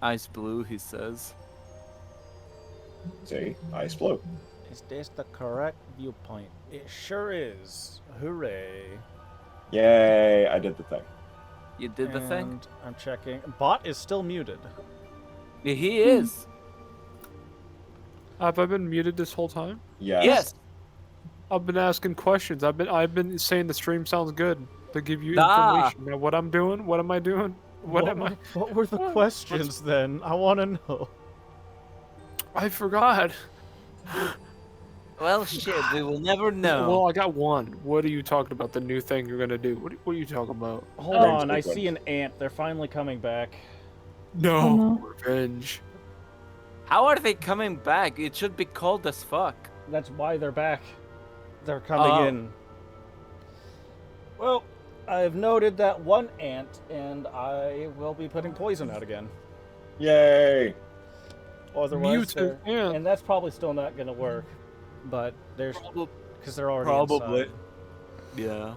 Ice blue, he says. Say, ice blue. Is this the correct viewpoint? It sure is. Hooray. Yay, I did the thing. You did the thing? And I'm checking. Bot is still muted. Yeah, he is. Have I been muted this whole time? Yes. I've been asking questions. I've been saying the stream sounds good to give you Ah. information. Now, what I'm doing? What am I doing? What am I? What were the questions then? I want to know. I forgot. Well, shit, we will never know. Well, I got one. What are you talking about? The new thing you're gonna do? What are you talking about? Hold Revenge on, I sequence. see an ant. They're finally coming back. No, Oh, no. revenge. How are they coming back? It should be cold as fuck. That's why they're back. They're coming Oh. in. Well, I've noted that one ant, and I will be putting poison out again. Yay! Otherwise, Mutant ant. and that's probably still not going to work. But there's because they're already Probably. inside. Yeah.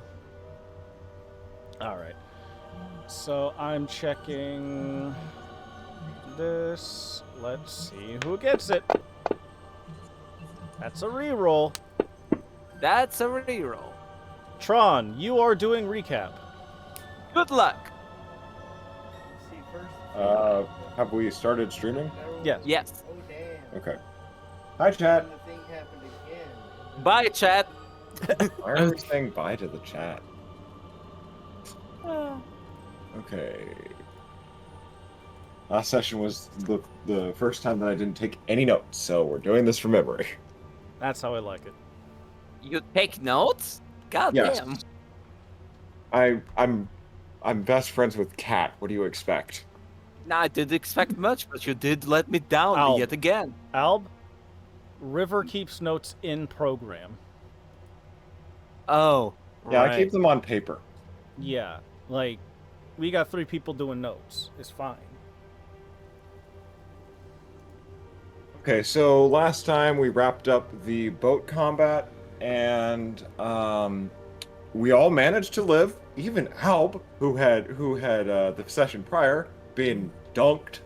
All right. So I'm checking this. Let's see who gets it. That's a reroll. That's a reroll. Tron, you are doing recap. Good luck. Have we started streaming? Yes. Yes. Oh, damn. Okay. Hi, chat. And the thing happened again. Bye, chat. Why are we saying bye to the chat? Okay. Last session was the first time that I didn't take any notes, so we're doing this from memory. That's how I like it. You take notes? God Yes. damn. I'm best friends with Kat. What do you expect? Nah, I didn't expect much, but you did let me down Ow. yet again. Alb, River keeps notes in program. Oh. Yeah, right. I keep them on paper. Yeah, like, we got 3 people doing notes. It's fine. Okay, so last time we wrapped up the boat combat, and we all managed to live. Even Alb, who had the session prior been dunked.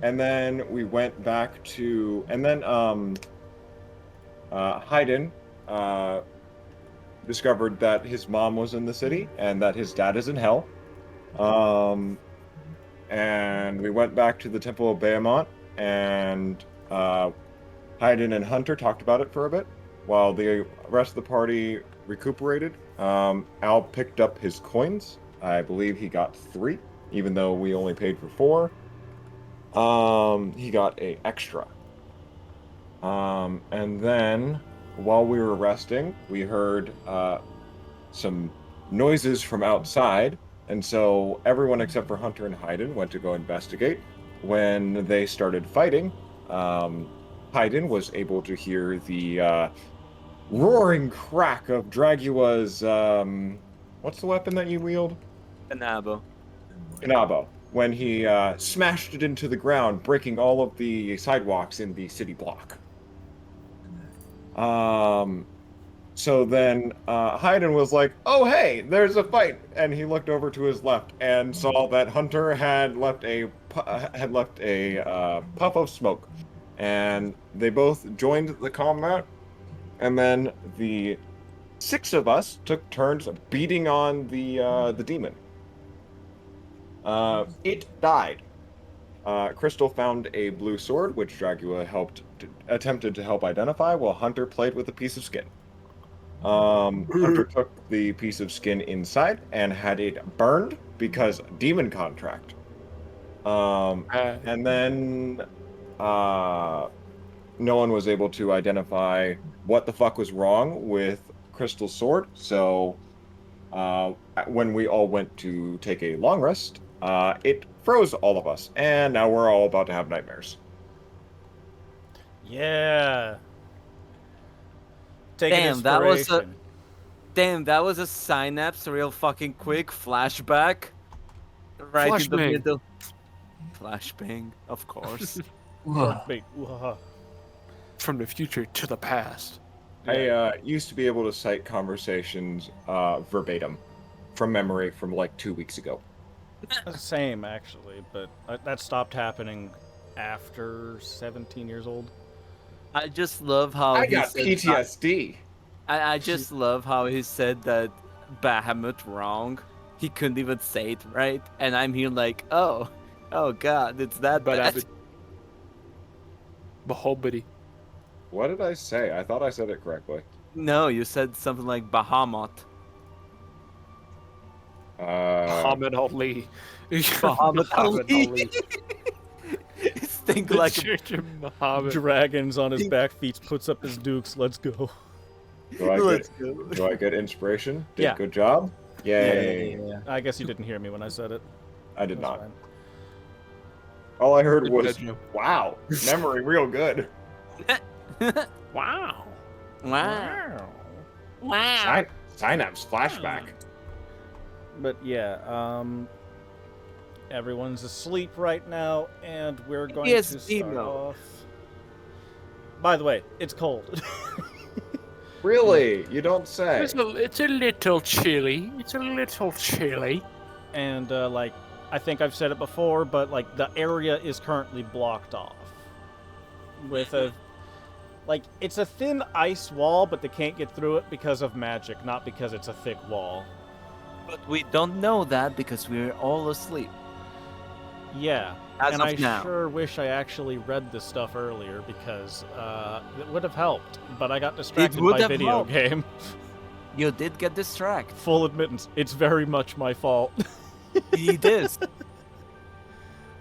And then we went back to, and then Haydn discovered that his mom was in the city and that his dad is in hell. And we went back to the Temple of Behemoth, and Haydn and Hunter talked about it for a bit, while the rest of the party recuperated. Al picked up his coins. I believe he got 3, even though we only paid for 4. He got a extra. And then, while we were resting, we heard some noises from outside. And so everyone except for Hunter and Haydn went to go investigate. When they started fighting, Haydn was able to hear the roaring crack of Dragua's, what's the weapon that you wield? Anabo. Inabo. When he smashed it into the ground, breaking all of the sidewalks in the city block. So then Haydn was like, "Oh hey, there's a fight," and he looked over to his left and saw that Hunter had left a puff of smoke, and they both joined the combat. And then the 6 of us took turns beating on the demon. It died. Crystal found a blue sword, which Dragua attempted to help identify, while Hunter played with a piece of skin. Hunter took the piece of skin inside and had it burned because demon contract. And then no one was able to identify what the fuck was wrong with Crystal's sword. So when we all went to take a long rest, it froze all of us, and now we're all about to have nightmares. Yeah. Take Damn, that was a synapse real fucking quick flashback. Right in the Flashbang. middle. Flashbang, of course. Wait, From the future to the past. I used to be able to cite conversations verbatim from memory from like 2 weeks ago. Same, actually, but that stopped happening after 17 years old. I just love how I he got said PTSD. I just love how he said that Bahamut wrong. He couldn't even say it right, and I'm here like, oh god, it's that But bad. Bahobity. What did I say? I thought I said it correctly. No, you said something like Bahamut. Muhammad Ali. Muhammad Ali. Ali. Think like a Church of Muhammad. Dragons on his back feet, puts up his dukes. Let's go. Let's go. Do I get inspiration? Did Yeah. good job? Yay. I guess you didn't hear me when I said it. I did That's not. fine. All I heard Good was, job. wow, memory real good. Wow. Wow. Synapse flashback. But yeah, everyone's asleep right now, and we're going Yes, to start emo. off. By the way, it's cold. Really? You don't say. It's a little chilly. It's a little chilly. And like, I think I've said it before, but like the area is currently blocked off with a like it's a thin ice wall, but they can't get through it because of magic, not because it's a thick wall. But we don't know that because we're all asleep. Yeah, As and of I now. sure wish I actually read this stuff earlier because it would have helped, but I got distracted would by have video helped. game. You did get distracted. Full admittance, it's very much my fault. It is.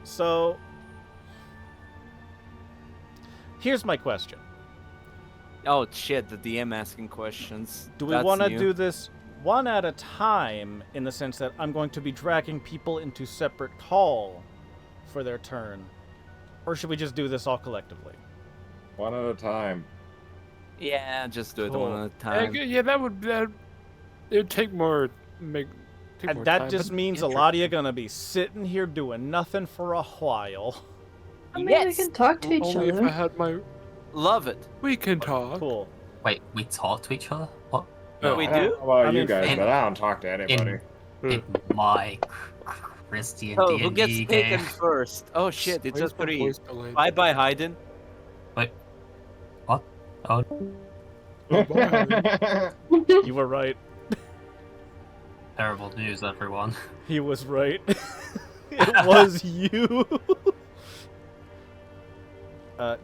So, here's my question. Oh shit, the DM asking questions. Do we That's want to new. do this one at a time, in the sense that I'm going to be dragging people into separate call for their turn? Or should we just do this all collectively? One at a time. Yeah, just do it Cool. one at a time. Yeah, that it would take more. Take more And that time, just but means a lot of you are going to be sitting here doing nothing for a while. I mean, Yes. we can talk to each only if I other. had my. Love it. We can talk. Cool. Wait, we talk to each other? What? No. We I don't do? know about I you mean, guys, in- but I don't talk to anybody. In my Christian Oh, D&D who gets game. taken first? Oh shit, it's Why just is my 3. voice delayed? Bye bye, Hayden. Wait. What? Oh, You were right. terrible news, everyone. He was right. It was you.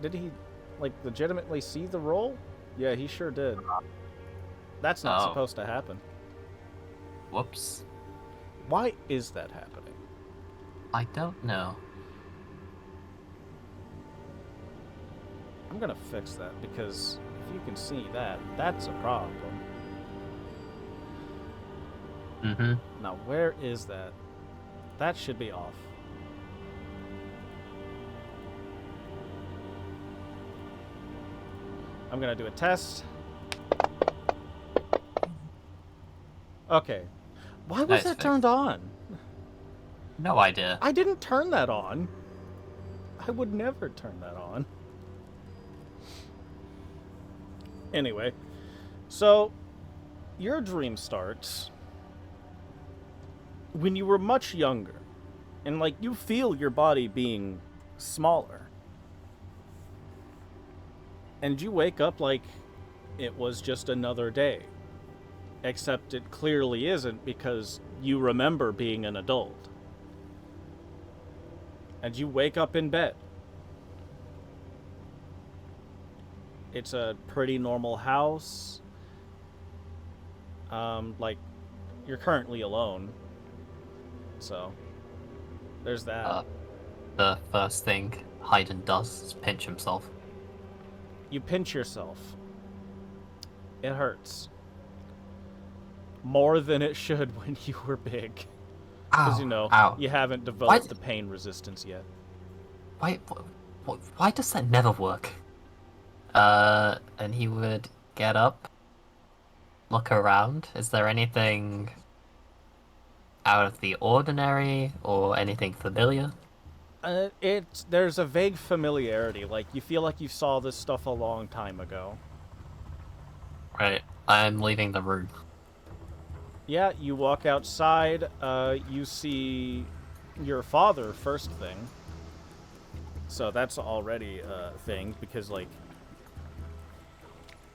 Did he, like, legitimately see the roll? Yeah, he sure did. That's not Oh. supposed to happen. Whoops. Why is that happening? I don't know. I'm gonna fix that, because if you can see that, that's a problem. Mm-hmm. Now, where is that? That should be off. I'm gonna do a test. Okay. Why was Nice that fix. turned on? No idea. I didn't turn that on. I would never turn that on. Anyway, so your dream starts when you were much younger, and like you feel your body being smaller. And you wake up like it was just another day. Except it clearly isn't, because you remember being an adult. And you wake up in bed. It's a pretty normal house. Like, you're currently alone. So, there's that. The first thing Hayden does is pinch himself. You pinch yourself. It hurts. More than it should when you were big. Because, Ow, you know, ow. you haven't developed What? the pain resistance yet. Why does that never work? And he would get up, look around. Is there anything out of the ordinary or anything familiar? There's a vague familiarity. Like, you feel like you saw this stuff a long time ago. Right, I'm leaving the room. Yeah, you walk outside, you see your father first thing. So that's already a thing, because, like,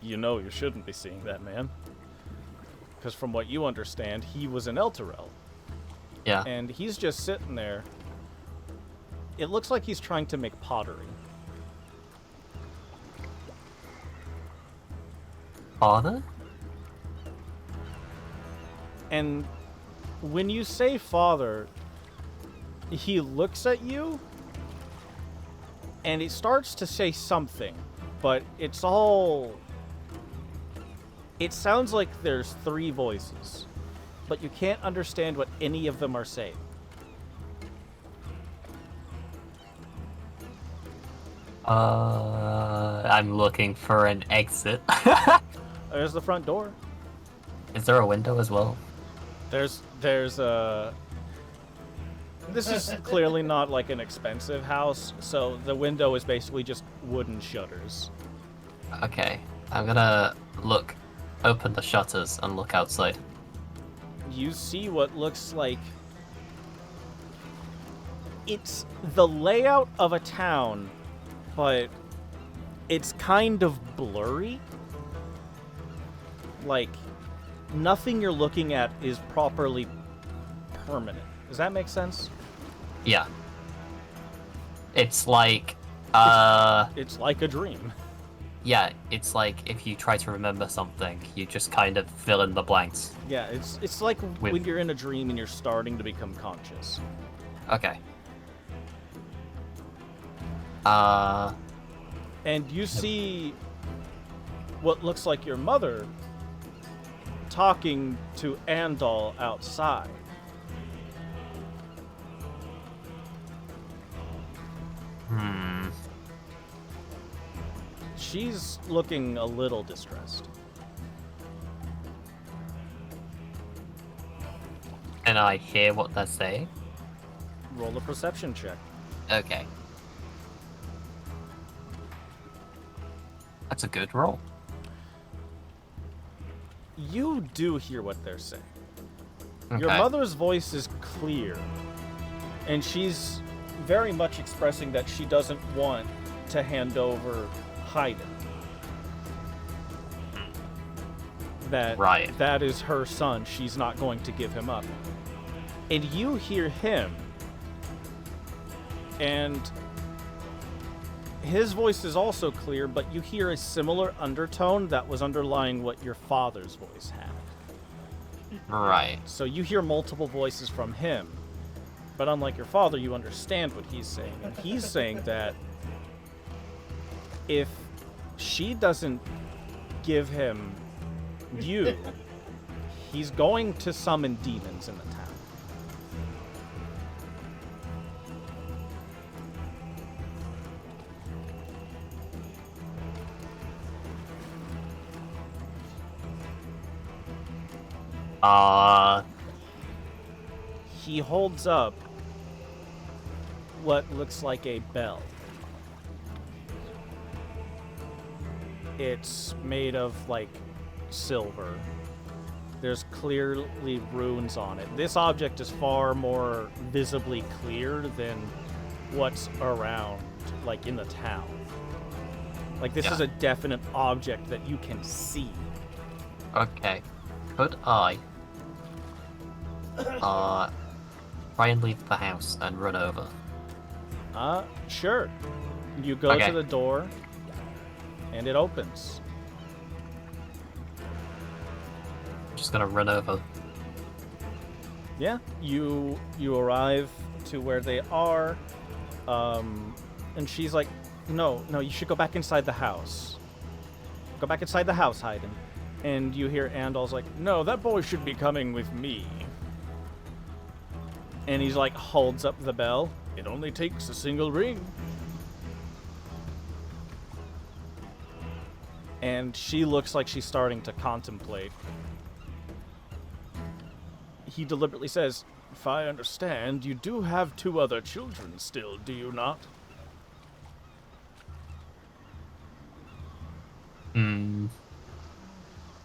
you shouldn't be seeing that man. Because from what you understand, he was an Elturel. Yeah. And he's just sitting there. It looks like he's trying to make pottery. Father? And when you say father, he looks at you, and he starts to say something, but it's all... It sounds like there's 3 voices, but you can't understand what any of them are saying. I'm looking for an exit. There's the front door. Is there a window as well? There's a... This is clearly not like an expensive house, so the window is basically just wooden shutters. Okay, I'm gonna open the shutters and look outside. You see what looks like... It's the layout of a town, but it's kind of blurry. Like, nothing you're looking at is properly permanent. Does that make sense? Yeah. It's like, It's like a dream. yeah, it's like if you try to remember something, you just kind of fill in the blanks. Yeah, it's like With- when you're in a dream and you're starting to become conscious. Okay. And you see what looks like your mother talking to Andal outside. She's looking a little distressed. Can I hear what they're saying? Roll a perception check. Okay. That's a good roll. You do hear what they're saying. Okay. Your mother's voice is clear, and she's very much expressing that she doesn't want to hand over Haydn. That Right. that is her son. She's not going to give him up. And you hear him, and his voice is also clear, but you hear a similar undertone that was underlying what your father's voice had. Right. So you hear multiple voices from him, but unlike your father, you understand what he's saying. And he's saying that if she doesn't give him you, he's going to summon demons in the town. He holds up what looks like a bell. It's made of, like, silver. There's clearly runes on it. This object is far more visibly clear than what's around, like, in the town. Like, this is a definite object that you can see. Okay. Could I try and leave the house and run over? Sure. You go Okay. to the door, and it opens. I'm just gonna run over. Yeah, you arrive to where they are, and she's like, no, you should go back inside the house. Go back inside the house, Haydn. And you hear Andal's like, no, that boy should be coming with me. And he's like, holds up the bell. It only takes a single ring. And she looks like she's starting to contemplate. He deliberately says, if I understand, you do have 2 other children still, do you not?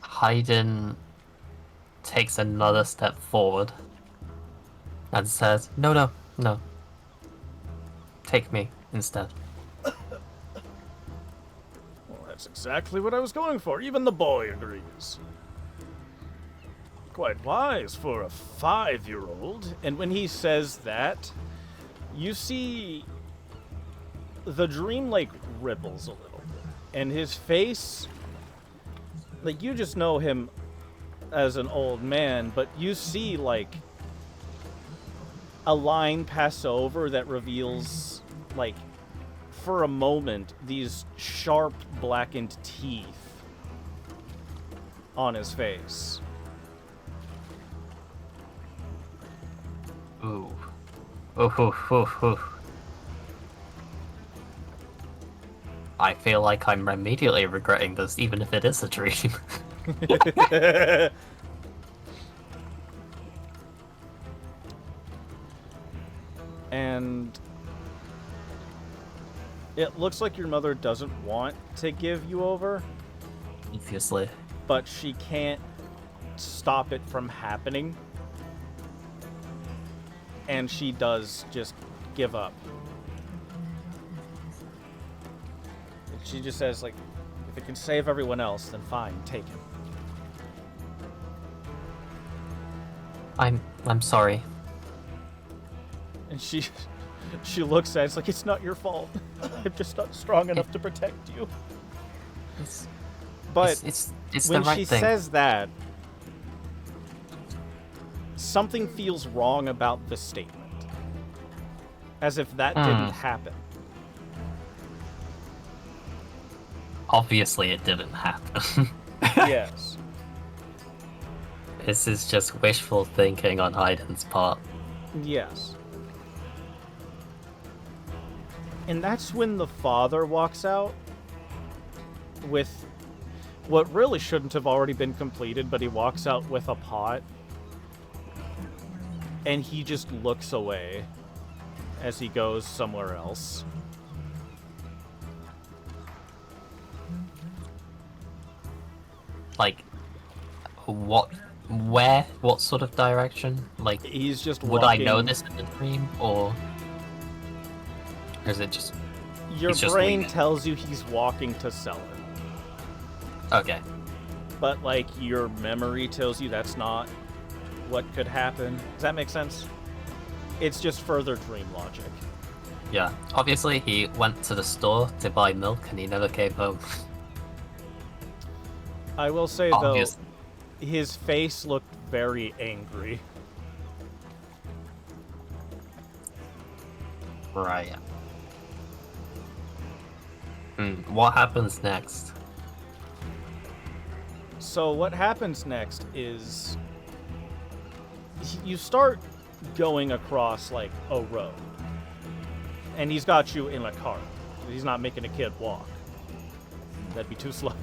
Haydn takes another step forward and says, no, No. Take me instead. Well, that's exactly what I was going for. Even the boy agrees. Quite wise for a 5-year-old. And when he says that, you see the dream like ripples a little bit. And his face, like, you just know him as an old man, but you see like a line pass over that reveals, like, for a moment, these sharp blackened teeth on his face. Ooh. Ooh, ooh, ooh, ooh. I feel like I'm immediately regretting this, even if it is a dream. And it looks like your mother doesn't want to give you over, Obviously. but she can't stop it from happening. And she does just give up. She just says, like, if it can save everyone else, then fine, take it. I'm sorry. And she looks at it, it's like, it's not your fault. I'm just not strong enough to protect you. It's But it's when the right she thing. says that, something feels wrong about the statement. As if that didn't happen. Obviously, it didn't happen. Yes. This is just wishful thinking on Hayden's part. Yes. And that's when the father walks out with what really shouldn't have already been completed, but he walks out with a pot. And he just looks away as he goes somewhere else. Like, what sort of direction? Like, He's just would walking. I know this in the dream, or is it just... Your he's just brain leaving? tells you he's walking to sell it. Okay. But, like, your memory tells you that's not what could happen. Does that make sense? It's just further dream logic. Yeah. Obviously, he went to the store to buy milk and he never came home. I will say, Obviously. though, his face looked very angry. Right. What happens next? So what happens next is you start going across, like, a road. And he's got you in a cart. He's not making a kid walk. That'd be too slow.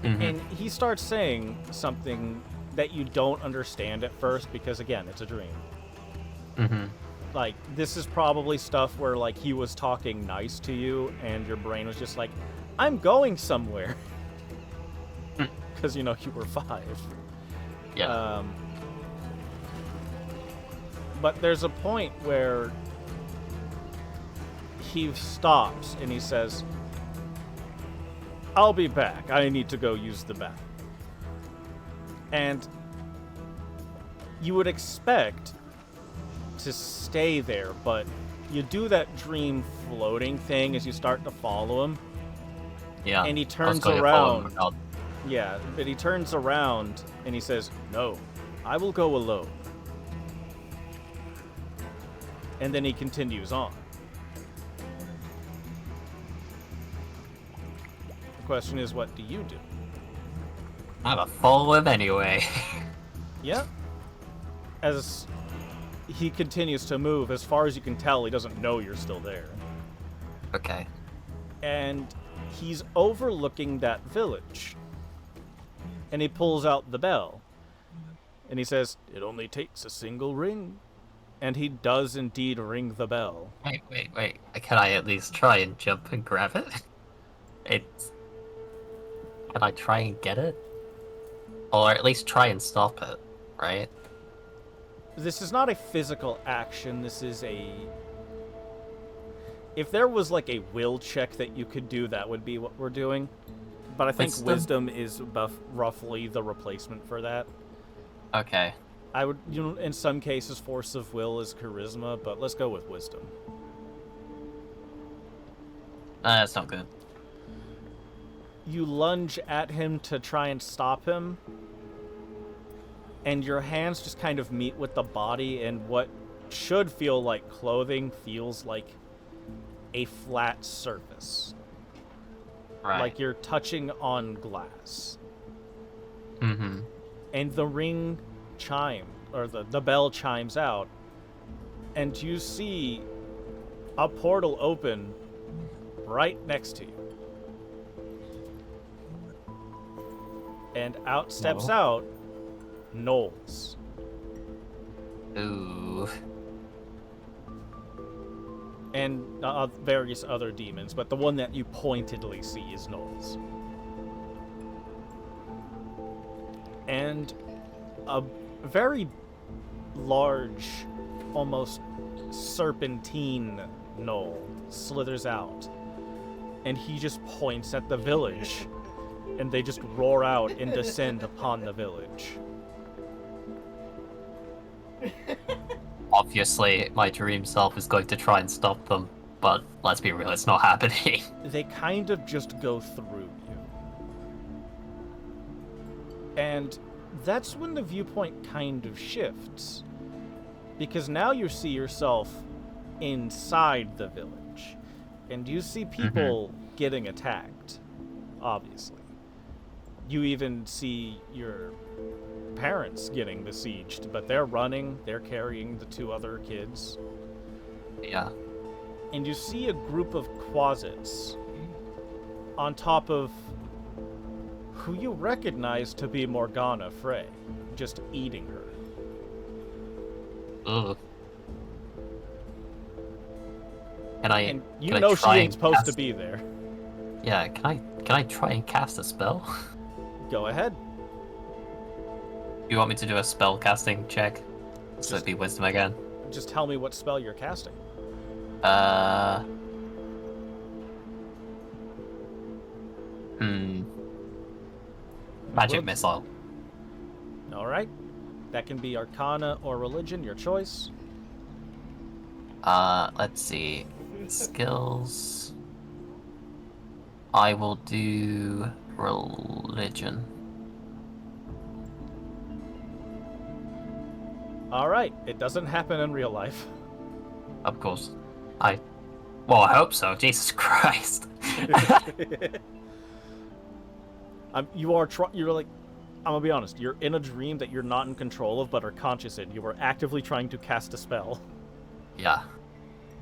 And he starts saying something that you don't understand at first because, again, it's a dream. Like, this is probably stuff where, like, he was talking nice to you and your brain was just like, I'm going somewhere. Because, you know, you were 5. Yeah. But there's a point where he stops and he says, I'll be back. I need to go use the bathroom. And you would expect to stay there, but you do that dream floating thing as you start to follow him. Yeah. And he I was turns going to follow him around. around. Yeah, but he turns around and he says, no, I will go alone. And then he continues on. The question is, what do you do? I'm a follow him anyway. Yeah. As he continues to move, as far as you can tell, he doesn't know you're still there. Okay. And he's overlooking that village. And he pulls out the bell. And he says, it only takes a single ring. And he does indeed ring the bell. Wait. Can I at least try and jump and grab it? Can I try and get it? Or at least try and stop it, right? This is not a physical action. This is a... If there was like a will check that you could do, that would be what we're doing. But I think wisdom is roughly the replacement for that. Okay. I would, in some cases, force of will is charisma, but let's go with wisdom. That's not good. You lunge at him to try and stop him, and your hands just kind of meet with the body, and what should feel like clothing feels like a flat surface. Right. Like you're touching on glass. Mm-hmm. And the ring or the bell chimes out, and you see a portal open right next to you. And out steps out Knowles. Ooh. And various other demons, but the one that you pointedly see is Knowles. And a very large, almost serpentine gnoll slithers out. And he just points at the village, and they just roar out and descend upon the village. Obviously, my dream self is going to try and stop them, but let's be real, it's not happening. They kind of just go through you. And that's when the viewpoint kind of shifts. Because now you see yourself inside the village. And you see people getting attacked, obviously. You even see your parents getting besieged, but they're running, they're carrying the two other kids. Yeah. And you see a group of quasits on top of who you recognize to be Morgana Frey, just eating her. Ugh. And you know she ain't supposed to be there. Yeah, can I try and cast a spell? Go ahead. You want me to do a spell casting check? So it'd be wisdom again. Just tell me what spell you're casting. Magic missile. Alright. That can be Arcana or Religion, your choice. Let's see. Skills. I will do religion. Alright, it doesn't happen in real life. Of course. Well, I hope so. Jesus Christ. You're like, I'm gonna be honest, you're in a dream that you're not in control of but are conscious in. You were actively trying to cast a spell. Yeah.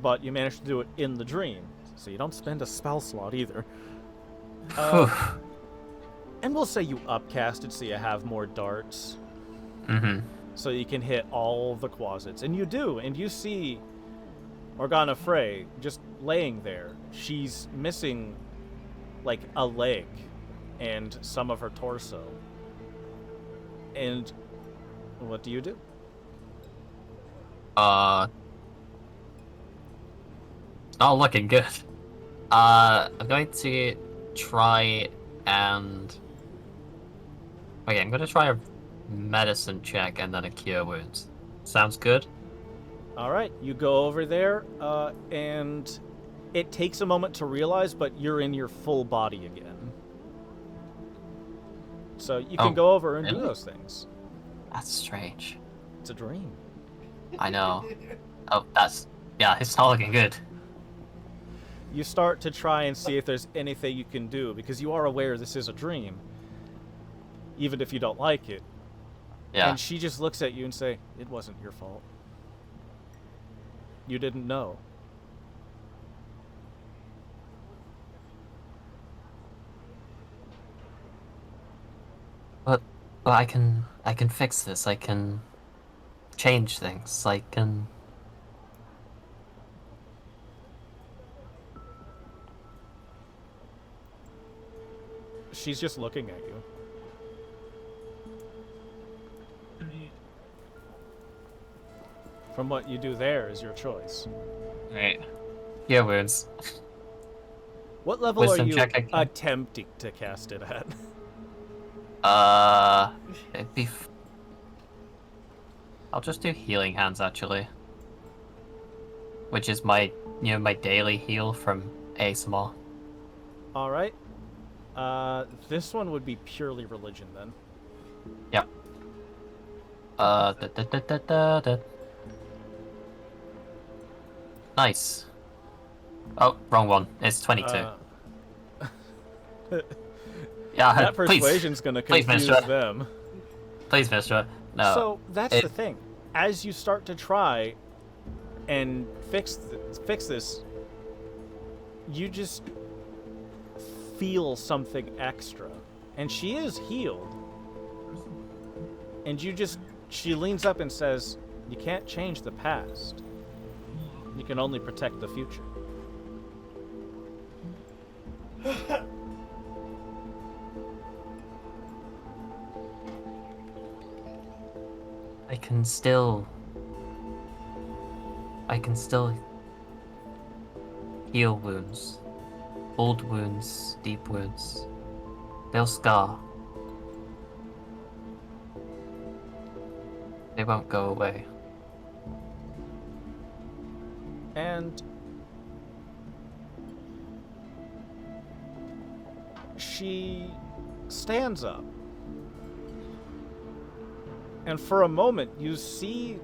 But you managed to do it in the dream, so you don't spend a spell slot either. And we'll say you upcasted so you have more darts. So you can hit all the quasits. And you do, and you see Morgana Frey just laying there. She's missing, like, a leg and some of her torso. And what do you do? Not looking good. I'm going to try and... Okay, I'm going to try a medicine check and then a cure wounds. Sounds good? Alright, you go over there, and it takes a moment to realize, but you're in your full body again. So you can go over and do those things. That's strange. It's a dream. I know. Oh, yeah, it's not looking good. You start to try and see if there's anything you can do, because you are aware this is a dream, even if you don't like it. Yeah. And she just looks at you and say, "It wasn't your fault. You didn't know." But I can fix this. I can change things. I can... She's just looking at you. from what you do there is your choice. Right. Yeah, wounds. What level Wisdom are you check again. attempting to cast it at? It'd be. I'll just do healing hands actually, which is my my daily heal from ASMR. All right. This one would be purely religion then. Yep. Da, da, da, da, da, da. Nice. Oh, wrong one. It's 22. Yeah, That please, persuasion's gonna please, confuse mister. them. Please, mister. No. So that's it- the thing. As you start to try and fix this, you just feel something extra, and she is healed. And she leans up and says, "You can't change the past. You can only protect the future." I can still heal wounds. Old wounds, deep wounds. They'll scar. They won't go away. And she stands up. And for a moment, you see...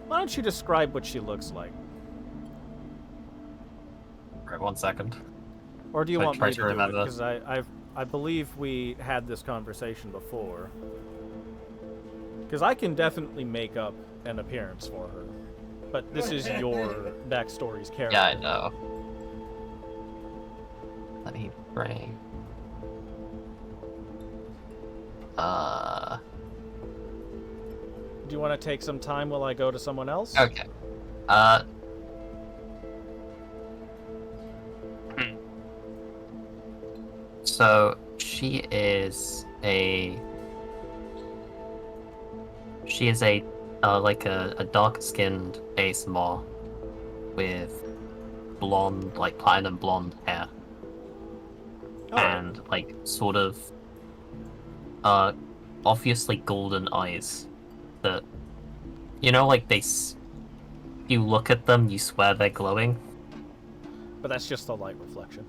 Why don't you describe what she looks like? Right, 1 second. Or do you I want try me to to do it? remember. Because I believe we had this conversation before. Because I can definitely make up an appearance for her. But this is your backstory's character. Yeah, I know. Let me bring. Do you want to take some time while I go to someone else? Okay. So she is a like a dark-skinned ASMR with blonde, like platinum blonde hair, Oh. and like sort of obviously golden eyes that like you look at them, you swear they're glowing. But that's just the light reflection.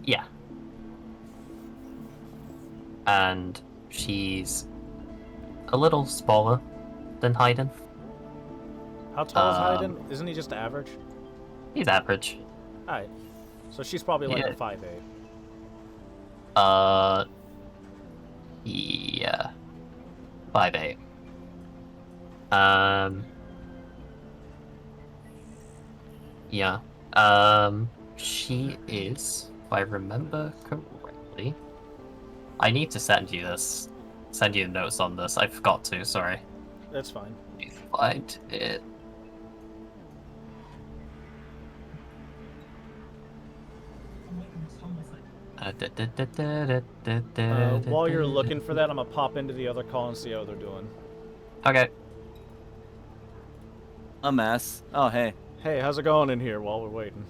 Yeah. And she's a little smaller than Hayden. How tall is Hayden? Isn't he just average? He's average. Alright. So she's probably like Yeah. a 5'8". Yeah. 5'8". Yeah. She is, if I remember correctly. I need to send you notes on this. I forgot to, sorry. That's fine. Let me find it. While you're looking for that, I'm gonna pop into the other call and see how they're doing. Okay. A mess. Oh, hey. Hey, how's it going in here while we're waiting?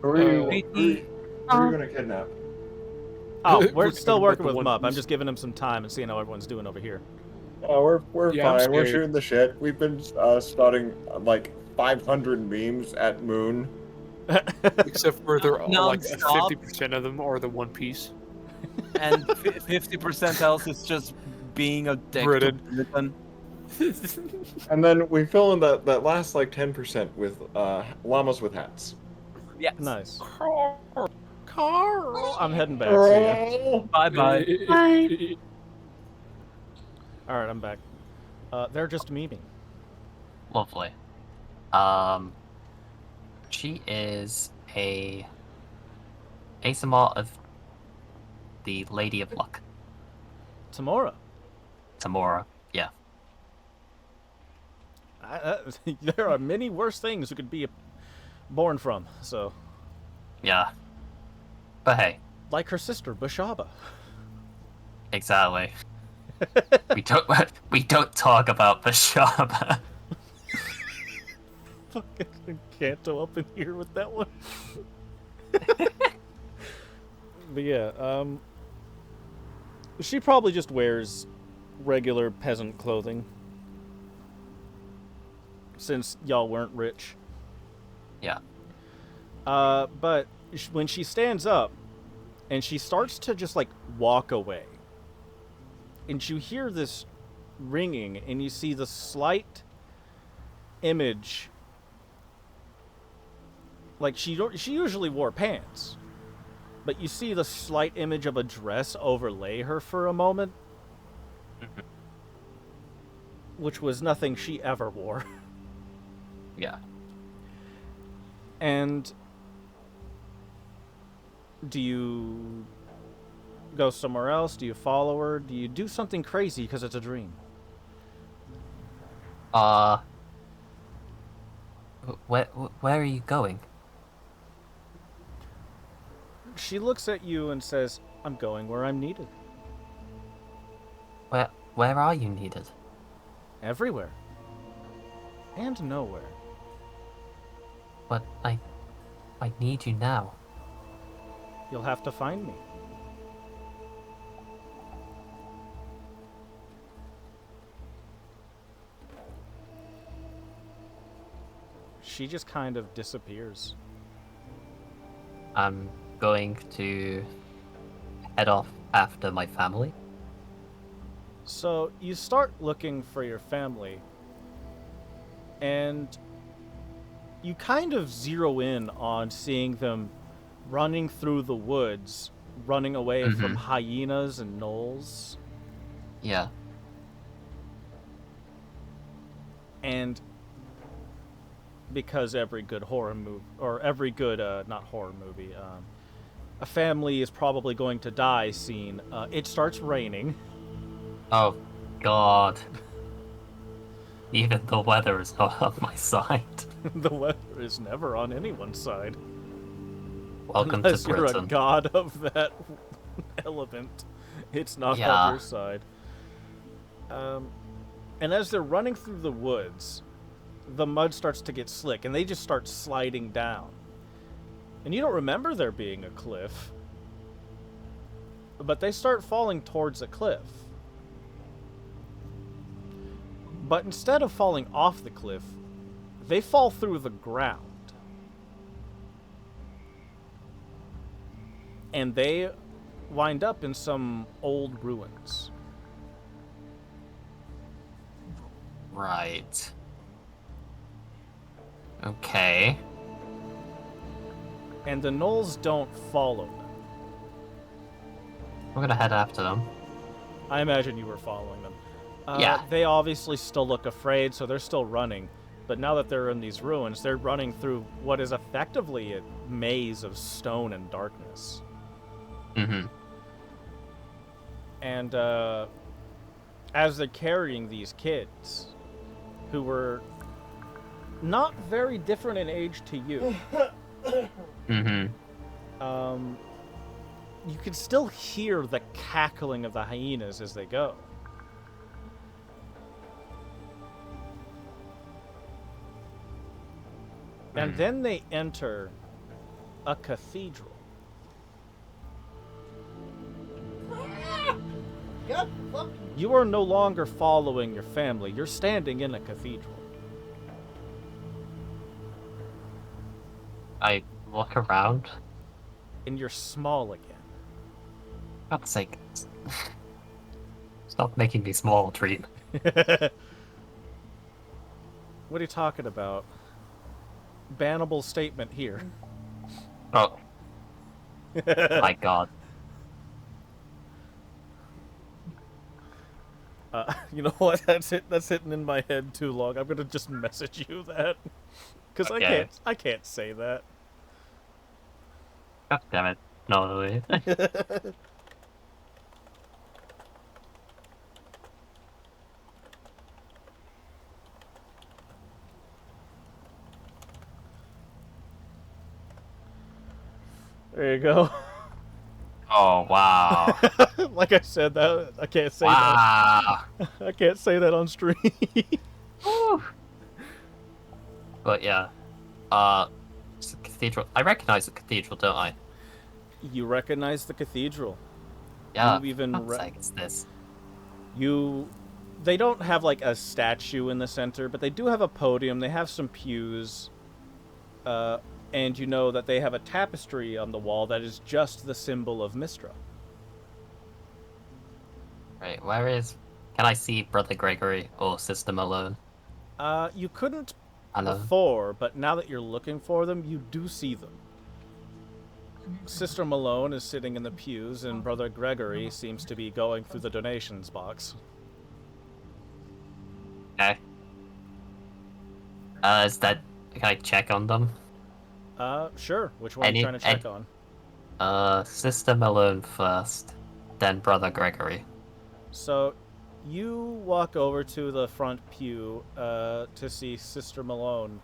Who are you, Pretty- who are you gonna kidnap? Oh, We're we're still talking about working the with One Mup. I'm Piece. just giving him some time and seeing how everyone's doing over here. Oh, we're Yeah, I'm fine. We're scared. shooting the shit. We've been starting like 500 memes at Moon. Except for they're all, like Non-stop. 50% of them are the One Piece. And 50% else is just being a dick to Britain. Britain. And then we fill in that last like 10% with llamas with hats. Yes. Nice. Carl. I'm heading back. See ya. Bye-bye. Bye. Alright, I'm back. They're just memeing. Lovely. She is a ASMR of the Lady of Luck. Tamora. Tamora. Yeah. There are many worse things you could be born from, so... Yeah. But hey, Like her sister, Bashaba. exactly. we don't talk about Bashaba. Fucking Kanto up in here with that one. But yeah, she probably just wears regular peasant clothing. Since y'all weren't rich. Yeah. But when she stands up and she starts to just like walk away, and you hear this ringing, and you see the slight image. Like she usually wore pants, but you see the slight image of a dress overlay her for a moment, which was nothing she ever wore. Yeah. And do you go somewhere else? Do you follow her? Do you do something crazy because it's a dream? Where are you going? She looks at you and says, I'm going where I'm needed. Where are you needed? Everywhere. And nowhere. But I need you now. You'll have to find me. She just kind of disappears. I'm going to head off after my family. So you start looking for your family, and you kind of zero in on seeing them running through the woods, running away from hyenas and gnolls. Yeah. And because every good horror movie, or every good, not horror movie, a family is probably going to die scene, it starts raining. Oh, God. Even the weather is not on my side. The weather is never on anyone's side. Welcome Unless to you're Britain. a god of that element, it's not Yeah. on your side. And as they're running through the woods, the mud starts to get slick, and they just start sliding down. And you don't remember there being a cliff, but they start falling towards a cliff. But instead of falling off the cliff, they fall through the ground. And they wind up in some old ruins. Right. Okay. And the gnolls don't follow them. I'm gonna head after them. I imagine you were following them. Yeah. They obviously still look afraid, so they're still running. But now that they're in these ruins, they're running through what is effectively a maze of stone and darkness. Mm-hmm. And as they're carrying these kids, who were not very different in age to you, Mm-hmm. you can still hear the cackling of the hyenas as they go. And then they enter a cathedral. God fuck you. You are no longer following your family. You're standing in a cathedral. I look around. And you're small again. For God's sake. Stop making me small, Dream. What are you talking about? Bannable statement here. Oh. My God. You know what? That's it. That's sitting in my head too long. I'm gonna just message you that because Okay. I can't say that. God damn it. No, wait. There you go. Oh, wow. Like I said, that I can't say Wow. that. I can't say that on stream. Whew. But yeah, it's a cathedral. I recognize the cathedral, don't I? You recognize the cathedral. Yeah. You even Fuck's sake, it's this. They don't have like a statue in the center, but they do have a podium. They have some pews, and you know that they have a tapestry on the wall that is just the symbol of Mistra. Right, where is? Can I see Brother Gregory or Sister Malone? You couldn't Hello. before, but now that you're looking for them, you do see them. Sister Malone is sitting in the pews, and Brother Gregory seems to be going through the donations box. Okay. Is that? Can I check on them? Sure. Which one are you trying to check on? Sister Malone first, then Brother Gregory. So, you walk over to the front pew to see Sister Malone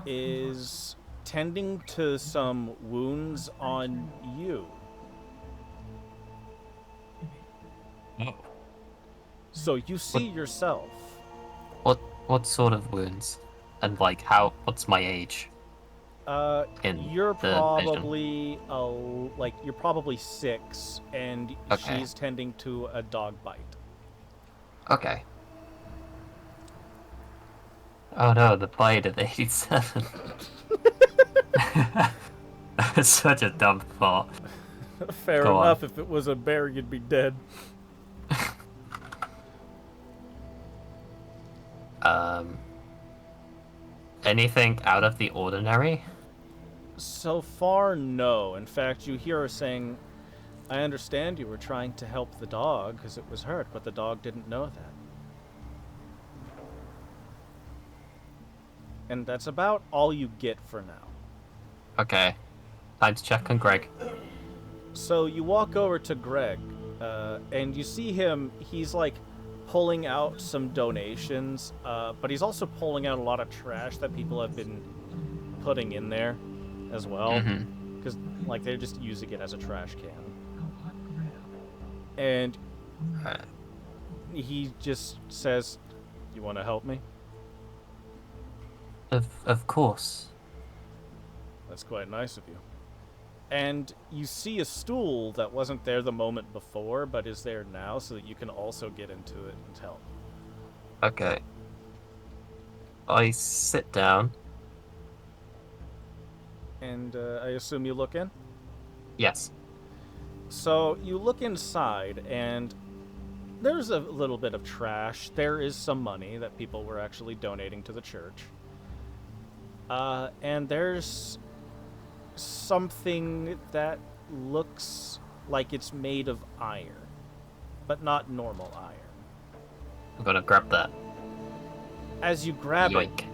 is tending to some wounds on you. Oh. So you see yourself. What sort of wounds? And like what's my age? You're the probably you're probably 6, and Okay. she's tending to a dog bite. Okay. Oh no, the bite at 87. That's such a dumb thought. Fair Go on. enough. If it was a bear, you'd be dead. Anything out of the ordinary? So far, no. In fact, you hear her saying, "I understand you were trying to help the dog because it was hurt, but the dog didn't know that." And that's about all you get for now. Okay. Time to check on Greg. So you walk over to Greg, and you see him. He's like pulling out some donations, but he's also pulling out a lot of trash that people have been putting in there as well, because like they're just using it as a trash can. And he just says, "You want to help me?" Of course. That's quite nice of you. And you see a stool that wasn't there the moment before, but is there now, so that you can also get into it and help. Okay. I sit down. And I assume you look in? Yes. So you look inside, and there's a little bit of trash. There is some money that people were actually donating to the church. And there's something that looks like it's made of iron, but not normal iron. I'm gonna grab that. As you grab Yoink. it,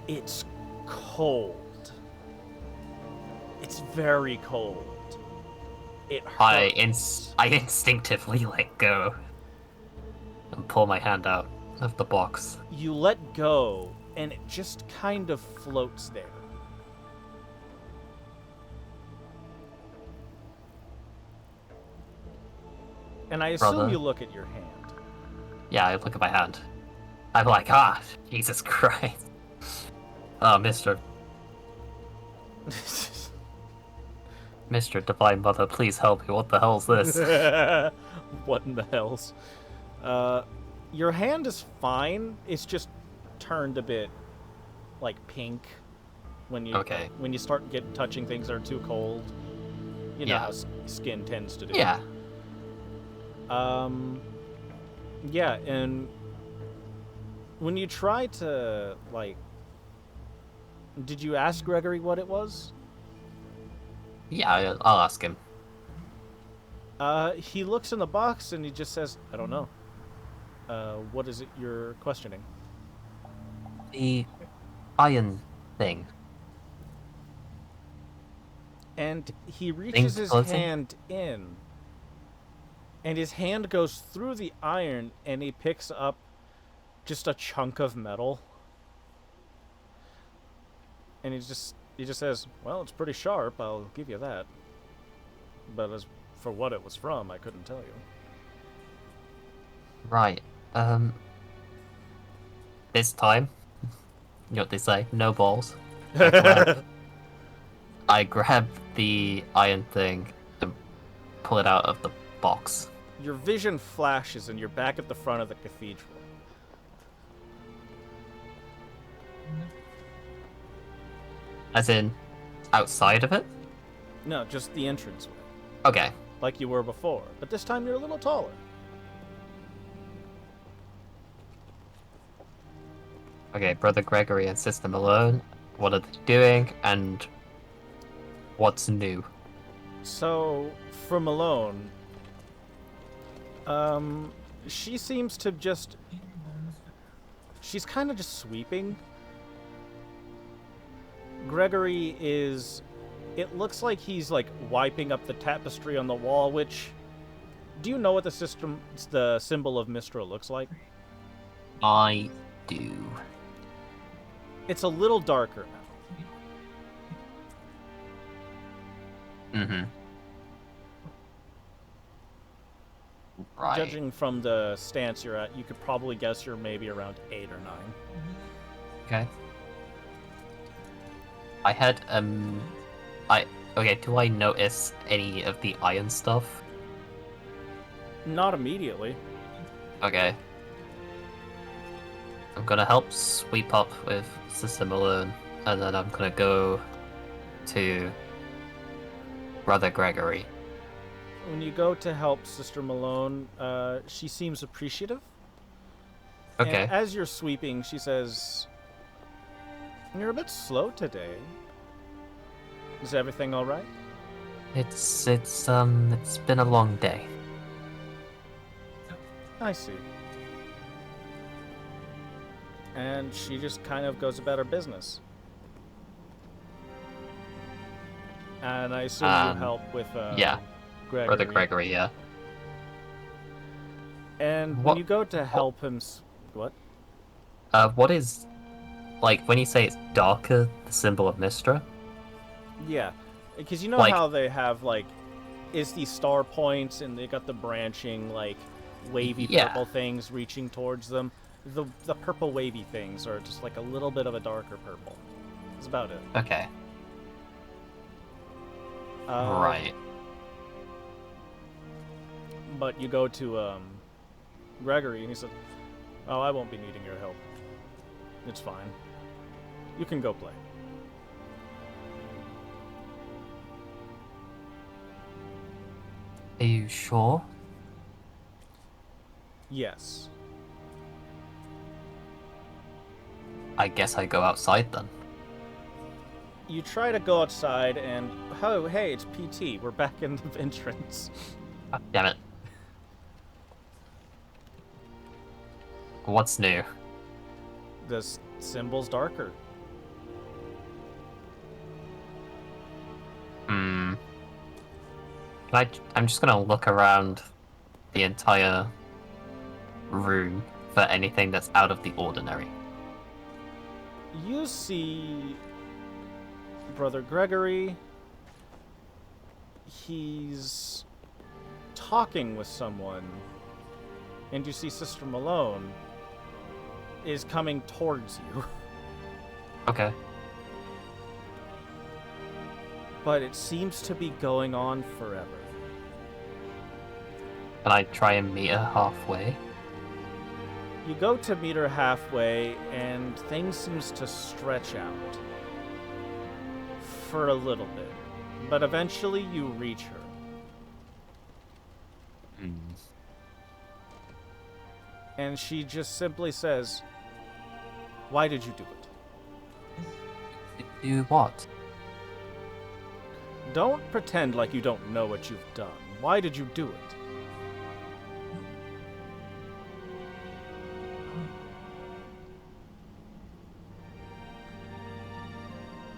it's cold. It's very cold. It hurts. I instinctively let go and pull my hand out of the box. You let go, and it just kind of floats there. And I assume Brother. you look at your hand. Yeah, I look at my hand. I'm like, Jesus Christ. Mr. Divine Mother, please help me. What the hell's this? What in the hells? Your hand is fine. It's just turned a bit like pink when you when you start touching things that are too cold. You know how skin tends to do. Yeah. Yeah, and when you try to did you ask Gregory what it was? Yeah, I'll ask him. He looks in the box and he just says, "I don't know." What is it you're questioning? The iron thing. And he reaches his closing? hand in, and his hand goes through the iron, and he picks up just a chunk of metal. And he just says, "Well, it's pretty sharp, I'll give you that. But as for what it was from, I couldn't tell you." Right. This time, you know what they say, no balls. I grab the iron thing and pull it out of the box. Your vision flashes and you're back at the front of the cathedral. As in, outside of it? No, just the entranceway, Okay. like you were before. But this time you're a little taller. Okay, Brother Gregory and Sister Malone, what are they doing, and what's new? So, for Malone, she seems to just... She's kind of just sweeping. Gregory is... It looks like he's, like, wiping up the tapestry on the wall, which... Do you know what the symbol of Mistra looks like? I do. It's a little darker now. Mm-hmm. Right. Judging from the stance you're at, you could probably guess you're maybe around 8 or 9. Okay. I had, okay, do I notice any of the iron stuff? Not immediately. Okay. I'm gonna help sweep up with Sister Malone, and then I'm gonna go to Brother Gregory. When you go to help Sister Malone, she seems appreciative. Okay. And as you're sweeping, she says, "You're a bit slow today. Is everything all right?" It's been a long day. I see. And she just kind of goes about her business. And I assume you help with Yeah, Gregory. Brother Gregory, yeah. And when What- you go to help him... What? What is, like, when you say it's darker, the symbol of Mistra? Yeah. Because you know Like- how they have, like, is these star points and they got the branching, like, wavy Yeah. purple things reaching towards them? The purple wavy things are just, like, a little bit of a darker purple. That's about it. Okay. Uh, Right. But you go to, Gregory and he said, "Oh, I won't be needing your help. It's fine. You can go play." Are you sure? Yes. I guess I go outside then. You try to go outside and, oh, hey, it's PT. We're back in the entrance. God damn it. What's new? The symbol's darker. Hmm. I'm just gonna look around the entire room for anything that's out of the ordinary. You see Brother Gregory. He's talking with someone. And you see Sister Malone is coming towards you. Okay. But it seems to be going on forever. Can I try and meet her halfway? You go to meet her halfway, and things seems to stretch out for a little bit. But eventually you reach her. Hmm. And she just simply says, "Why did you do it?" Do what? Don't pretend like you don't know what you've done. Why did you do it?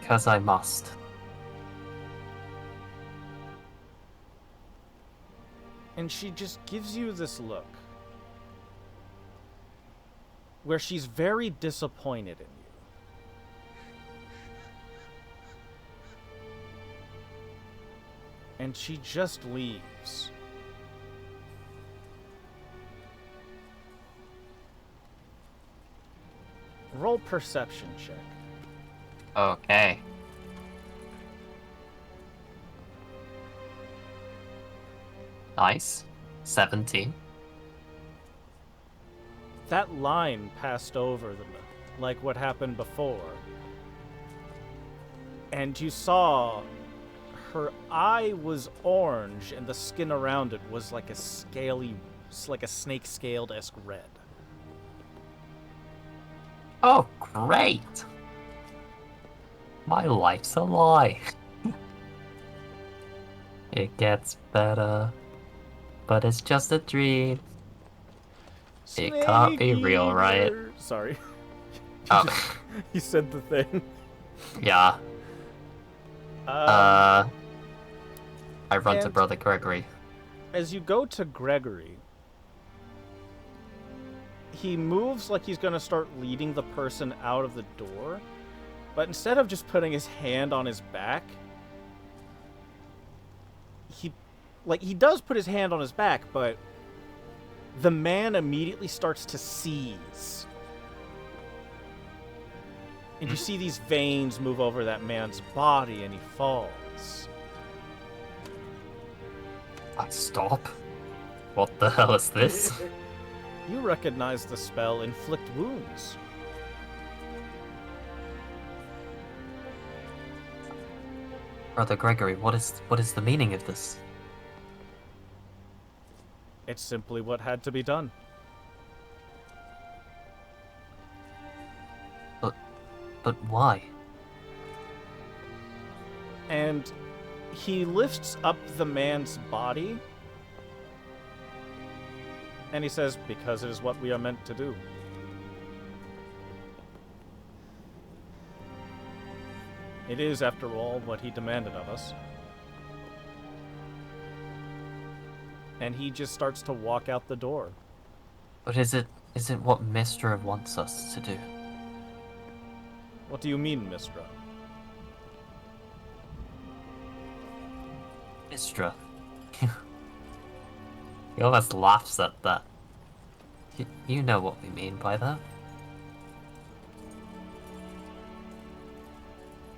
Because I must. And she just gives you this look where she's very disappointed in you. And she just leaves. Roll perception check. Okay. Nice. 17. That line passed over them, like what happened before. And you saw her eye was orange and the skin around it was like a scaly, like a snake-scaled-esque red. Oh, great! My life's a lie. It gets better, but it's just a dream. It can't be real, right? Snake eater. Sorry. Oh, You said the thing. yeah. I run to and- Brother Gregory. As you go to Gregory, he moves like he's going to start leading the person out of the door, but instead of just putting his hand on his back, he does put his hand on his back, but the man immediately starts to seize. And you see these veins move over that man's body, and he falls. Stop. What the hell is this? You recognize the spell Inflict Wounds. Brother Gregory, what is the meaning of this? It's simply what had to be done. But why? And he lifts up the man's body, and he says, because it is what we are meant to do. It is, after all, what he demanded of us. And he just starts to walk out the door. But is it what Mistra wants us to do? What do you mean, Mistra? Mistra. He almost laughs at that. You know what we mean by that.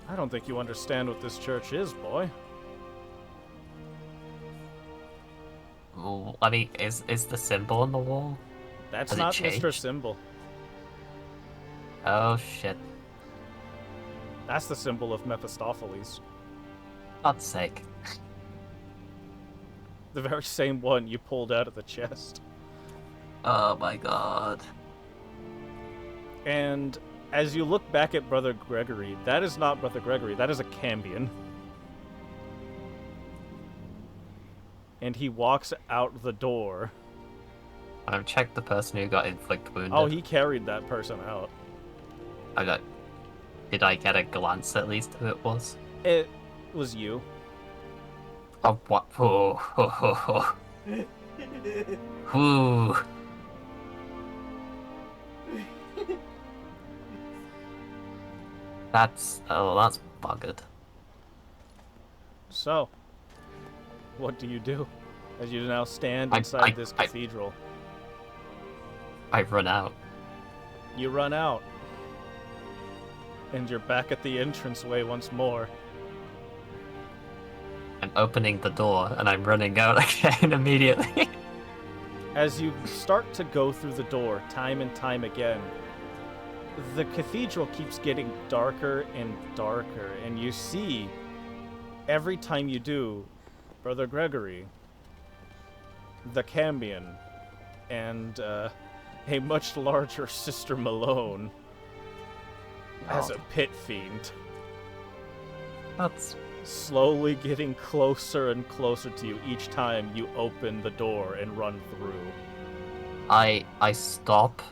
I don't think you understand what this church is, boy. Well, I mean, is the symbol on the wall? That's Has it not changed? Mistra's symbol. Oh shit. That's the symbol of Mephistopheles. God's sake. The very same one you pulled out of the chest. Oh my god. And as you look back at Brother Gregory, that is not Brother Gregory, that is a Cambion. And he walks out the door. I've checked the person who got inflict wounded. Oh, he carried that person out. Did I get a glance at least who it was? It was you. Oh, what? Ooh. That's buggered. So, what do you do as you now stand I- inside I- this I- cathedral? I run out. You run out. And you're back at the entranceway once more. I'm opening the door and I'm running out again immediately. As you start to go through the door time and time again, the cathedral keeps getting darker and darker, and you see, every time you do, Brother Gregory, the Cambion, and a much larger Sister Malone as a pit fiend, That's slowly getting closer and closer to you each time you open the door and run through. I stop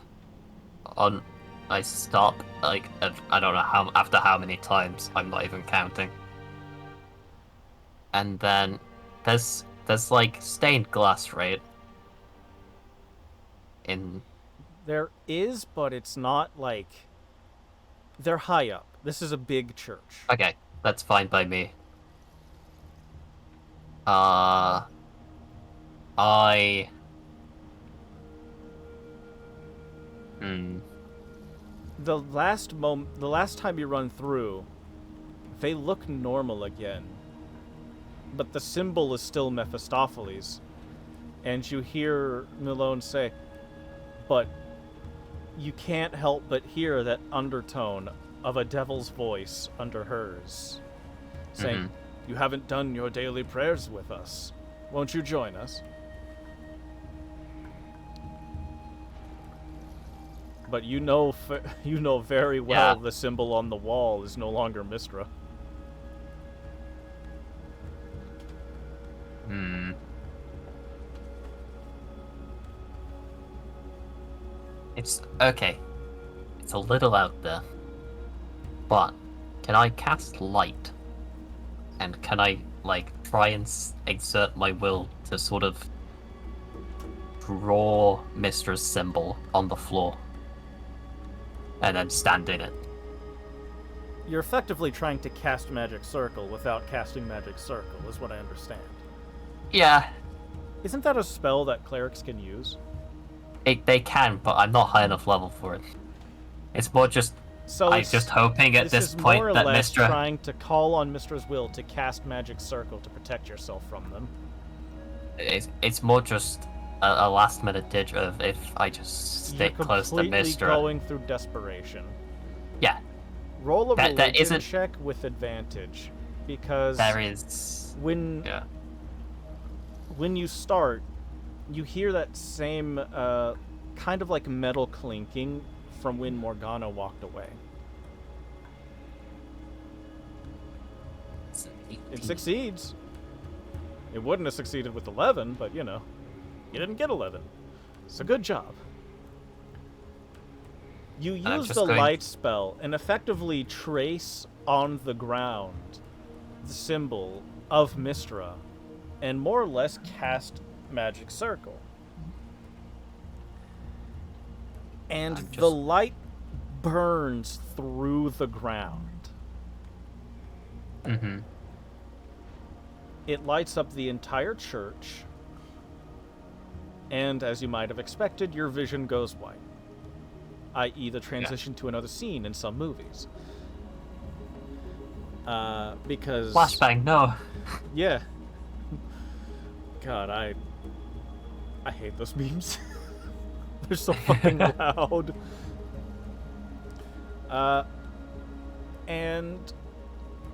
like I don't know how after how many times, I'm not even counting. And then there's like stained glass, right? There is, but it's not like... They're high up. This is a big church. Okay, that's fine by me. I the last time you run through, they look normal again. But the symbol is still Mephistopheles. And you hear Malone say, but you can't help but hear that undertone of a devil's voice under hers, saying, you haven't done your daily prayers with us. Won't you join us? But you know very well the symbol on the wall is no longer Mistra. It's okay. It's a little out there. But can I cast light? And can I, like, try and exert my will to sort of draw Mistra's symbol on the floor? And then stand in it. You're effectively trying to cast Magic Circle without casting Magic Circle, is what I understand. Yeah. Isn't that a spell that clerics can use? They can, but I'm not high enough level for it. It's more just... So I'm just hoping at this point more or that less Mistra... trying to call on Mistra's will to cast Magic Circle to protect yourself from them. It's more just a last-minute ditch of if I just stick close to You're completely Mistra. going through desperation. Yeah. Roll a That religion isn't... check with advantage, because There is... when you start, you hear that same kind of like metal clinking from when Morgana walked away. It succeeds. It wouldn't have succeeded with 11, but you know, you didn't get 11. So good job. You use the light spell and effectively trace on the ground the symbol of Mistra and more or less cast Magic Circle. And the light burns through the ground. It lights up the entire church, and as you might have expected, your vision goes white, i.e. the transition to another scene in some movies. Because... Flashbang, no. Yeah. God, I hate those memes. They're so fucking loud. And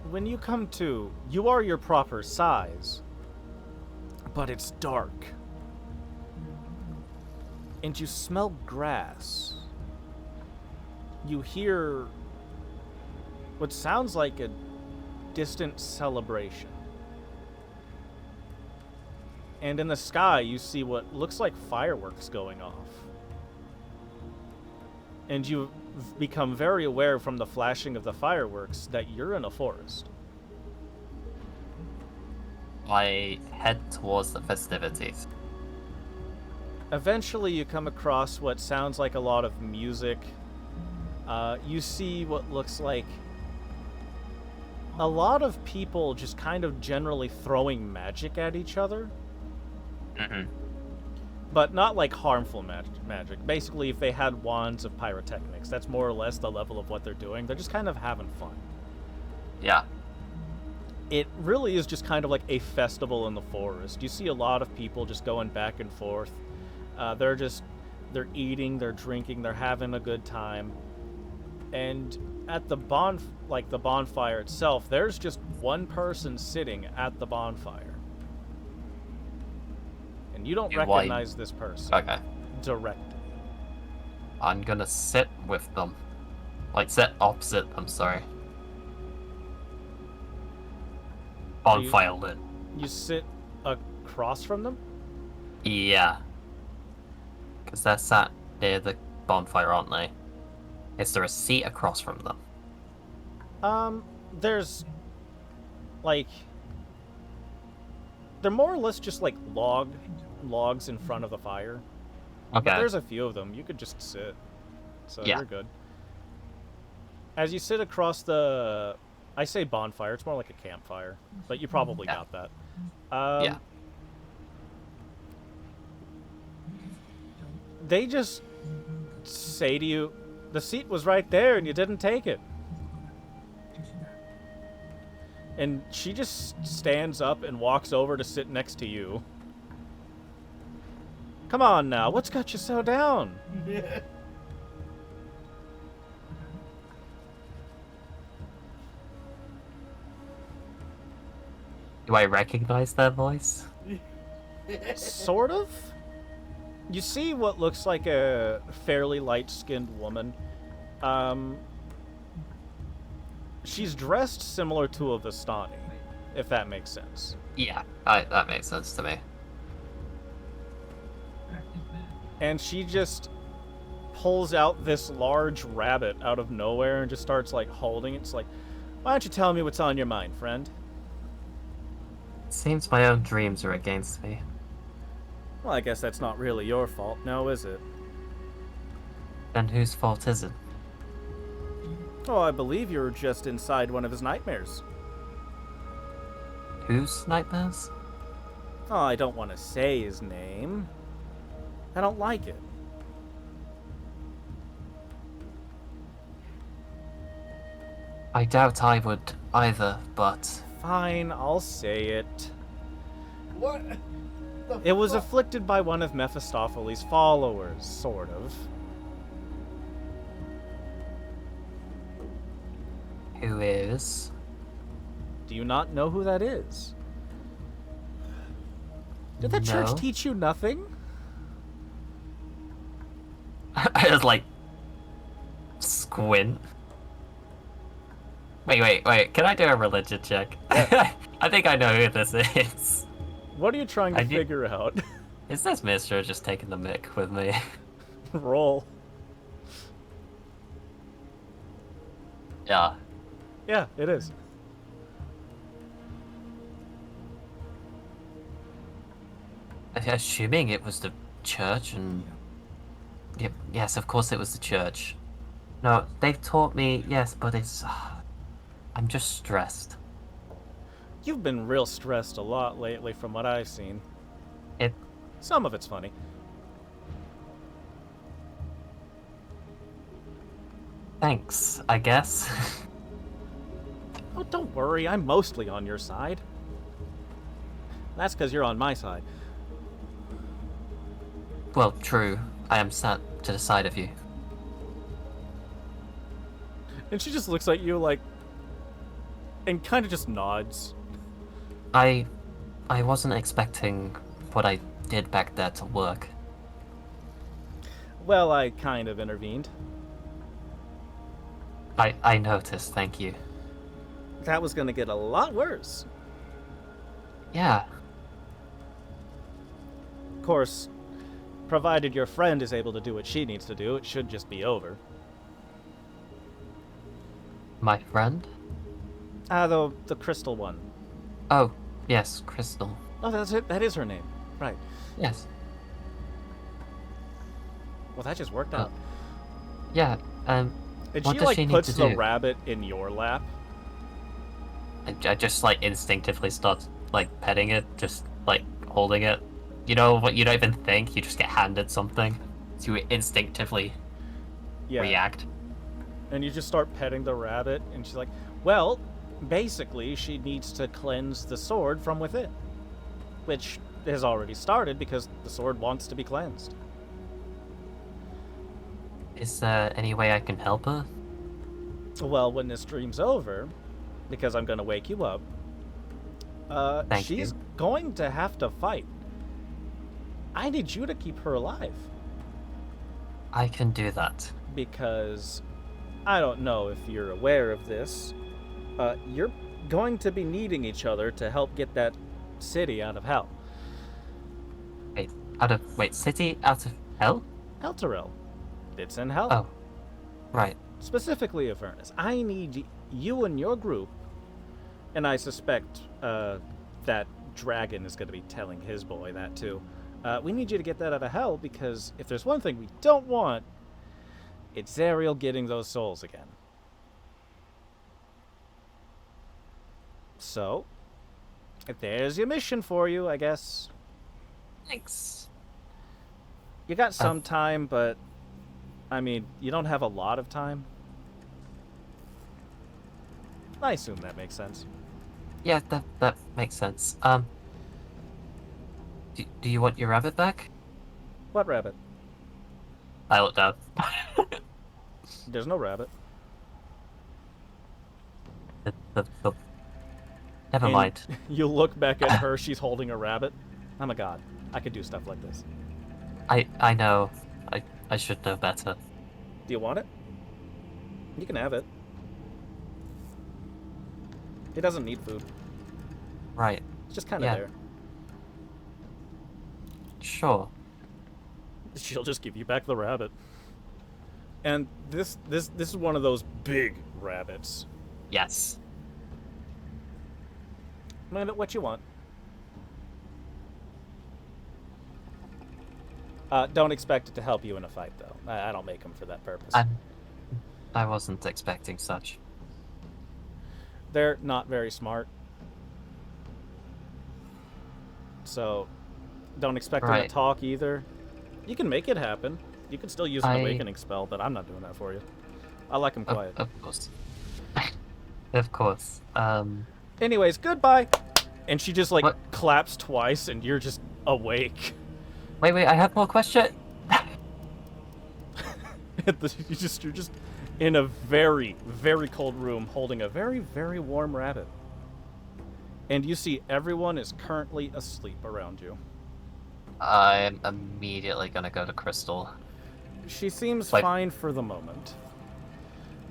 when you come to, you are your proper size, but it's dark. And you smell grass. You hear what sounds like a distant celebration. And in the sky, you see what looks like fireworks going off. And you become very aware from the flashing of the fireworks that you're in a forest. I head towards the festivities. Eventually, you come across what sounds like a lot of music. You see what looks like a lot of people just kind of generally throwing magic at each other. But not like harmful magic. Basically, if they had wands of pyrotechnics, that's more or less the level of what they're doing. They're just kind of having fun. Yeah. It really is just kind of like a festival in the forest. You see a lot of people just going back and forth. They're eating, they're drinking, they're having a good time. And at the bonfire itself, there's just one person sitting at the bonfire. And you don't recognize this person. Okay. Directly. I'm gonna sit with them. Like, sit opposite them, sorry. Bonfire lit. You sit across from them? Yeah. Because they're sat near the bonfire, aren't they? Is there a seat across from them? There's, like... They're more or less just, like, logs in front of the fire. Okay. But there's a few of them. You could just sit. So Yeah. you're good. As you sit across the... I say bonfire. It's more like a campfire. But you probably got that. Yeah. They just say to you... The seat was right there and you didn't take it. And she just stands up and walks over to sit next to you. Come on now, what's got you so down? Do I recognize their voice? Sort of. You see what looks like a fairly light-skinned woman. She's dressed similar to a Vistani, if that makes sense. Yeah, that makes sense to me. And she just pulls out this large rabbit out of nowhere and just starts, like, holding it. It's like, why don't you tell me what's on your mind, friend? Seems my own dreams are against me. Well, I guess that's not really your fault, now is it? Then whose fault is it? Oh, I believe you were just inside one of his nightmares. Whose nightmares? Oh, I don't want to say his name. I don't like it. I doubt I would either, but Fine, I'll say it. What? It was afflicted by one of Mephistopheles' followers, sort of. who is? Do you not know who that is? Did that church No. teach you nothing? I just like squint. Wait. Can I do a religion check? I think I know who this is. What are you trying to I did- figure out? Is this Mister just taking the mick with me? Roll. Yeah. Yeah, it is. Assuming it was the church and... Yep, yes, of course it was the church. No, they've taught me, yes, but it's... I'm just stressed. You've been real stressed a lot lately from what I've seen. It... Some of it's funny. Thanks, I guess. Oh, don't worry, I'm mostly on your side. That's because you're on my side. Well, true. I am sat to the side of you. And she just looks at you like... and kind of just nods. I wasn't expecting what I did back there to work. Well, I kind of intervened. I noticed, thank you. That was going to get a lot worse. Yeah, Of course, provided your friend is able to do what she needs to do, it should just be over. my friend? The crystal one. Oh, yes, Crystal. Oh, that's it. That is her name. Right. Yes. Well, that just worked out. Yeah, And what she, does like, she need puts to the do? rabbit in your lap. I just, like, instinctively start, like, petting it, just, like, holding it. You know what, you don't even think, you just get handed something. So you instinctively Yeah. react. And you just start petting the rabbit, and she's like, well, basically, she needs to cleanse the sword from within. Which has already started because the sword wants to be cleansed. Is there any way I can help her? Well, when this dream's over, because I'm going to wake you up, Thank she's you. going to have to fight. I need you to keep her alive. I can do that. Because I don't know if you're aware of this. You're going to be needing each other to help get that city out of hell. City out of hell? Elturel. It's in hell. Oh, right. Specifically Avernus. I need you and your group, and I suspect that dragon is going to be telling his boy that too. We need you to get that out of hell, because if there's one thing we don't want, it's Zariel getting those souls again. So, there's your mission for you, I guess. Thanks. You got some time, but I mean, you don't have a lot of time. I assume that makes sense. Yeah, that makes sense. Do you want your rabbit back? What rabbit? I looked up. There's no rabbit. The Never And mind. you look back at her, she's holding a rabbit. I'm a god. I could do stuff like this. I know. I should know better. Do you want it? You can have it. It doesn't need food. Right. It's just kind of Yeah. there. Sure. She'll just give you back the rabbit. And this is one of those big rabbits. Yes. What you want? Don't expect it to help you in a fight, though. I don't make them for that purpose. I wasn't expecting such. They're not very smart. So, don't expect them Right. to talk either. You can make it happen. You can still use an I- awakening spell, but I'm not doing that for you. I like them quiet. Of course. Of course. Anyways, goodbye! And she just, like, What? claps twice, and you're just awake. Wait, I have more question. You're just in a very, very cold room holding a very, very warm rabbit. And you see everyone is currently asleep around you. I'm immediately gonna go to Crystal. She seems Like- fine for the moment.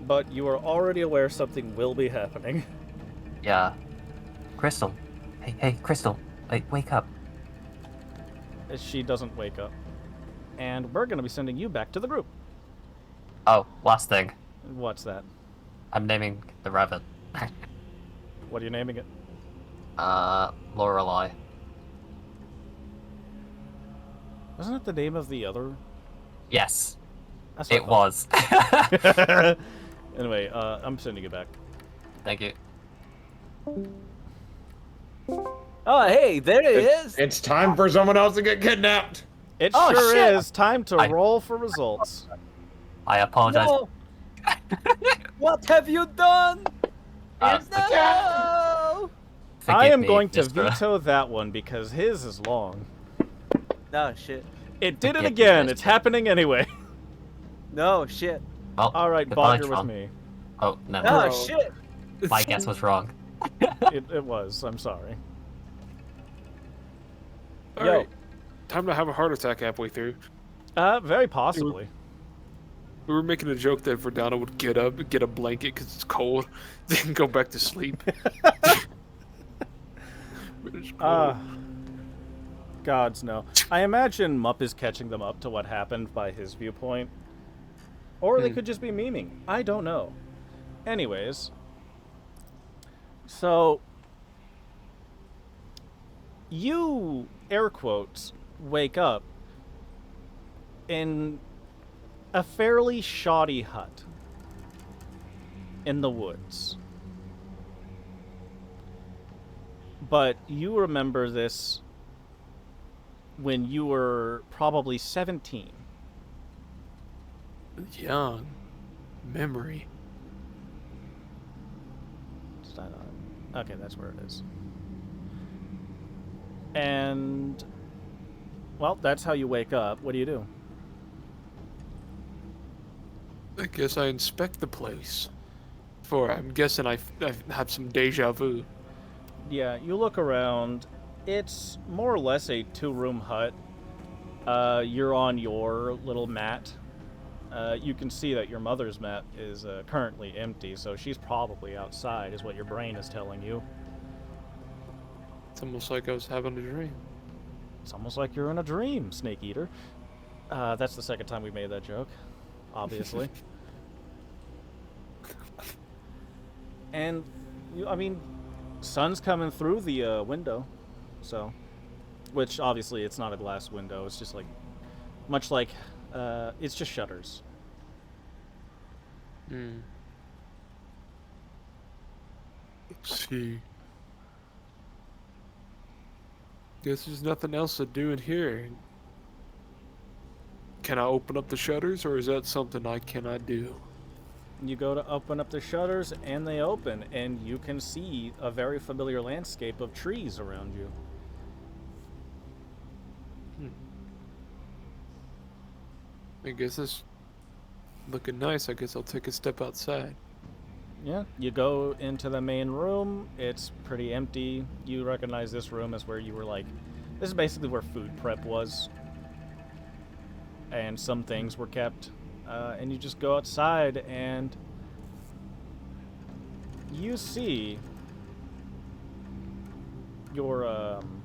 But you are already aware something will be happening. Yeah. Crystal. Hey, Crystal. Wake up. She doesn't wake up. And we're going to be sending you back to the group. Oh, last thing. What's that? I'm naming the rabbit. What are you naming it? Lorelei. Wasn't it the name of the other? Yes, That's what it was. I thought. Anyway, I'm sending it back. Thank you. Oh, hey, there it is. It's time for someone else to get kidnapped. It Oh, sure shit. is time to I- roll for results. I apologize. No. What have you done? Uh, No. Forgive I am me, going to Mr. veto that one because his is long. No shit. It did it Forgive me, again. Mr. It's happening anyway. No shit. Well, All right, goodbye, Baldur with Tron. me. Oh, no. No Bro. shit. My guess was wrong. It was. I'm sorry. All Yo. right. Time to have a heart attack halfway through. Very possibly. We were making a joke that Verdana would get up, get a blanket because it's cold, then go back to sleep. It's cold. Gods no. I imagine Mupp is catching them up to what happened by his viewpoint. Or they could just be memeing. I don't know. Anyways. So, you, air quotes, wake up in a fairly shoddy hut in the woods. But you remember this when you were probably 17. Young. Memory. Okay, that's where it is. And, well, that's how you wake up. What do you do? I guess I inspect the place. For I'm guessing I've had some deja vu. Yeah, you look around. It's more or less a two-room hut. You're on your little mat. You can see that your mother's mat is currently empty, so she's probably outside, is what your brain is telling you. It's almost like I was having a dream. It's almost like you're in a dream, Snake Eater. That's the second time we made that joke, obviously. And, I mean, sun's coming through the window, so... Which, obviously, it's not a glass window. It's just, like... Much like... it's just shutters. Let's see. Guess there's nothing else to do in here. Can I open up the shutters, or is that something I cannot do? You go to open up the shutters, and they open, and you can see a very familiar landscape of trees around you. I guess it's looking nice. I guess I'll take a step outside. Yeah, you go into the main room. It's pretty empty. You recognize this room as where you were like, this is basically where food prep was. And some things were kept. And you just go outside and you see you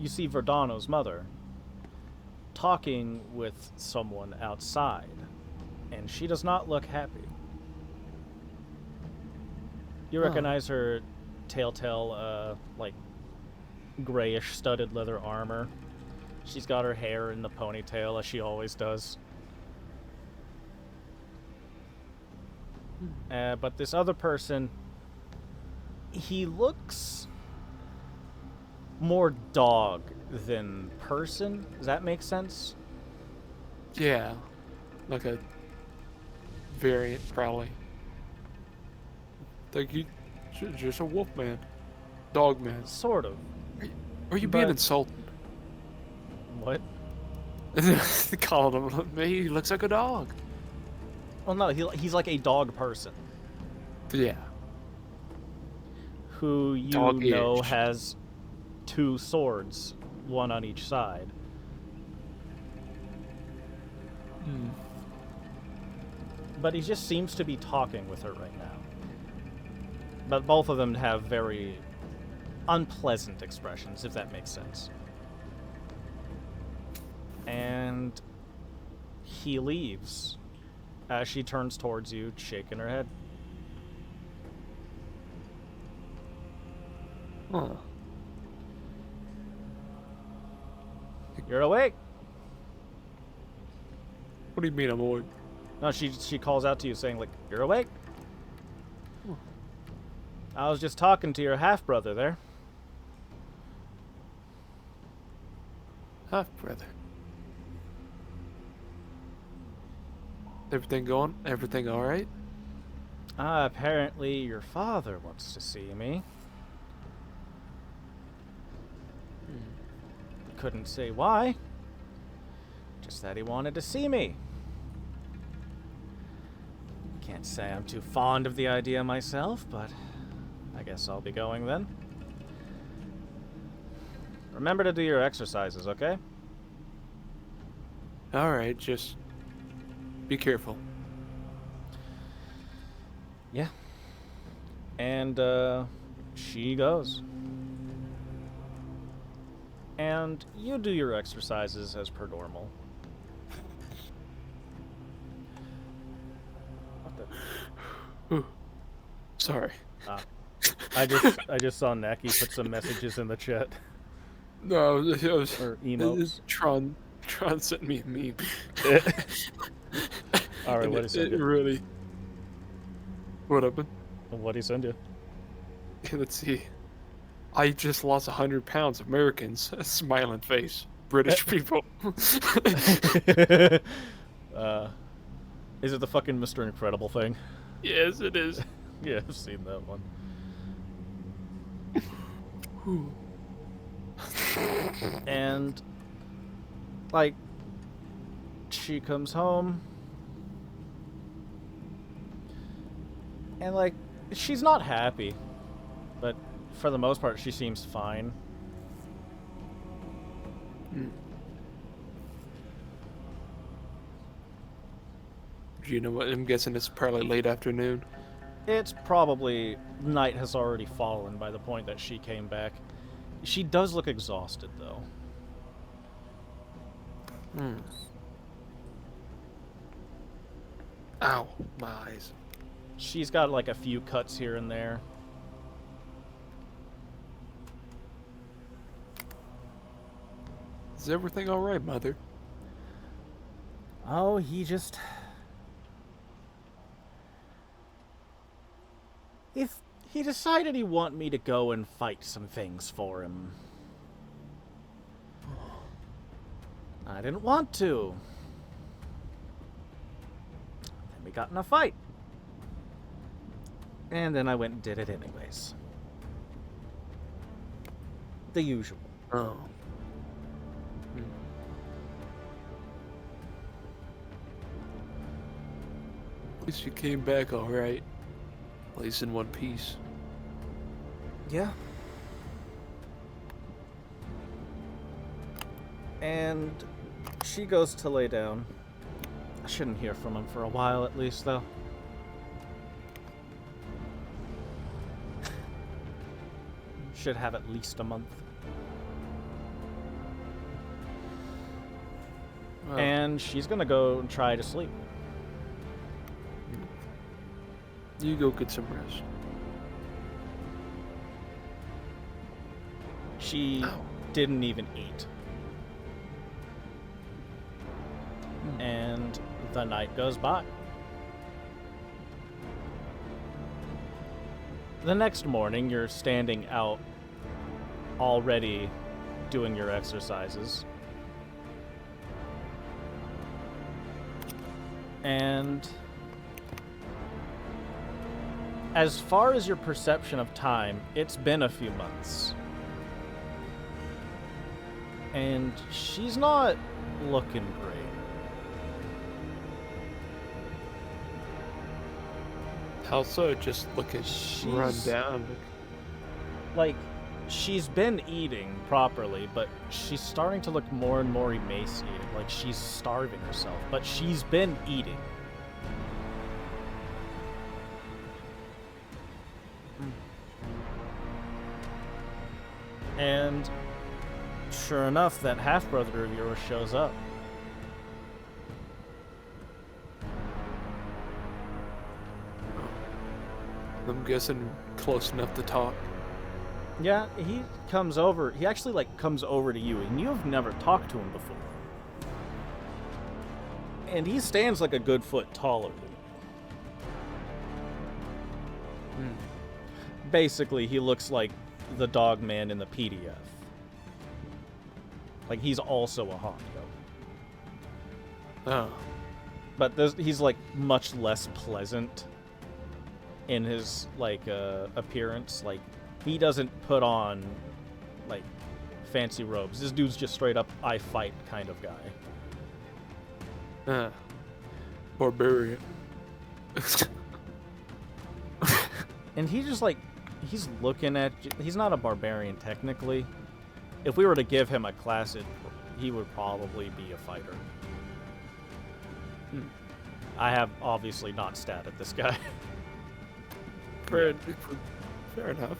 see Verdano's mother talking with someone outside. And she does not look happy. You recognize her telltale, like, grayish studded leather armor. She's got her hair in the ponytail, as she always does. But this other person, he looks more dog than person. Does that make sense? Yeah, like a variant, probably. Like you, just a wolf man, dog man. Sort of. Are you being But- insulted? What? Calling him, he looks like a dog. Well, no, he's like a dog person Yeah. who you Dog-ish. know has 2 swords, one on each side. But he just seems to be talking with her right now. But both of them have very unpleasant expressions, if that makes sense. And he leaves as she turns towards you, shaking her head. Huh. You're awake? What do you mean I'm awake? No, she calls out to you saying, like, you're awake? I was just talking to your half-brother there. Half brother. Everything all right? Apparently your father wants to see me. Couldn't say why. Just that he wanted to see me. Can't say I'm too fond of the idea myself, but I guess I'll be going then. Remember to do your exercises, okay? All right, just be careful. Yeah. And, she goes. And you do your exercises as per normal. What the... Ooh. Sorry. I just saw Naki put some messages in the chat. No, it was Or emotes. Tron sent me a meme. Alright, And what is it? really. What happened? What'd he send you? Let's see. I just lost 100 pounds. Americans, a smiling face. British people. Is it the fucking Mr. Incredible thing? Yes, it is. Yeah, I've seen that one. And, like, she comes home. And, like, she's not happy. But for the most part, she seems fine. Do you know what? I'm guessing it's probably late afternoon. It's probably night has already fallen by the point that she came back. She does look exhausted, though. Ow, my eyes. She's got, like, a few cuts here and there. Is everything all right, Mother? Oh, he just... If he decided he want me to go and fight some things for him. I didn't want to. we got in a fight. And then I went and did it anyways. The usual. Oh. Hmm. At least you came back all right. At least in one piece. Yeah. And she goes to lay down. I shouldn't hear from him for a while at least, though. Should have at least a month. Well, And she's gonna go and try to sleep. you go get some rest. She didn't even eat. And the night goes by. The next morning, you're standing out already doing your exercises. And as far as your perception of time, it's been a few months. And she's not looking great. How so? Just looking run She's- down. Like, she's been eating properly, but she's starting to look more and more emaciated, like she's starving herself, but she's been eating. And sure enough, that half-brother of yours shows up. I'm guessing close enough to talk. Yeah, he comes over. He actually, like, comes over to you, and you've never talked to him before. And he stands like a good foot taller than you. Basically, he looks like the dog man in the PDF. Like, he's also a Honko. Oh. But he's, like, much less pleasant in his, like, appearance. Like, he doesn't put on, like, fancy robes. This dude's just straight up, I fight kind of guy. Barbarian. And he just, like, he's looking at you. He's not a barbarian, technically. If we were to give him a class, he would probably be a fighter. I have obviously not statted this guy. Fair enough.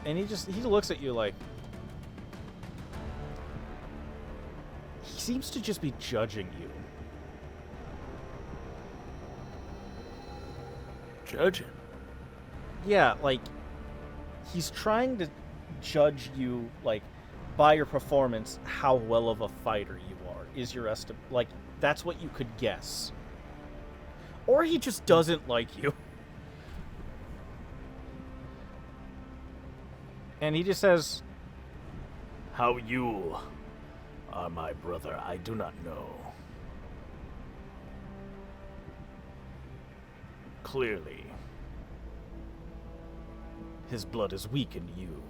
And he looks at you like, he seems to just be judging you. Judging. Yeah, like, he's trying to judge you, like, by your performance, how well of a fighter you are, is your like, that's what you could guess. Or he just doesn't like you. And he just says, "How you are my brother, I do not know. Clearly, his blood is weak in you.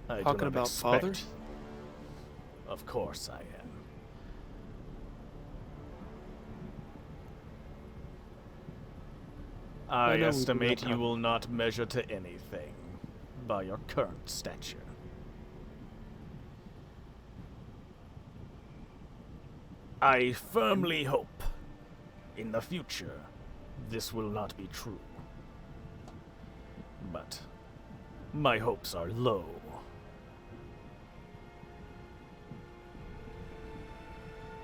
I do Talking not about expect- father? Of course I am. I know we do estimate that you now. will not measure to anything by your current stature. I firmly hope in the future this will not be true. But my hopes are low.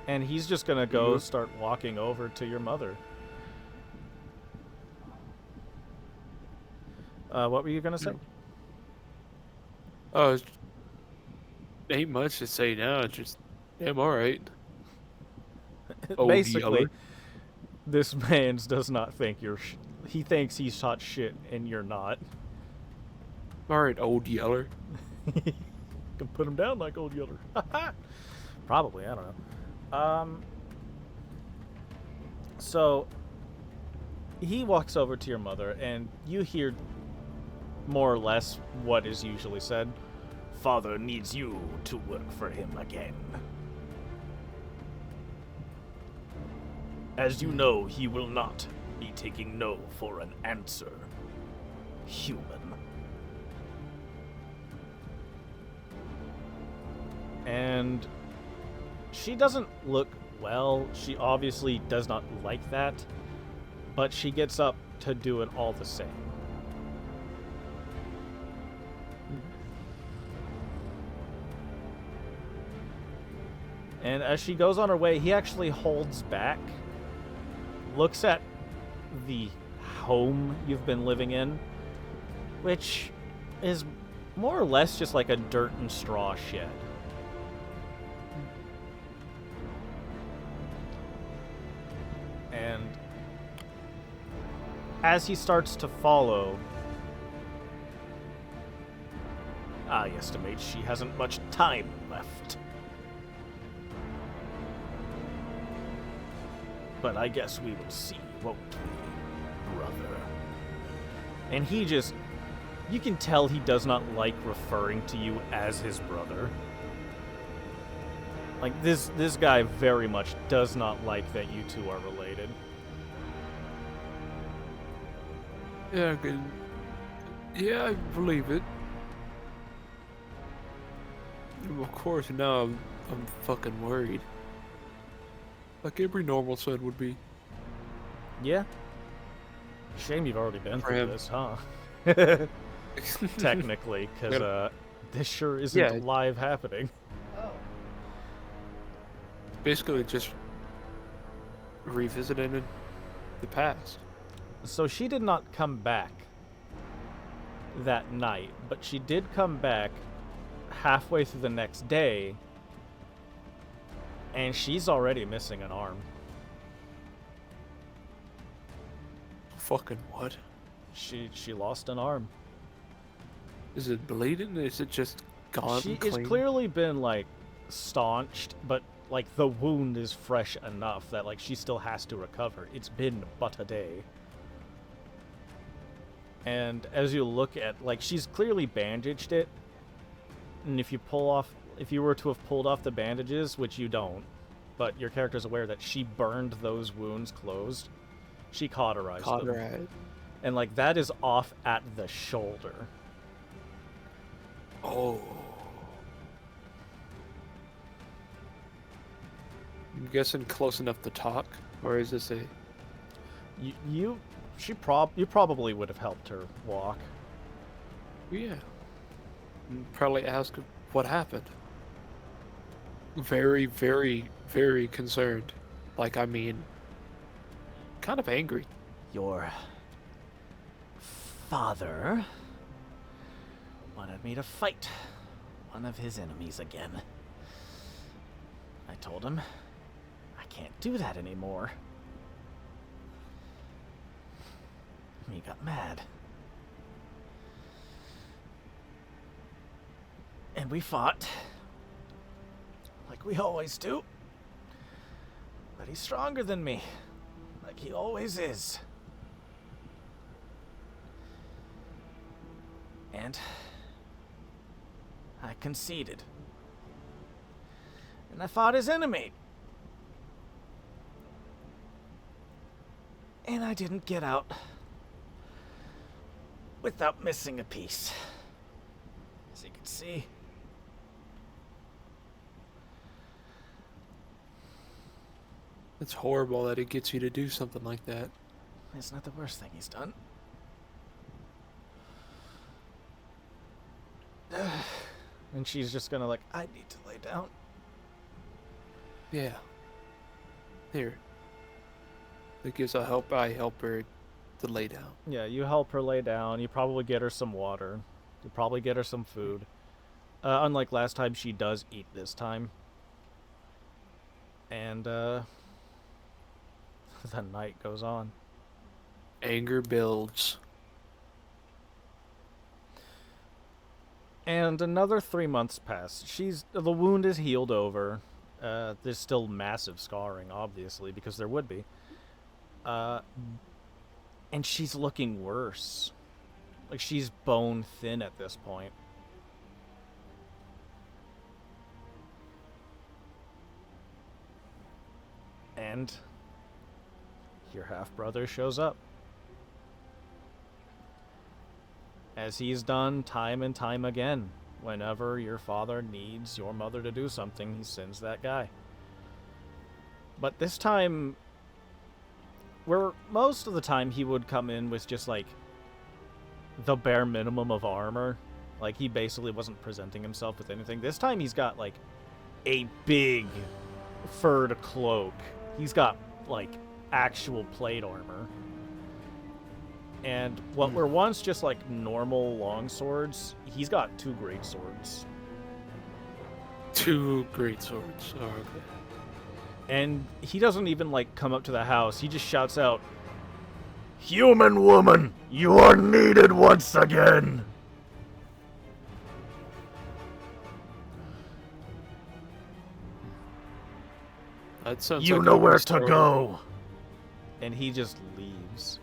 And he's just gonna go start walking over to your mother. What were you gonna say? Oh, ain't much to say now. It's just, I'm alright. Old Basically, yeller. this man does not think you're. He thinks he's hot shit, and you're not. Alright, old yeller. Can put him down like old Yeller. Probably, I don't know. So he walks over to your mother, and you hear more or less what is usually said. Father needs you to work for him again. As you know, he will not be taking no for an answer. Human. And she doesn't look well. She obviously does not like that, but she gets up to do it all the same. And as she goes on her way, he actually holds back, looks at the home you've been living in, which is more or less just like a dirt and straw shed. And as he starts to follow, I estimate she hasn't much time left. But I guess we will see, won't we, brother? And he just... You can tell he does not like referring to you as his brother. Like, this guy very much does not like that you two are related. Yeah, good. Yeah, I believe it. Of course, now I'm fucking worried. Like every normal son would be. Yeah. Shame you've already been For through him. this, huh? Technically, because this sure isn't Yeah. live happening. Oh. Basically just revisiting the past. So she did not come back that night, but she did come back halfway through the next day, and she's already missing an arm. Fucking what? She lost an arm. Is it bleeding? Is it just gone She clean? has clearly been like staunched, but like the wound is fresh enough that like she still has to recover. It's been but a day. And as you look at, like, she's clearly bandaged it, and if you were to have pulled off the bandages, which you don't, but your character's aware that she burned those wounds closed, she cauterized them. Cauterized. And, like, that is off at the shoulder. Oh. I'm guessing close enough to talk, or is this a... You probably would have helped her walk. Yeah. And probably ask what happened. Very, very, very concerned. Like, I mean, kind of angry. Your father wanted me to fight one of his enemies again. I told him I can't do that anymore. He got mad. And we fought. Like we always do. But he's stronger than me. Like he always is. And I conceded. And I fought his enemy. And I didn't get out without missing a piece. As you can see. It's horrible that it gets you to do something like that. It's not the worst thing he's done. And she's just gonna like, I need to lay down. Yeah. Here. I guess I help her to lay down. Yeah, you help her lay down. You probably get her some water. You probably get her some food. Unlike last time, she does eat this time. And, the night goes on. Anger builds. And another 3 months pass. The wound is healed over. There's still massive scarring, obviously, because there would be. And she's looking worse. Like, she's bone thin at this point. And your half-brother shows up. As he's done time and time again. Whenever your father needs your mother to do something, he sends that guy. But this time, where most of the time he would come in with just, like, the bare minimum of armor. Like, he basically wasn't presenting himself with anything. This time he's got, like, a big furred cloak. He's got, like, actual plate armor. And what were once just, like, normal long swords, he's got 2 great swords. 2 great swords. Oh, okay. And he doesn't even, like, come up to the house. He just shouts out, "Human woman, you are needed once again!" That sounds You like know a where to story. go! And he just leaves.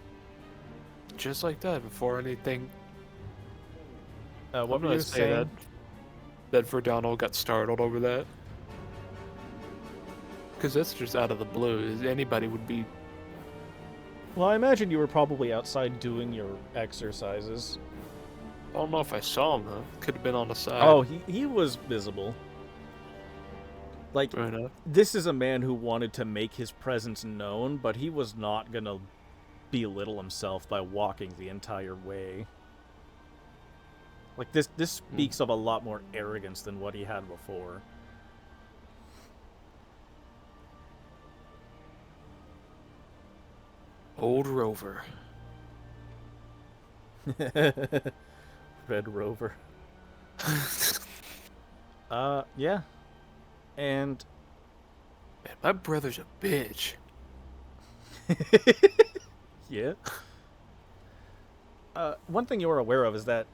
Just like that, before anything. What I'm were gonna you say saying? that Verdano got startled over that. Because that's just out of the blue. Anybody would be. Well, I imagine you were probably outside doing your exercises. I don't know if I saw him though. Could have been on the side. Oh, he was visible. Like, Fair enough. this is a man who wanted to make his presence known, but he was not gonna belittle himself by walking the entire way. Like, this speaks of a lot more arrogance than what he had before. Old Rover. Red Rover. Yeah. And Man, my brother's a bitch. yeah. One thing you're aware of is that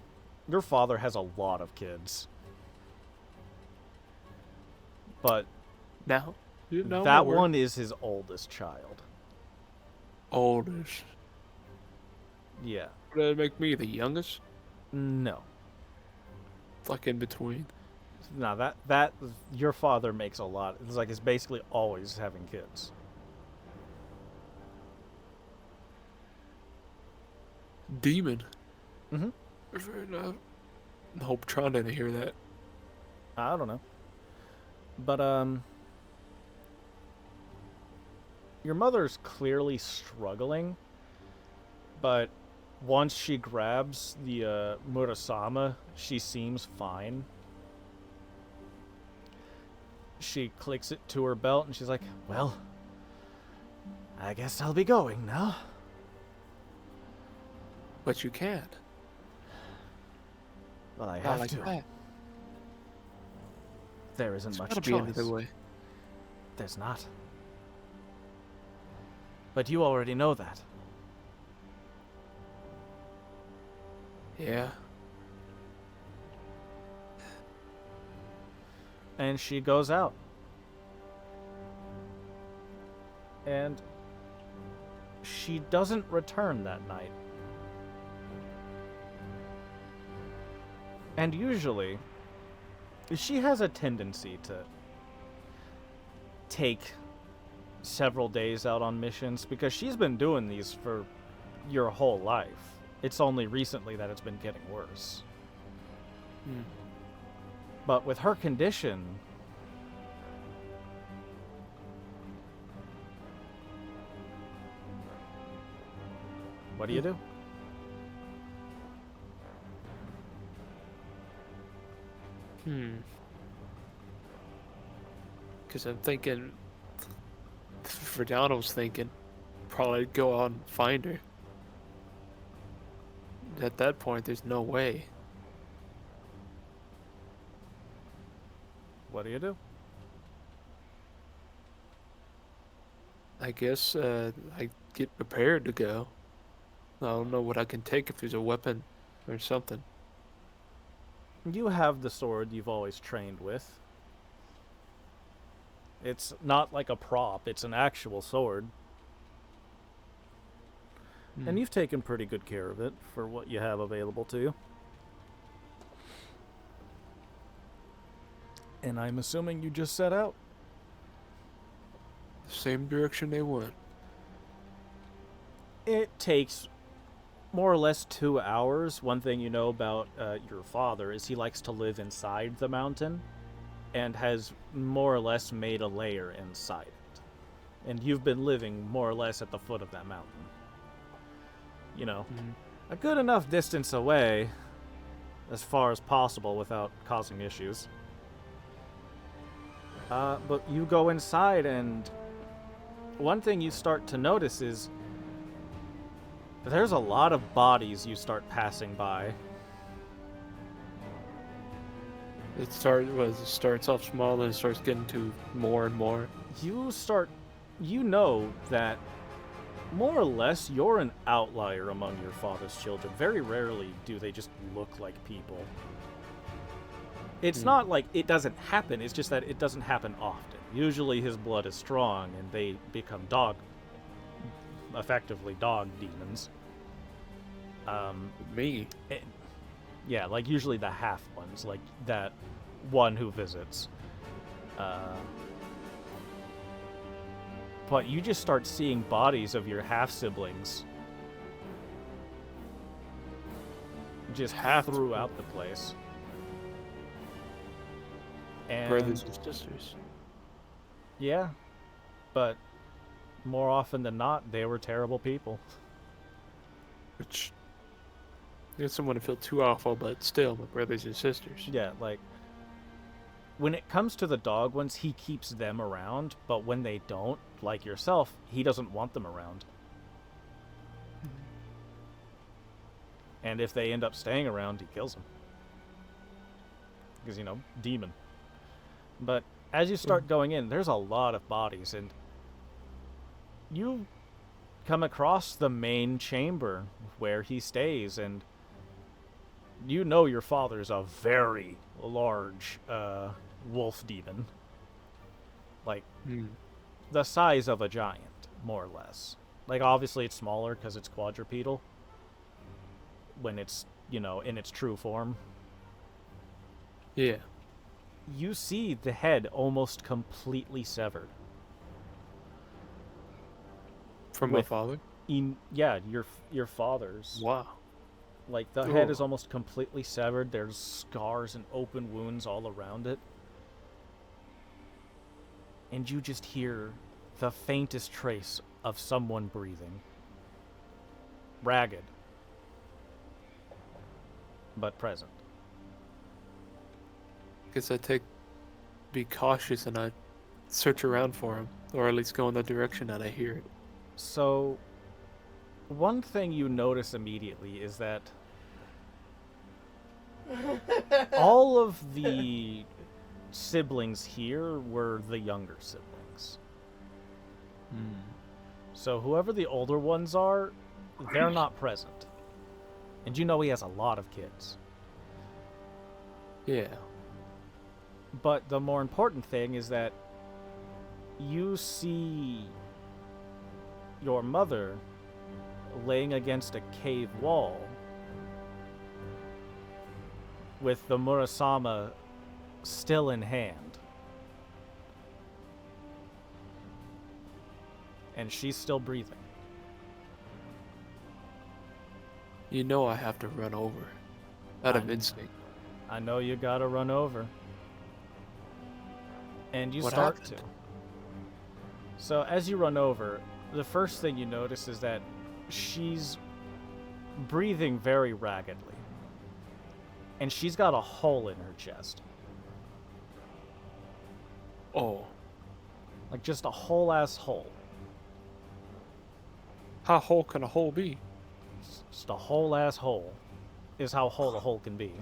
your father has a lot of kids. But Now, you know that one is his oldest child. Oldest. Yeah. Would that make me the youngest? No. Like in between. No, that your father makes a lot. It's like it's basically always having kids. Demon. Mhm. Fair enough. I hope Tron didn't hear that. I don't know. But your mother's clearly struggling, but once she grabs the Murasama, she seems fine. She clicks it to her belt and she's like, "Well, I guess I'll be going now." But you can't. Well, I Not have like to. that. There isn't much Gotta be choice. another way. There's not. But you already know that. Yeah. And she goes out. And she doesn't return that night. And usually, she has a tendency to take several days out on missions because she's been doing these for your whole life. It's only recently that it's been getting worse. But with her condition, what do you do? Because I'm thinking, Verdano's thinking, probably go out and find her. At that point, there's no way. What do you do? I guess I get prepared to go. I don't know what I can take if there's a weapon or something. You have the sword you've always trained with. It's not like a prop, it's an actual sword. And you've taken pretty good care of it for what you have available to you. And I'm assuming you just set out. Same direction they went. It takes more or less 2 hours. One thing you know about your father is he likes to live inside the mountain and has more or less made a lair inside it. And you've been living more or less at the foot of that mountain. You know, a good enough distance away as far as possible without causing issues. But you go inside, and one thing you start to notice is there's a lot of bodies you start passing by. It starts off small and it starts getting to more and more. You know that more or less you're an outlier among your father's children. Very rarely do they just look like people. It's not like it doesn't happen, it's just that it doesn't happen often. Usually his blood is strong and they become effectively dog demons. Me? Yeah, like usually the half ones, like that one who visits. But you just start seeing bodies of your half-siblings just throughout the place. And Brothers and sisters. yeah, but more often than not, they were terrible people. Which, I guess I wouldn't feel too awful, but still, my brothers and sisters. Yeah, like, when it comes to the dog ones, he keeps them around, but when they don't, like yourself, he doesn't want them around. And if they end up staying around, he kills them. Because, you know, demon. But as you start going in, there's a lot of bodies, and you come across the main chamber where he stays, and you know your father's a very large wolf demon. Like, the size of a giant, more or less. Like, obviously it's smaller because it's quadrupedal when it's, you know, in its true form. Yeah. You see the head almost completely severed. From my father? Yeah, your father's. Wow. Like, the head is almost completely severed. There's scars and open wounds all around it. And you just hear the faintest trace of someone breathing. Ragged. But present. Guess be cautious and I search around for him, or at least go in the direction that I hear it. So, one thing you notice immediately is that all of the siblings here were the younger siblings. So whoever the older ones are, they're not present. And you know he has a lot of kids. Yeah. But the more important thing is that you see your mother laying against a cave wall with the Murasama still in hand. And she's still breathing. You know I have to run over. Out of instinct. I know you gotta run over. And you What start happened? to. So as you run over, the first thing you notice is that she's breathing very raggedly. And she's got a hole in her chest. Oh. Like just a whole ass hole. How whole can a hole be? Just a whole ass hole is how whole a hole can be.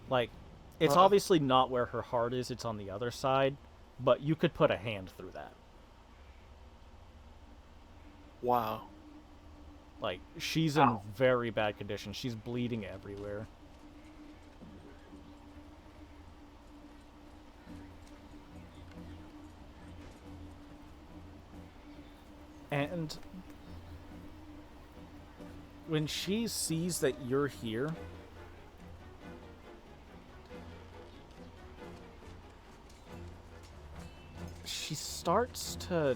Like, it's obviously not where her heart is, it's on the other side, but you could put a hand through that. Wow. Like, she's in very bad condition. She's bleeding everywhere. And when she sees that you're here, she starts to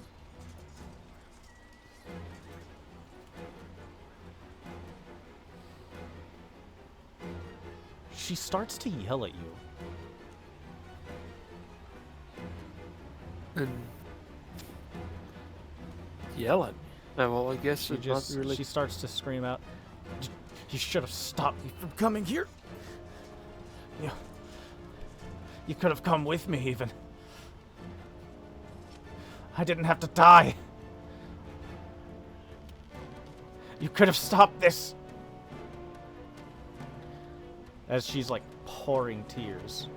yell at you. And yell at me. Well, I guess She it's not just really. she starts to scream out, "You should have stopped me from coming here. You could have come with me even. I didn't have to die. You could have stopped this." As she's like pouring tears.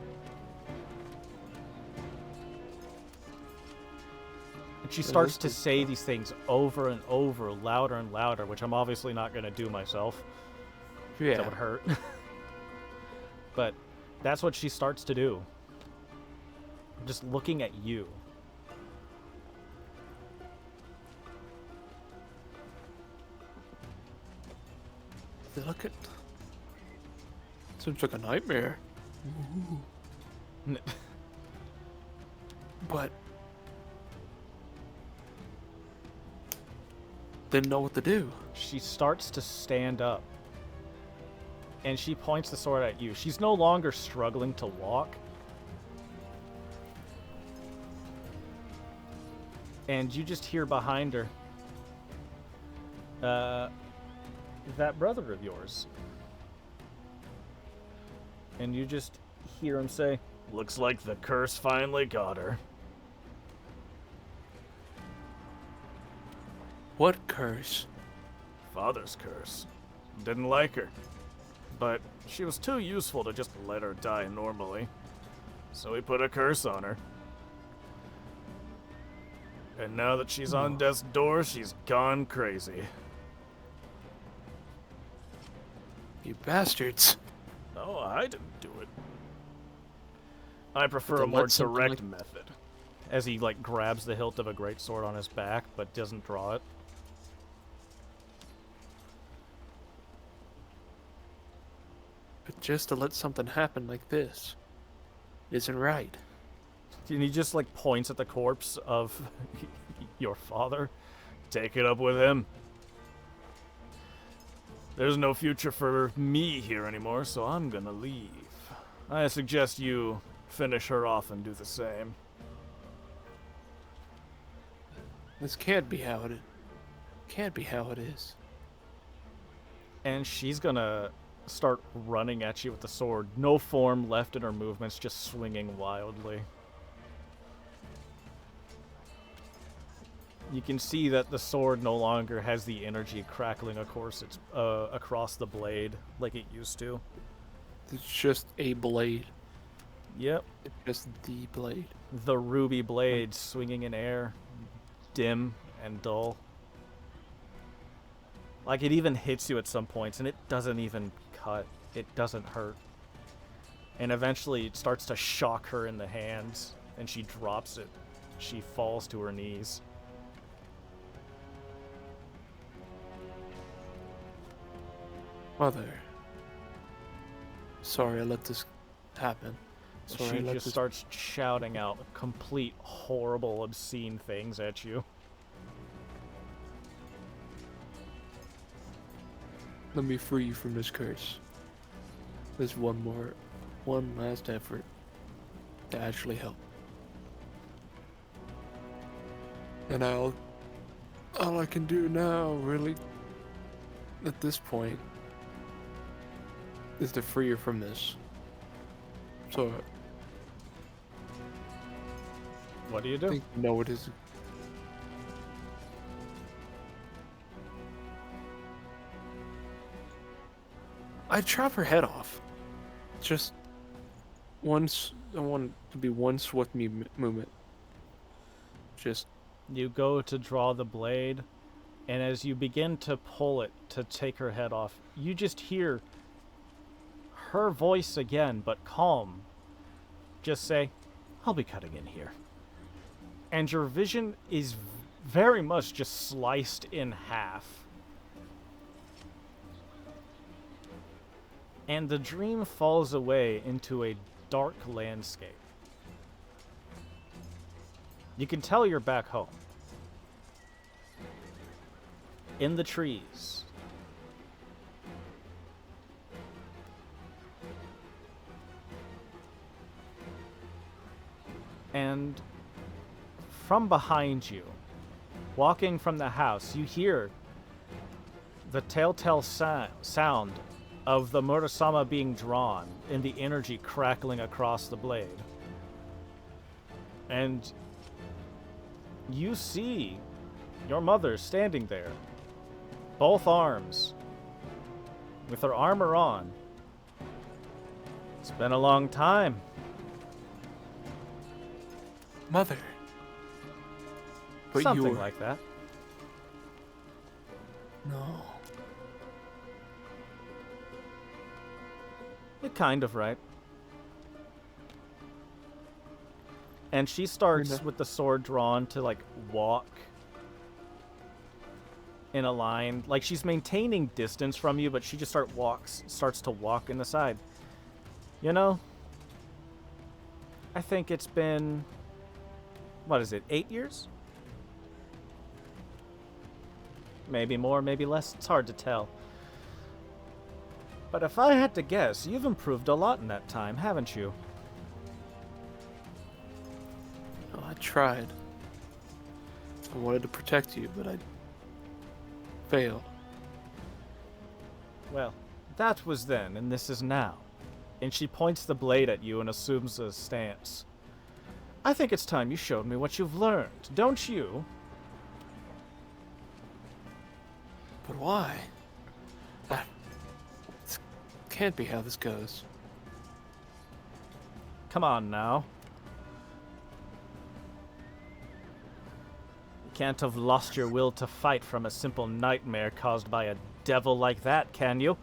And she starts to say these things over and over, louder and louder, which I'm obviously not going to do myself. Yeah. That would hurt. But that's what she starts to do. Just looking at you. Look at. Seems like a nightmare. But didn't know what to do. She starts to stand up. And she points the sword at you. She's no longer struggling to walk. And you just hear behind her, that brother of yours. And you just hear him say, "Looks like the curse finally got her." What curse? Father's curse. Didn't like her. But she was too useful to just let her die normally. So he put a curse on her. And now that she's on death's door, she's gone crazy. You bastards. No, I didn't do it. I prefer To a more let something direct like- method. As he, like, grabs the hilt of a greatsword on his back, but doesn't draw it. But just to let something happen like this isn't right. And he just, like, points at the corpse of your father. Take it up with him. There's no future for me here anymore, so I'm gonna leave. I suggest you finish her off and do the same. This can't be how it. Can't be how it is. And she's gonna start running at you with the sword. No form left in her movements, just swinging wildly. You can see that the sword no longer has the energy crackling across the blade like it used to. It's just a blade. Yep. It's just the blade. The ruby blade swinging in air, dim and dull. Like, it even hits you at some points, and it doesn't even cut. It doesn't hurt. And eventually it starts to shock her in the hands, and she drops it. She falls to her knees. Mother. Sorry I let this happen. Sorry I She let just this... starts shouting out complete, horrible, obscene things at you. Let me free you from this curse. There's one last effort to actually help. And all I can do now, really, at this point, is to free her from this. So, What do you I do? think you know it is. I'd chop her head off. Just once. I want it to be one swift movement. Just You go to draw the blade, And as you begin to pull it to take her head off, you just hear her voice again, but calm. Just say, I'll be cutting in here. And your vision is very much just sliced in half. And the dream falls away into a dark landscape. You can tell you're back home. In the trees. And from behind you, walking from the house, you hear the telltale sound of the Murasama being drawn and the energy crackling across the blade. And you see your mother standing there, both arms, with her armor on. It's been a long time. Mother. But Something you're... like that. No. You're kind of right. And she starts with the sword drawn to, like, walk in a line. Like, she's maintaining distance from you, but she just starts to walk in the side. You know, I think it's been, what is it, 8 years? Maybe more, maybe less. It's hard to tell. But if I had to guess, you've improved a lot in that time, haven't you? No, I tried. I wanted to protect you, but I failed. Well, that was then, and this is now. And she points the blade at you and assumes a stance. I think it's time you showed me what you've learned, don't you? But why? This can't be how this goes. Come on now. You can't have lost your will to fight from a simple nightmare caused by a devil like that, can you?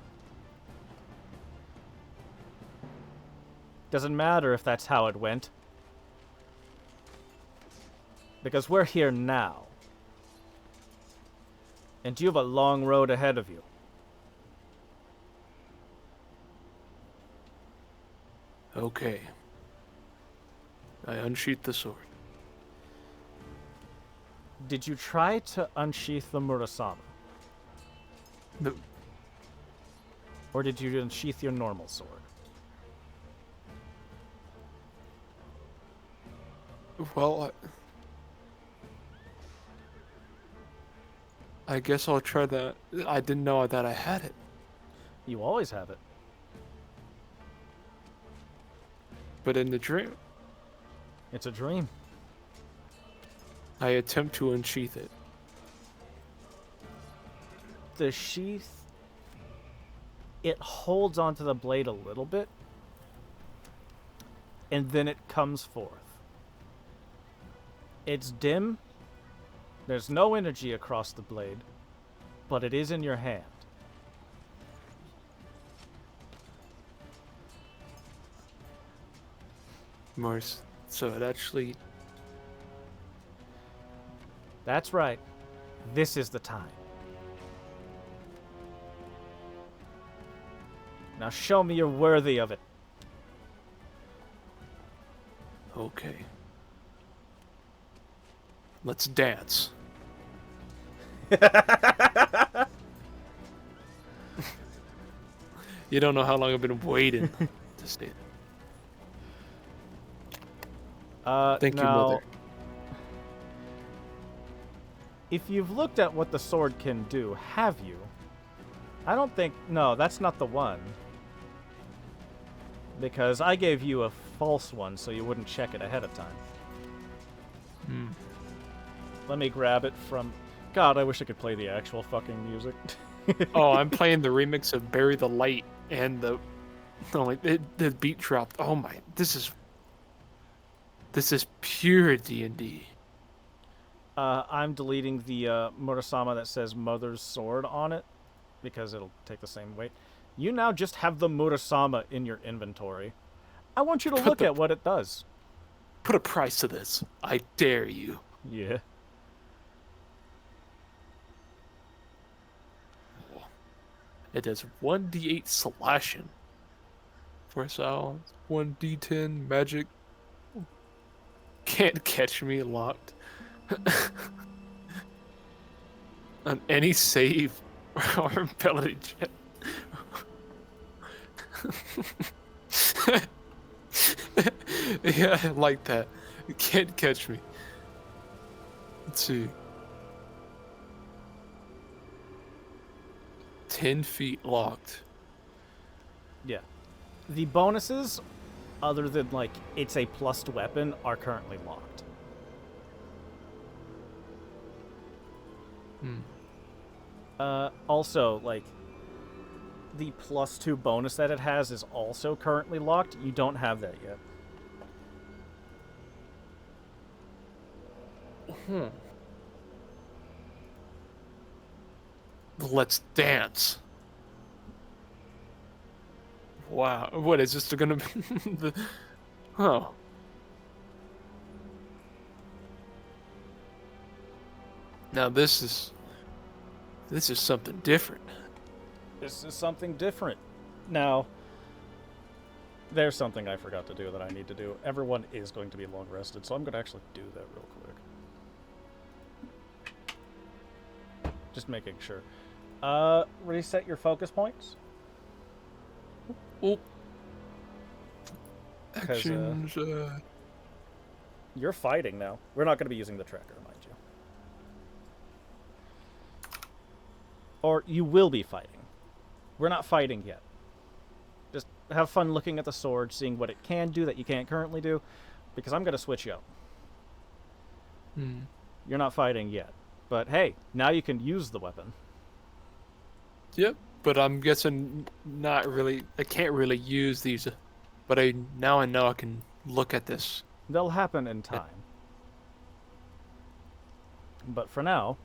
Doesn't matter if that's how it went. Because we're here now. And you have a long road ahead of you. Okay. I unsheath the sword. Did you try to unsheath the Murasama? No. Or did you unsheath your normal sword? Well, I guess I'll try that. I didn't know that I had it. You always have it. But in the dream, It's a dream. I attempt to unsheath it. The sheath, it holds onto the blade a little bit, and then it comes forth. It's dim. There's no energy across the blade, but it is in your hand. Morse. So it actually... That's right. This is the time. Now show me you're worthy of it. Okay. Let's dance. You don't know how long I've been waiting to say that. Thank you, now, Mother. if you've looked at what the sword can do, have you? I don't think... No, that's not the one. Because I gave you a false one so you wouldn't check it ahead of time. Hmm. Let me grab it from... God, I wish I could play the actual fucking music. Oh, I'm playing the remix of Bury the Light and the... Oh, like, the beat dropped. Oh my... This is pure D&D. I'm deleting the Murasama that says Mother's Sword on it because it'll take the same weight. You now just have the Murasama in your inventory. I want you to look at what it does. Put a price to this. I dare you. Yeah. It does 1d8 slashing. For sound, 1d10 magic. Can't catch me locked. On any save or ability check. Yeah, I like that. You can't catch me. Let's see. 10 feet locked. Yeah. The bonuses, other than, like, it's a plus weapon, are currently locked. Also, like, the +2 bonus that it has is also currently locked. You don't have that yet. Let's dance. Wow, what is this gonna be? Oh. Now this is something different. This is something different. Now, there's something I forgot to do that I need to do. Everyone is going to be long rested, so I'm going to actually do that real quick. Just making sure. Reset your focus points. Oh. 'Cause, Actions. You're fighting now. We're not going to be using the tracker, mind you. Or you will be fighting. We're not fighting yet. Just have fun looking at the sword, seeing what it can do that you can't currently do, because I'm going to switch you up. You're not fighting yet. But hey, now you can use the weapon. Yep, but I'm guessing not really. I can't really use these, but now I know I can look at this. They'll happen in time. But for now...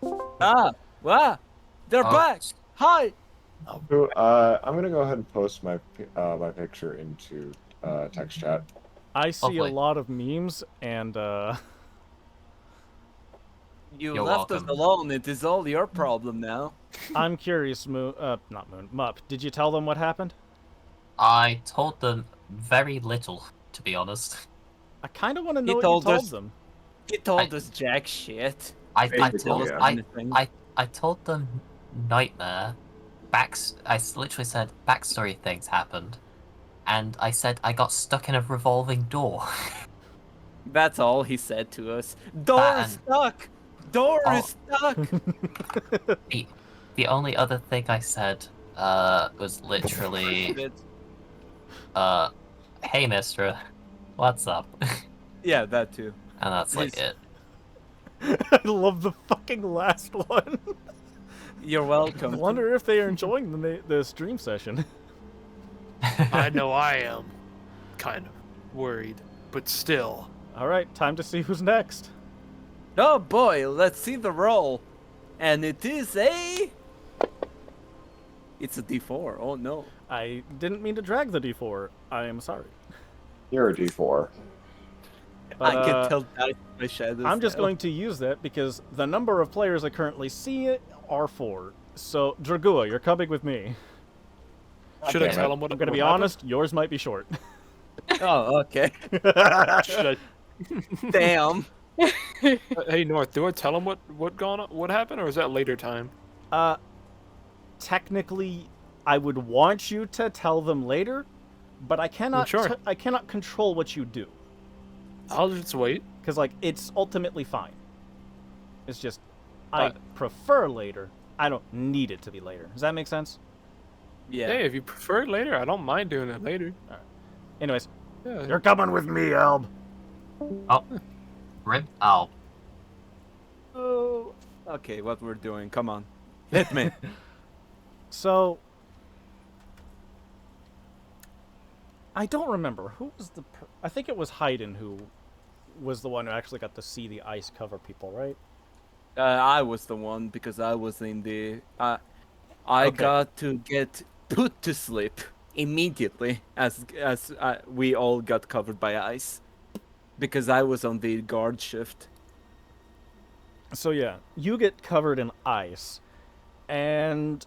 Wow, they're Oh. back. Hi. So, I'm gonna go ahead and post my my picture into text chat. I see Lovely. a lot of memes, and You You're left welcome. us alone. It is all your problem now. I'm curious, Mup, did you tell them what happened? I told them very little, to be honest. I kind of want to know He what you told told us- them. He told us jack shit. I Basically, told yeah. I told them nightmare. I literally said backstory things happened, and I said I got stuck in a revolving door. That's all he said to us. Door That is and- stuck. Door Oh. is stuck. The only other thing I said was literally hey mister, what's up? Yeah, that too. And that's like His- it. I love the fucking last one. You're I welcome. wonder if they are enjoying the stream session. I know I am kind of worried, but still. All right, time to see who's next. Oh boy, let's see the roll. And it is a... It's a D4. Oh no. I didn't mean to drag the D4. I am sorry. You're a D4. But, I can tell dice by shadows. I'm just now. going to use that because the number of players I currently see are 4. So, Dragua, you're coming with me. Should I damn tell it. them what I'm going to what be happened? honest, yours might be short. Oh, okay. Should Damn. hey North, do I tell them what happened, or is that later time? Technically, I would want you to tell them later, but I cannot Sure. I cannot control what you do. I'll just wait. Because, like, it's ultimately fine. It's just, I prefer later. I don't need it to be later. Does that make sense? Yeah. Hey, if you prefer it later, I don't mind doing it later. Anyways, Yeah. you're coming with me, Alb. Oh, rip. Oh, Oh. Okay, what we're doing. Come on. Hit me. So, I don't remember. Who was the... I think it was Haydn who was the one who actually got to see the ice cover people, right? I was the one because I was in the. I Okay. got to get put to sleep immediately as we all got covered by ice because I was on the guard shift. So yeah, you get covered in ice, and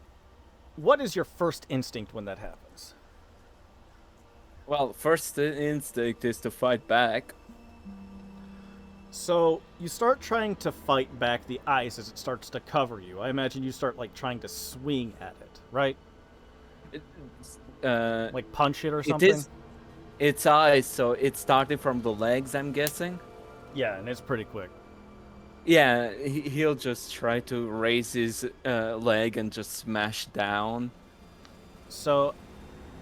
what is your first instinct when that happens? Well, first instinct is to fight back. So you start trying to fight back the ice as it starts to cover you. I imagine you start like trying to swing at it, right? It, uh, Like punch it or it something. is. It's ice, so it's starting from the legs. I'm guessing. Yeah, and it's pretty quick. Yeah, he'll just try to raise his leg and just smash down. So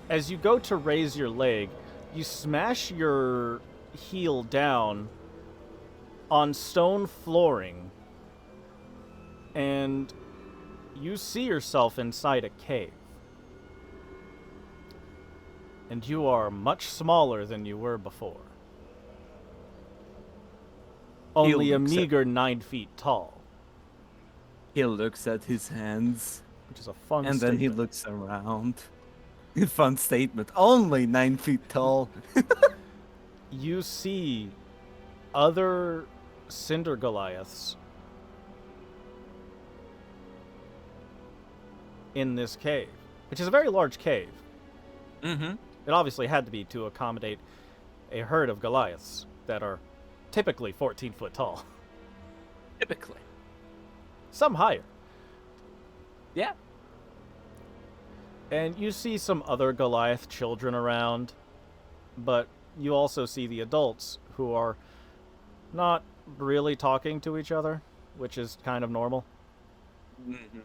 as you go to raise your leg, you smash your heel down on stone flooring, and you see yourself inside a cave. And you are much smaller than you were before. Only a looks at- meager 9 feet tall, He looks at his hands, which is a fun and then he statement. looks around. Fun statement. Only 9 feet tall. You see other cinder Goliaths in this cave, which is a very large cave. Mm-hmm. It obviously had to be to accommodate a herd of Goliaths that are typically 14 foot tall. Typically. Some higher. Yeah. And you see some other Goliath children around, but you also see the adults who are not really talking to each other, which is kind of normal. Mm-hmm.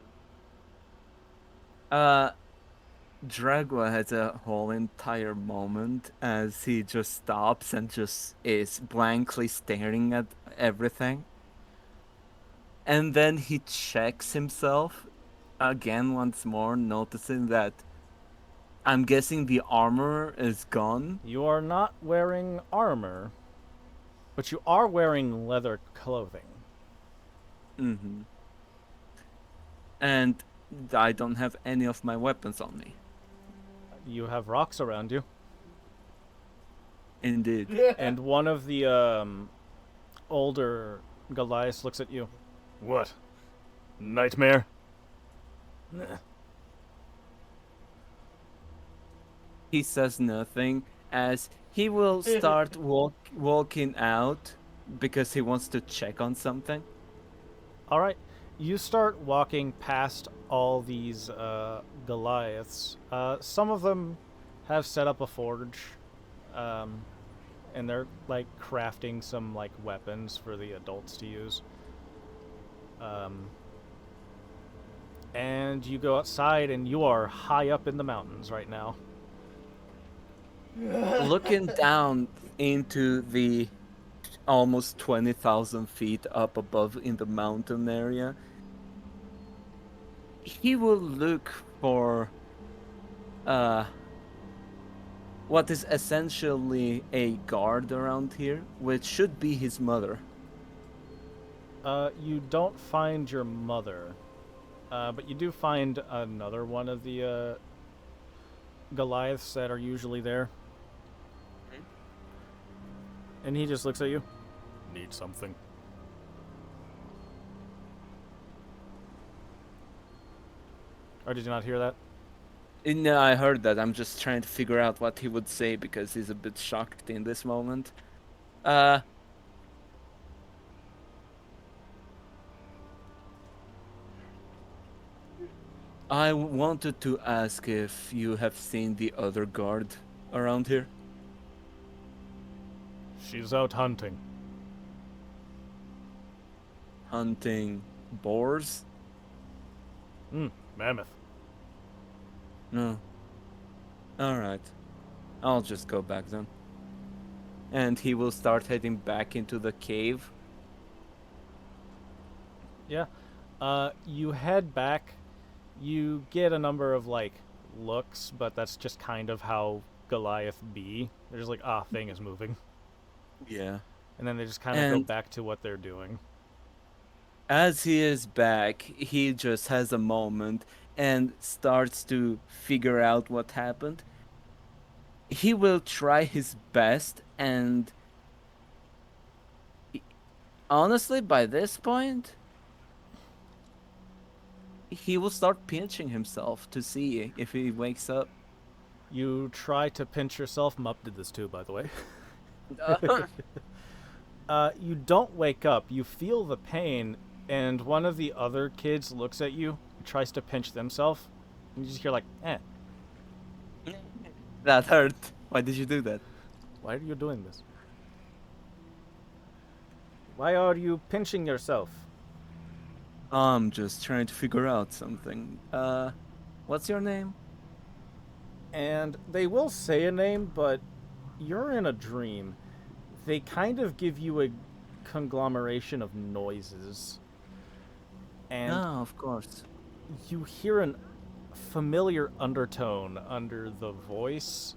Dragua has a whole entire moment as he just stops and just is blankly staring at everything. And then he checks himself again once more, noticing that I'm guessing the armor is gone. You are not wearing armor, but you are wearing leather clothing. Mm-hmm. And I don't have any of my weapons on me. You have rocks around you. Indeed. And one of the older Goliaths looks at you. What? Nightmare? He says nothing as he will start walking out because he wants to check on something. All right. You start walking past all these Goliaths. Some of them have set up a forge, and they're like crafting some like weapons for the adults to use. And you go outside, and you are high up in the mountains right now. Looking down into the almost 20,000 feet up above in the mountain area, he will look for what is essentially a guard around here, which should be his mother. You don't find your mother, but you do find another one of the Goliaths that are usually there. And he just looks at you. Need something. Or did you not hear that? No, I heard that. I'm just trying to figure out what he would say because he's a bit shocked in this moment. I wanted to ask if you have seen the other guard around here. She's out hunting. Hunting boars? Mammoth. No. Alright. I'll just go back then. And he will start heading back into the cave. Yeah. You head back. You get a number of, like, looks, but that's just kind of how Goliath be. They're just like, thing is moving. Yeah. And then they just kind of go And back to what they're doing. as he is back, he just has a moment and starts to figure out what happened. He will try his best, and honestly, by this point, he will start pinching himself to see if he wakes up. You try to pinch yourself. Mupp did this too, by the way. You don't wake up. You feel the pain, and one of the other kids looks at you, tries to pinch themselves, and you just hear like, eh, That hurt. Why did you do that? why are you doing this? Why are you pinching yourself? I'm just trying to figure out something. What's your name? And they will say a name, but you're in a dream. They kind of give you a conglomeration of noises. And Oh, of course. you hear an familiar undertone under the voice.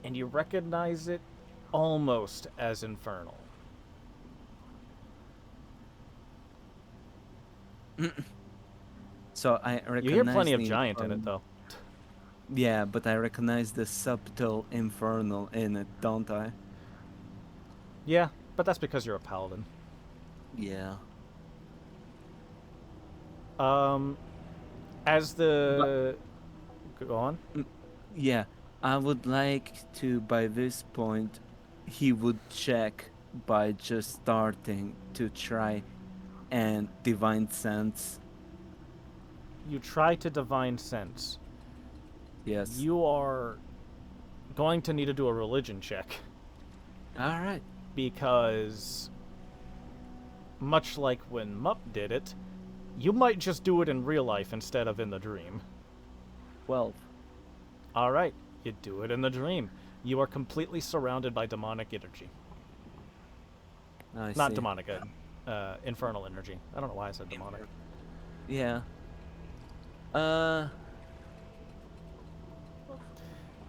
And you recognize it almost as infernal. So I recognize You hear plenty of the giant in it, infernal- though. Yeah, but I recognize the subtle infernal in it, don't I? Yeah, but that's because you're a paladin. Yeah. As the... Go on. Yeah. I would like to, by this point, he would check by just starting to try and divine sense. You try to divine sense. Yes. You are going to need to do a religion check. All right. Because, much like when Mupp did it, you might just do it in real life instead of in the dream. 12. Alright, you do it in the dream. You are completely surrounded by demonic energy. I Not see. demonic, infernal energy. I don't know why I said demonic. Yeah. And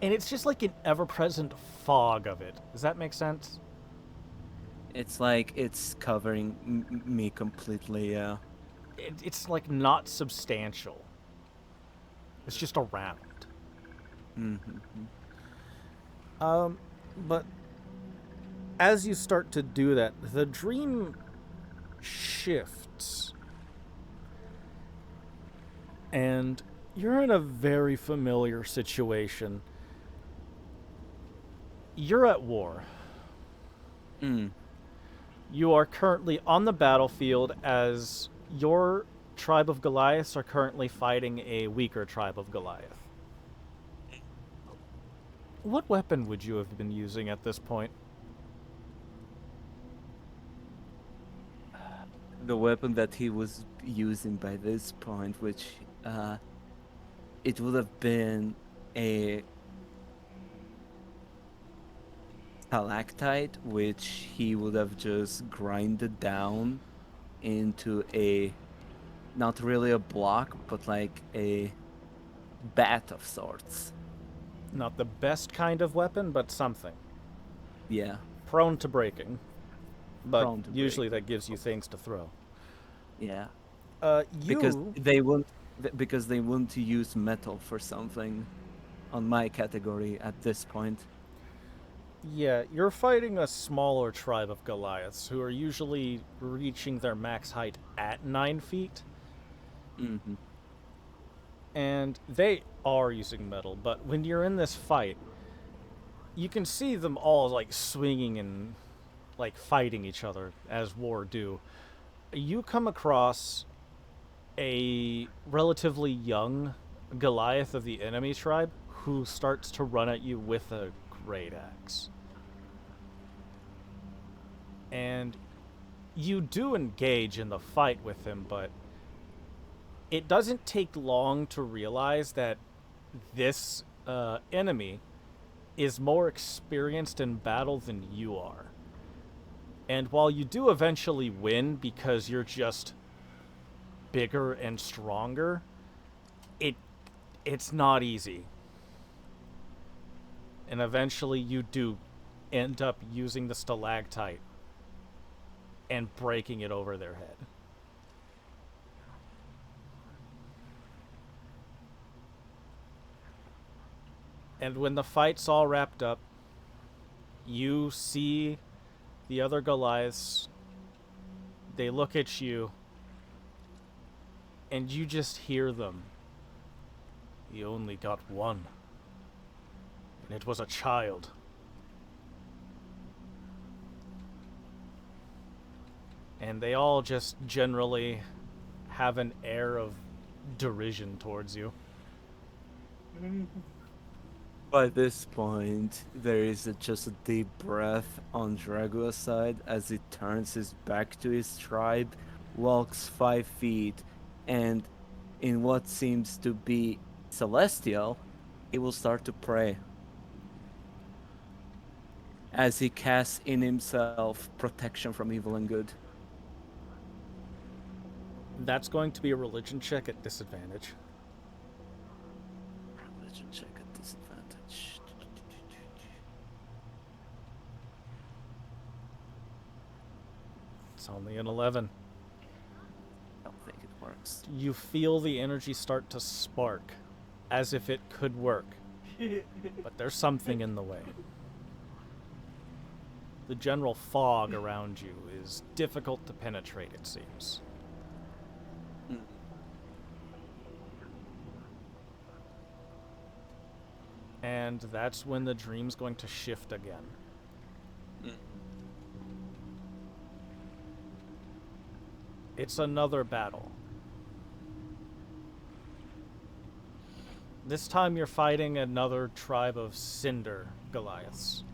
it's just like an ever-present fog of it. Does that make sense? It's like it's covering me completely. Yeah. It's like not substantial. It's just around. Mm-hmm. But as you start to do that, the dream shifts. And you're in a very familiar situation. You're at war. Mm. You are currently on the battlefield as your tribe of Goliaths are currently fighting a weaker tribe of Goliath. What weapon would you have been using at this point? The weapon that he was using by this point, which it would have been a stalactite, which he would have just grinded down into a, not really a block, but like a bat of sorts. Not the best kind of weapon, but something. Yeah. Prone to breaking. But Prone to usually breaking. that gives you things to throw. Yeah. You... Because they want to use metal for something on my category at this point. Yeah, you're fighting a smaller tribe of Goliaths who are usually reaching their max height at 9 feet. Mm-hmm. And they are using metal, but when you're in this fight, you can see them all like swinging and like fighting each other as war do. You come across a relatively young Goliath of the enemy tribe who starts to run at you with a great axe. And you do engage in the fight with him, but it doesn't take long to realize that this enemy is more experienced in battle than you are. And while you do eventually win because you're just bigger and stronger, it's not easy. And eventually you do end up using the stalactite and breaking it over their head. And when the fight's all wrapped up, you see the other Goliaths. They look at you, and you just hear them. "He only got one, and it was a child." And they all just generally have an air of derision towards you. By this point, there is just a deep breath on Dragua's side as he turns his back to his tribe, walks 5 feet, and in what seems to be celestial, he will start to pray. As he casts in himself protection from evil and good. That's going to be a religion check at disadvantage. Religion check at disadvantage. It's only an 11. I don't think it works. You feel the energy start to spark, as if it could work. But there's something in the way. The general fog around you is difficult to penetrate, it seems. And that's when the dream's going to shift again. It's another battle. This time you're fighting another tribe of Cinder Goliaths.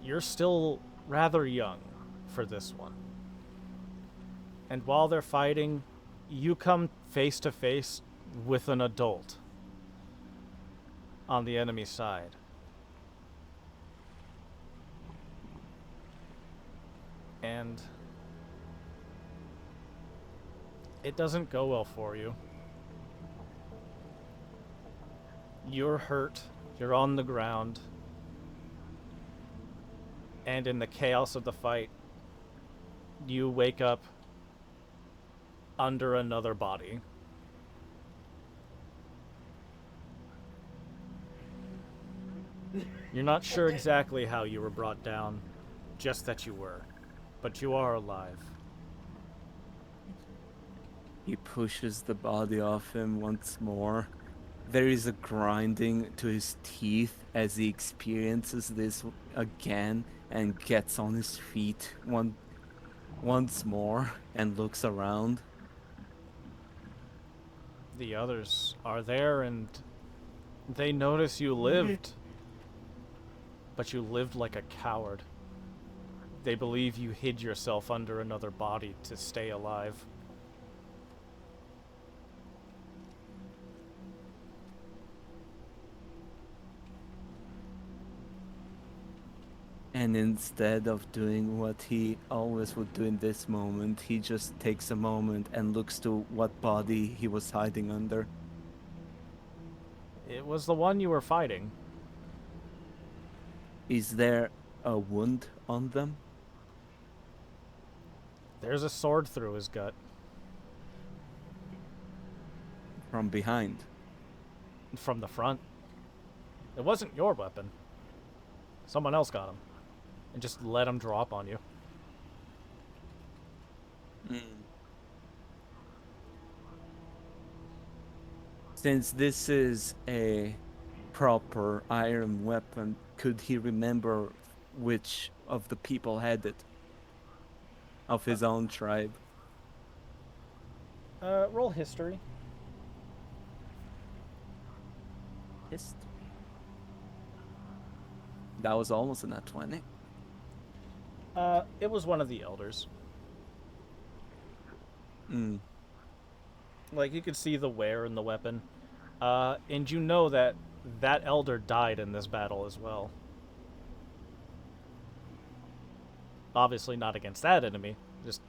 You're still rather young for this one. And while they're fighting, you come face to face with an adult on the enemy side. And it doesn't go well for you. You're hurt, you're on the ground, and in the chaos of the fight, you wake up under another body. You're not sure exactly how you were brought down, just that you were, but you are alive. He pushes the body off him once more. There is a grinding to his teeth as he experiences this again and gets on his feet once more and looks around. The others are there and they notice you lived, but you lived like a coward. They believe you hid yourself under another body to stay alive. And instead of doing what he always would do in this moment, he just takes a moment and looks to what body he was hiding under. It was the one you were fighting. Is there a wound on them? There's a sword through his gut. From behind? From the front. It wasn't your weapon. Someone else got him. And just let him drop on you. Since this is a proper iron weapon, could he remember which of the people had it? Of his own tribe? Roll history. History. That was almost a nat 20. It was one of the elders. Like, you could see the wear in the weapon. And you know that that elder died in this battle as well. Obviously not against that enemy, just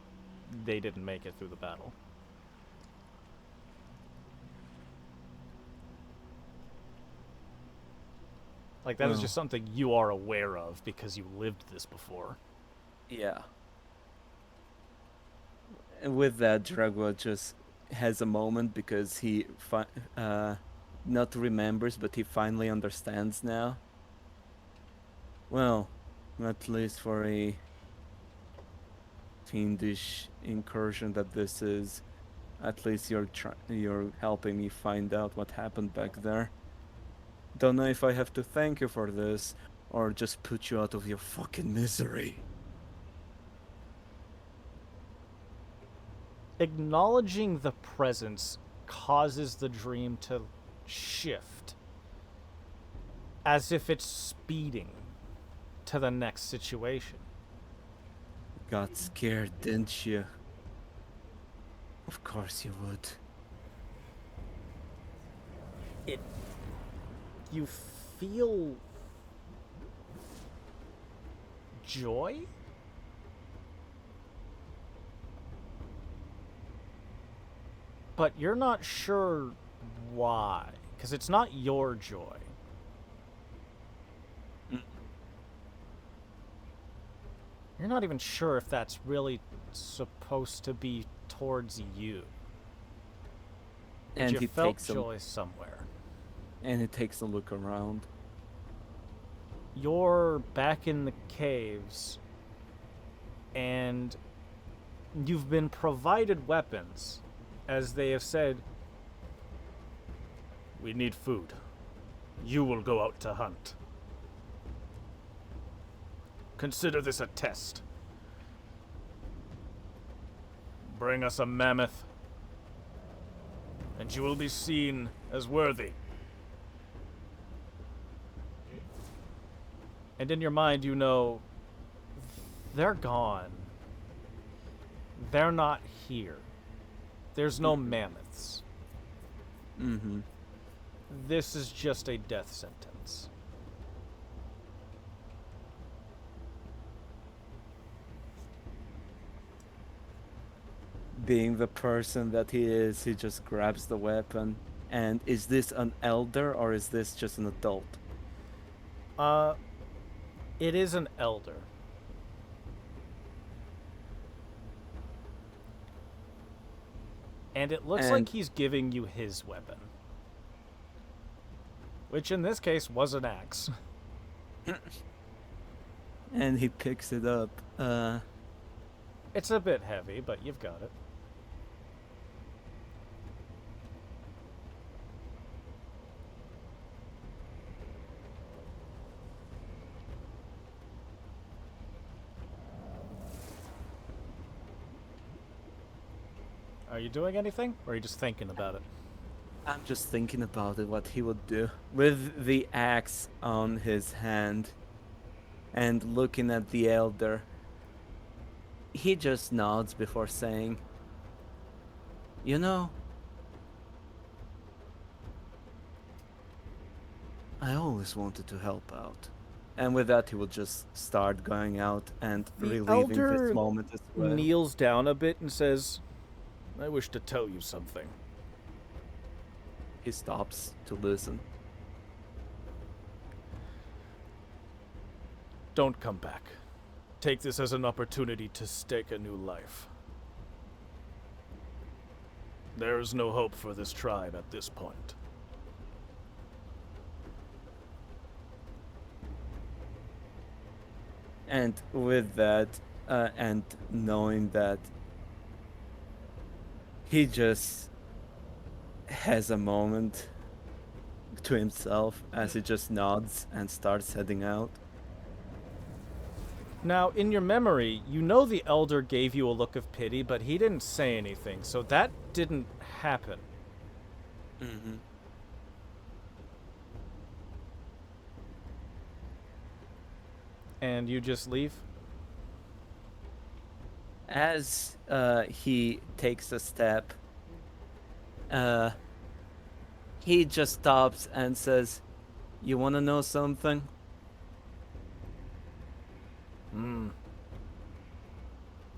they didn't make it through the battle. Like, that is Well. just something you are aware of because you lived this before. Yeah. And with that, Dragua just has a moment because he not remembers, but he finally understands now. Well, at least for a fiendish incursion that this is, at least you're helping me find out what happened back there. Don't know if I have to thank you for this or just put you out of your fucking misery. Acknowledging the presence causes the dream to shift, as if it's speeding to the next situation. Got scared, didn't you? Of course you would. You feel joy? But you're not sure why, because it's not your joy. You're not even sure if that's really supposed to be towards you. But And you he felt takes joy somewhere. and he takes a look around. You're back in the caves, and you've been provided weapons, as they have said, "We need food. You will go out to hunt. Consider this a test. Bring us a mammoth, and you will be seen as worthy." And in your mind, you know, they're gone. They're not here. There's no mammoths. Mm-hmm. This is just a death sentence. Being the person that he is, he just grabs the weapon. And is this an elder or is this just an adult? It is an elder. And it looks like And- he's giving you his weapon. Which in this case was an axe. And he picks it up. It's a bit heavy, but you've got it. Are you doing anything? Or are you just thinking about it? I'm just thinking about it, what he would do. With the axe on his hand and looking at the elder, he just nods before saying, "You know, I always wanted to help out." And with that, he will just start going out and The reliving elder this moment as well. kneels down a bit and says, "I wish to tell you something." He stops to listen. Don't come back. Take this as an opportunity to stake a new life. There is no hope for this tribe at this point. And with that, and knowing that he just has a moment to himself as he just nods and starts heading out. Now, in your memory, you know the elder gave you a look of pity, but he didn't say anything, so that didn't happen. Mm-hmm. And you just leave? As he takes a step, he just stops and says, "You want to know something?"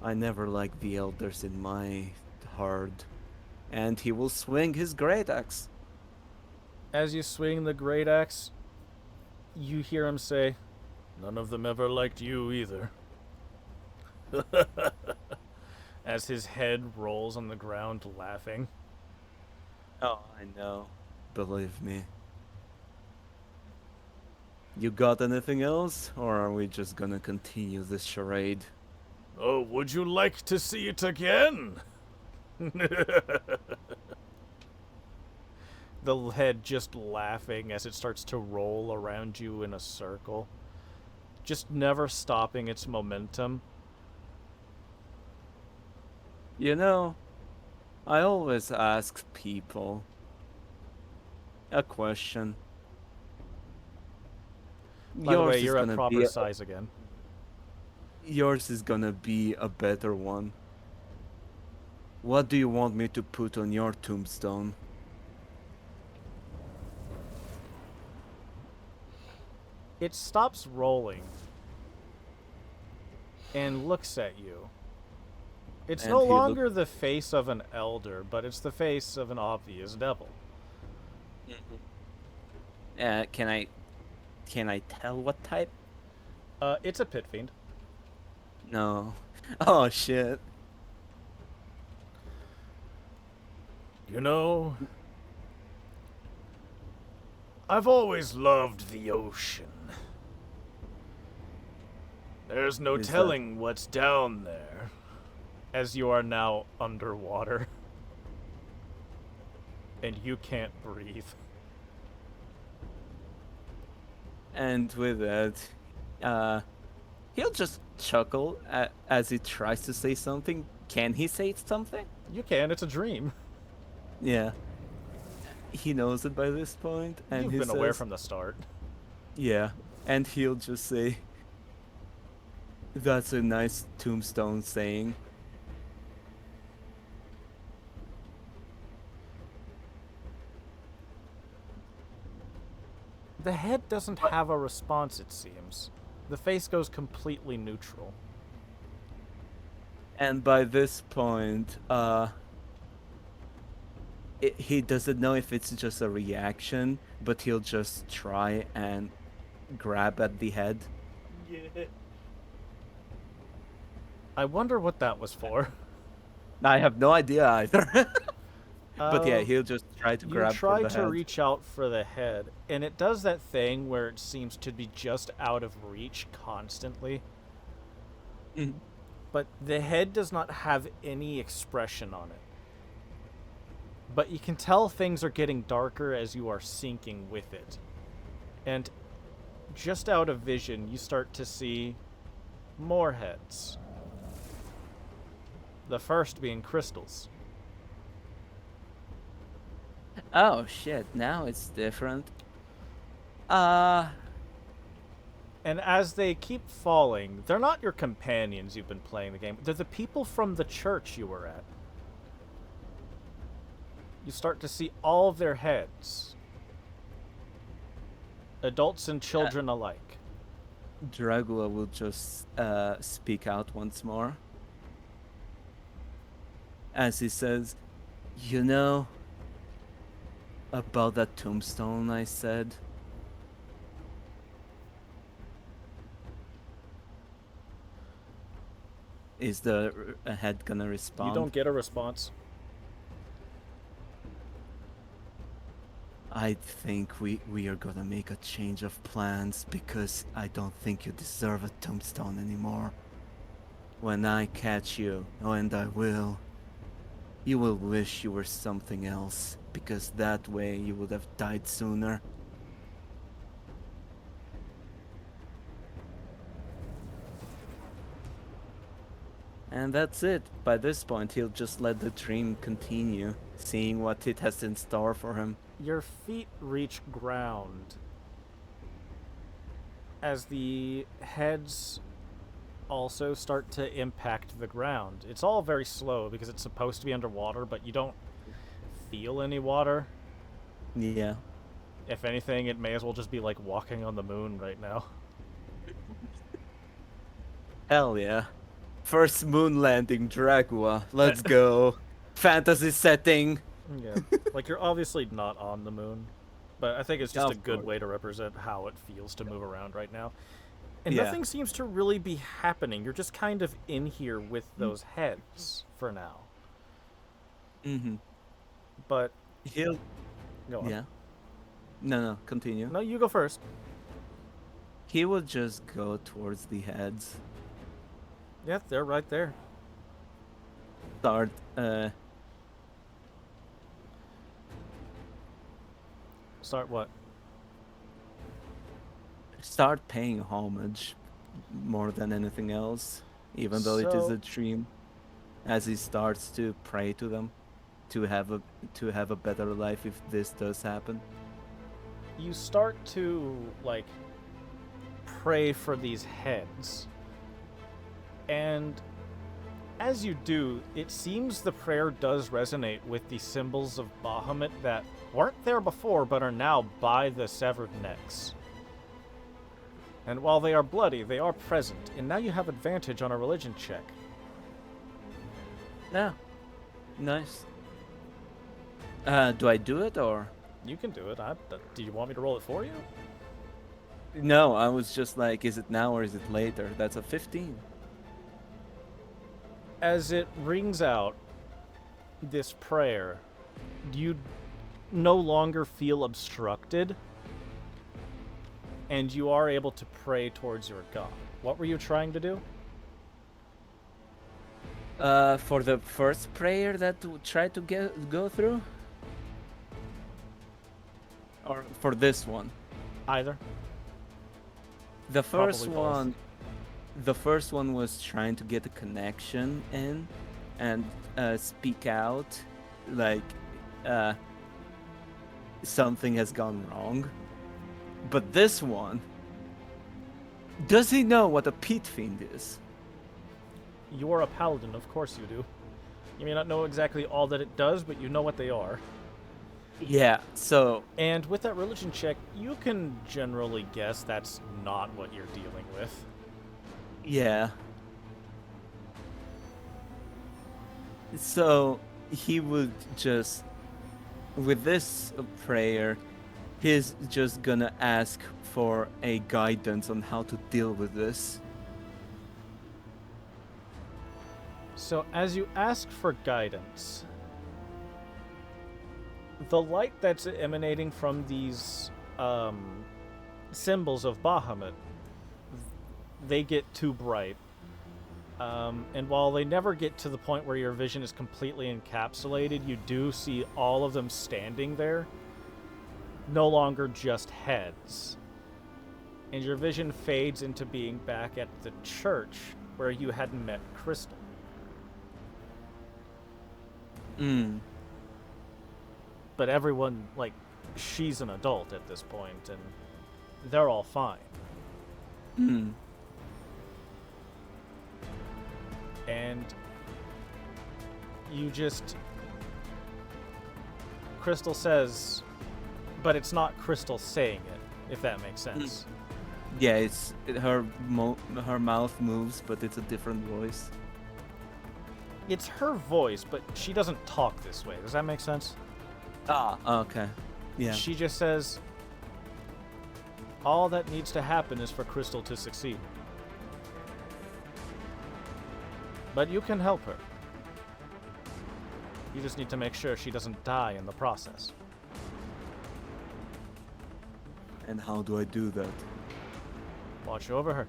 I never liked the elders in my herd. And he will swing his great axe. As you swing the great axe, you hear him say, "None of them ever liked you either." As his head rolls on the ground laughing. Oh, I know. Believe me. You got anything else, or are we just gonna continue this charade? Oh, would you like to see it again? The head just laughing as it starts to roll around you in a circle, just never stopping its momentum. You know, I always ask people a question. By the way, Yours is you're at gonna proper be size again. yours is gonna be a better one. What do you want me to put on your tombstone? It stops rolling and looks at you. It's And no he longer the face of an elder, but it's the face of an obvious devil. Can I tell what type? It's a pit fiend. No. Oh shit. You know, I've always loved the ocean. There's no Is that- telling what's down there, as you are now underwater. And you can't breathe. And with that, he'll just chuckle as he tries to say something. Can he say something? You can, it's a dream. Yeah. He knows it by this point, and You've he been aware says, from the start. yeah, and he'll just say, "That's a nice tombstone saying." The head doesn't have a response, it seems. The face goes completely neutral. And by this point, he doesn't know if it's just a reaction, but he'll just try and grab at the head. Yeah. I wonder what that was for. I have no idea either. But yeah, Um, he'll just try to You grab try for the to head. reach out for the head, and it does that thing where it seems to be just out of reach constantly. Mhm. But the head does not have any expression on it. But you can tell things are getting darker as you are sinking with it. And just out of vision, you start to see more heads. The first being crystals. Oh shit, now it's different. Uh, And as they keep falling, they're not your companions you've been playing the game. They're the people from the church you were at. You start to see all of their heads. Adults and children alike. Dragula will just speak out once more. As he says, "You know, about that tombstone I said? Is the head gonna respond?" You don't get a response. "I think we are gonna make a change of plans because I don't think you deserve a tombstone anymore. When I catch you, oh, and I will, you will wish you were something else, because that way you would have died sooner." And that's it. By this point, he'll just let the dream continue, seeing what it has in store for him. Your feet reach ground as the heads also start to impact the ground. It's all very slow because it's supposed to be underwater, but you don't feel any water. Yeah. If anything, it may as well just be like walking on the moon right now. Hell yeah. First moon landing, Dragua. Let's go. Fantasy setting. Yeah. Like, you're obviously not on the moon. But I think it's just Yeah, a of good course. way to represent how it feels to move around right now. And Yeah. nothing seems to really be happening. You're just kind of in here with those heads for now. Mm-hmm. But He'll. go on. Yeah. No, continue. No, you go first. He will just go towards the heads. Yeah, they're right there. Start Start what? start paying homage more than anything else, even though it is So- a dream. As he starts to pray to them, to have a better life if this does happen. You start to, like, pray for these heads. And as you do, it seems the prayer does resonate with the symbols of Bahamut that weren't there before but are now by the severed necks. And while they are bloody, they are present, and now you have advantage on a religion check. Yeah. Nice. Do I do it or? You can do it. Do you want me to roll it for you? No, I was just like, is it now or is it later? That's a 15. As it rings out this prayer, you no longer feel obstructed, and you are able to pray towards your god. What were you trying to do? For the first prayer that tried to go through? Or for this one? Either. The first Probably both. one, the first one was trying to get a connection in and speak out, like something has gone wrong. But this one, does he know what a pit fiend is? You are a paladin, of course you do. You may not know exactly all that it does, but you know what they are. Yeah. So And with that religion check, you can generally guess that's not what you're dealing with. yeah. So he would just, with this prayer, he's just gonna ask for a guidance on how to deal with this. So as you ask for guidance, the light that's emanating from these symbols of Bahamut, they get too bright. And while they never get to the point where your vision is completely encapsulated, you do see all of them standing there, no longer just heads. And your vision fades into being back at the church where you had met Crystal. Mm. But everyone, like, she's an adult at this point, and they're all fine. Mm. And you just... Crystal says, but it's not Crystal saying it, if that makes sense. Yeah, it's her mouth moves, but it's a different voice. It's her voice, but she doesn't talk this way. Does that make sense? Ah, okay. Yeah. She just says, all that needs to happen is for Crystal to succeed. But you can help her. You just need to make sure she doesn't die in the process. And how do I do that? Watch over her.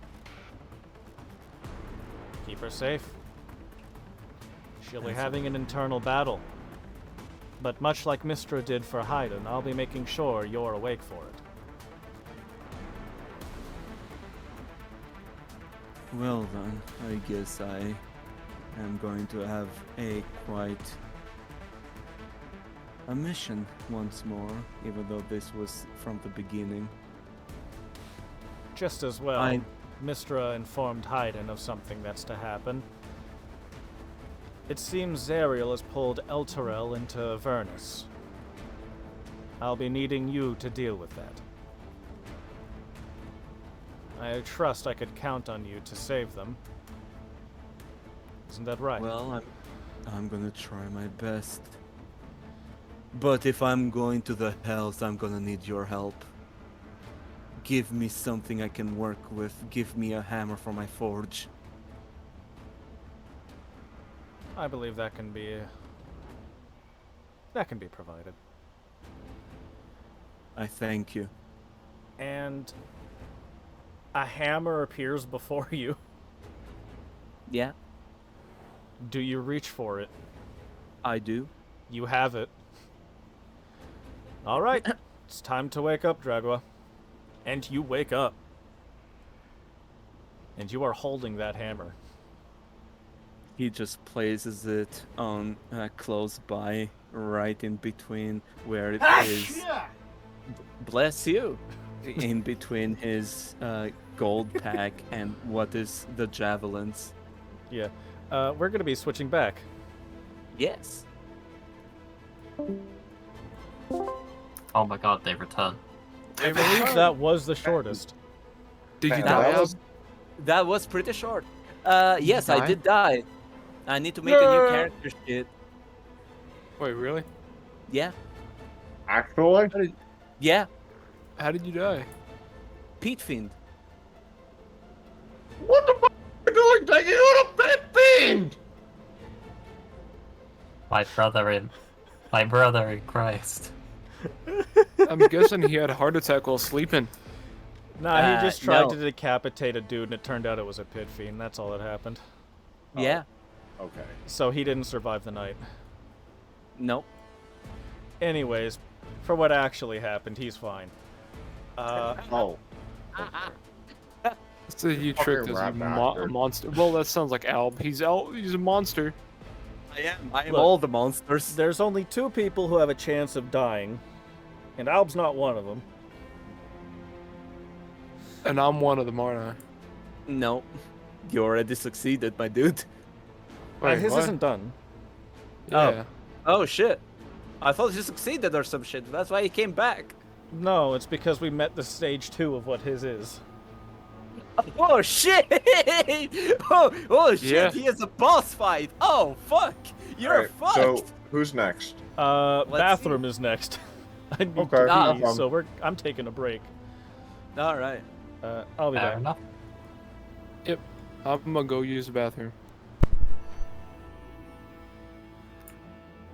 Keep her safe. She'll be having an internal battle. But much like Mistra did for Haydn, I'll be making sure you're awake for it. Well then, I guess I am going to have a quite a mission once more, even though this was from the beginning. Just as well, I- Mistra informed Haydn of something that's to happen. It seems Zariel has pulled Elturel into Avernus. I'll be needing you to deal with that. I trust I could count on you to save them. Isn't that right? Well, I'm gonna try my best. But if I'm going to the hells, I'm gonna need your help. Give me something I can work with. Give me a hammer for my forge. I believe that can be provided. I thank you. And a hammer appears before you. Yeah, Do you reach for it? I do. You have it. All right. It's time to wake up, Dragua. And you wake up. And you are holding that hammer. He just places it on close by, right in between where it is. Bless you. In between his gold pack and what is the javelins. Yeah. We're going to be switching back. Yes. Oh my god, they return. I believe that was the shortest. Did you That die? was- That was pretty short. Yes, I die? did die. I need to make a new character shit. Wait, really? Yeah. Actually? Yeah. How did you die? Pete Fiend. What the fuck are you doing taking on a pit fiend? My brother in Christ. I'm guessing he had a heart attack while sleeping. Nah, he just tried no. to decapitate a dude, and it turned out it was a pit fiend. That's all that happened. Oh. Yeah. Okay. So he didn't survive the night. Nope. Anyways, for what actually happened, he's fine. Oh. So you tricked Fucking us, rat you bastard. monster. Well, that sounds like Alb. He's a monster. I am. I am Look, all the monsters. There's only 2 people who have a chance of dying, and Alb's not one of them. And I'm one of them, aren't No. You already succeeded, my dude. I? Wait, His what? isn't done. Yeah. Oh shit. I thought you succeeded or some shit. That's why he came back. No, it's because we met the stage 2 of what his is. Oh shit! oh shit! Yeah. He is a boss fight. Oh fuck! You're Alright, fucked. so who's next? Bathroom is next. I need Okay, to no pee, problem. so I'm taking a break. All right. I'll be Fair back. enough. I'm gonna go use the bathroom.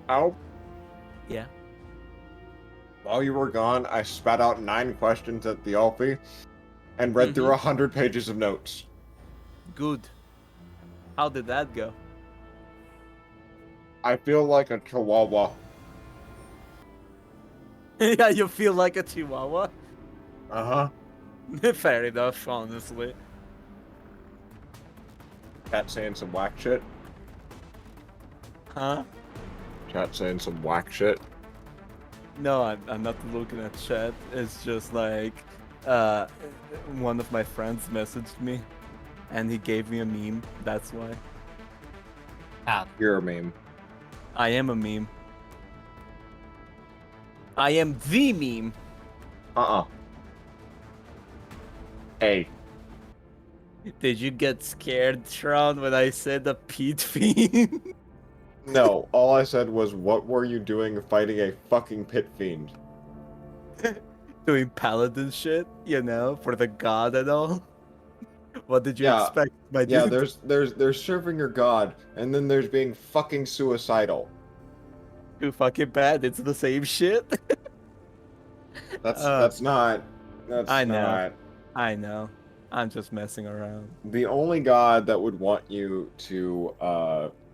Al, Yeah. while you were gone, I spat out 9 questions at the Alfie and read through 100 pages of notes. Good. How did that go? I feel like a chihuahua. Yeah, you feel like a chihuahua. Uh-huh. Fair enough, honestly. Chat saying some whack shit. Huh? Chat saying some whack shit. No, I'm not looking at chat. It's just like, one of my friends messaged me, and he gave me a meme. That's why. Ah, You're a meme. I am a meme. I am the meme. Uh-uh. Hey. Did you get scared, Tron, when I said the Pete Fiend? No, all I said was, what were you doing fighting a fucking pit fiend? Doing paladin shit, you know, for the god and all. What did you Yeah, expect, my dude? Yeah, there's serving your god, and then there's being fucking suicidal. Too fucking bad. It's the same shit. That's not. That's I know. not. I know. I'm just messing around. The only god that would want you to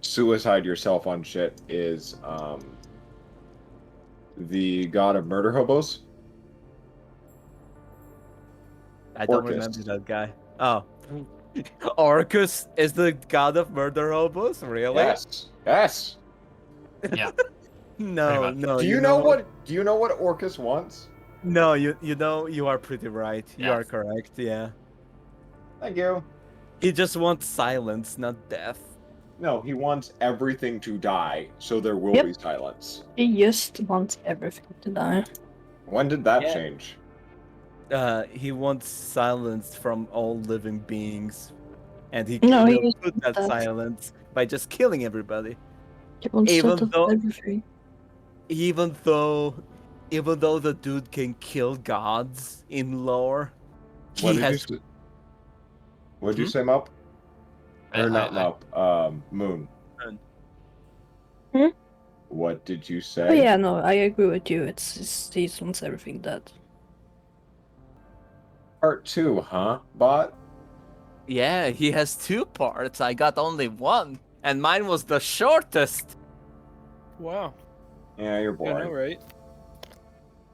suicide yourself on shit is the god of murder hobos. I don't Orcus. remember that guy. Oh. Orcus is the god of murder hobos? Really? Yes. Yes. yeah. No, Pretty much. no. Do you know what? Do you know what Orcus wants? No, you know you are pretty right. You are Yes. correct, yeah. Thank you. He just wants silence, not death. No, he wants everything to die, so there will Yep. be silence. He just wants everything to die. When did that Yeah. change? He wants silence from all living beings. And he No, he will just put that wants that. silence by just killing everybody. He wants Even to though- everything. even though the dude can kill gods in lore, What he did you has. say? What did you Hmm? say, Mop? Or not I, Mop? Moon. Hmm? What did you Oh say? yeah, no, I agree with you. He wants everything dead. Part 2, huh, bot? Yeah, he has 2 parts. I got only 1, and mine was the shortest. Wow. Yeah, you're I know, boring. right?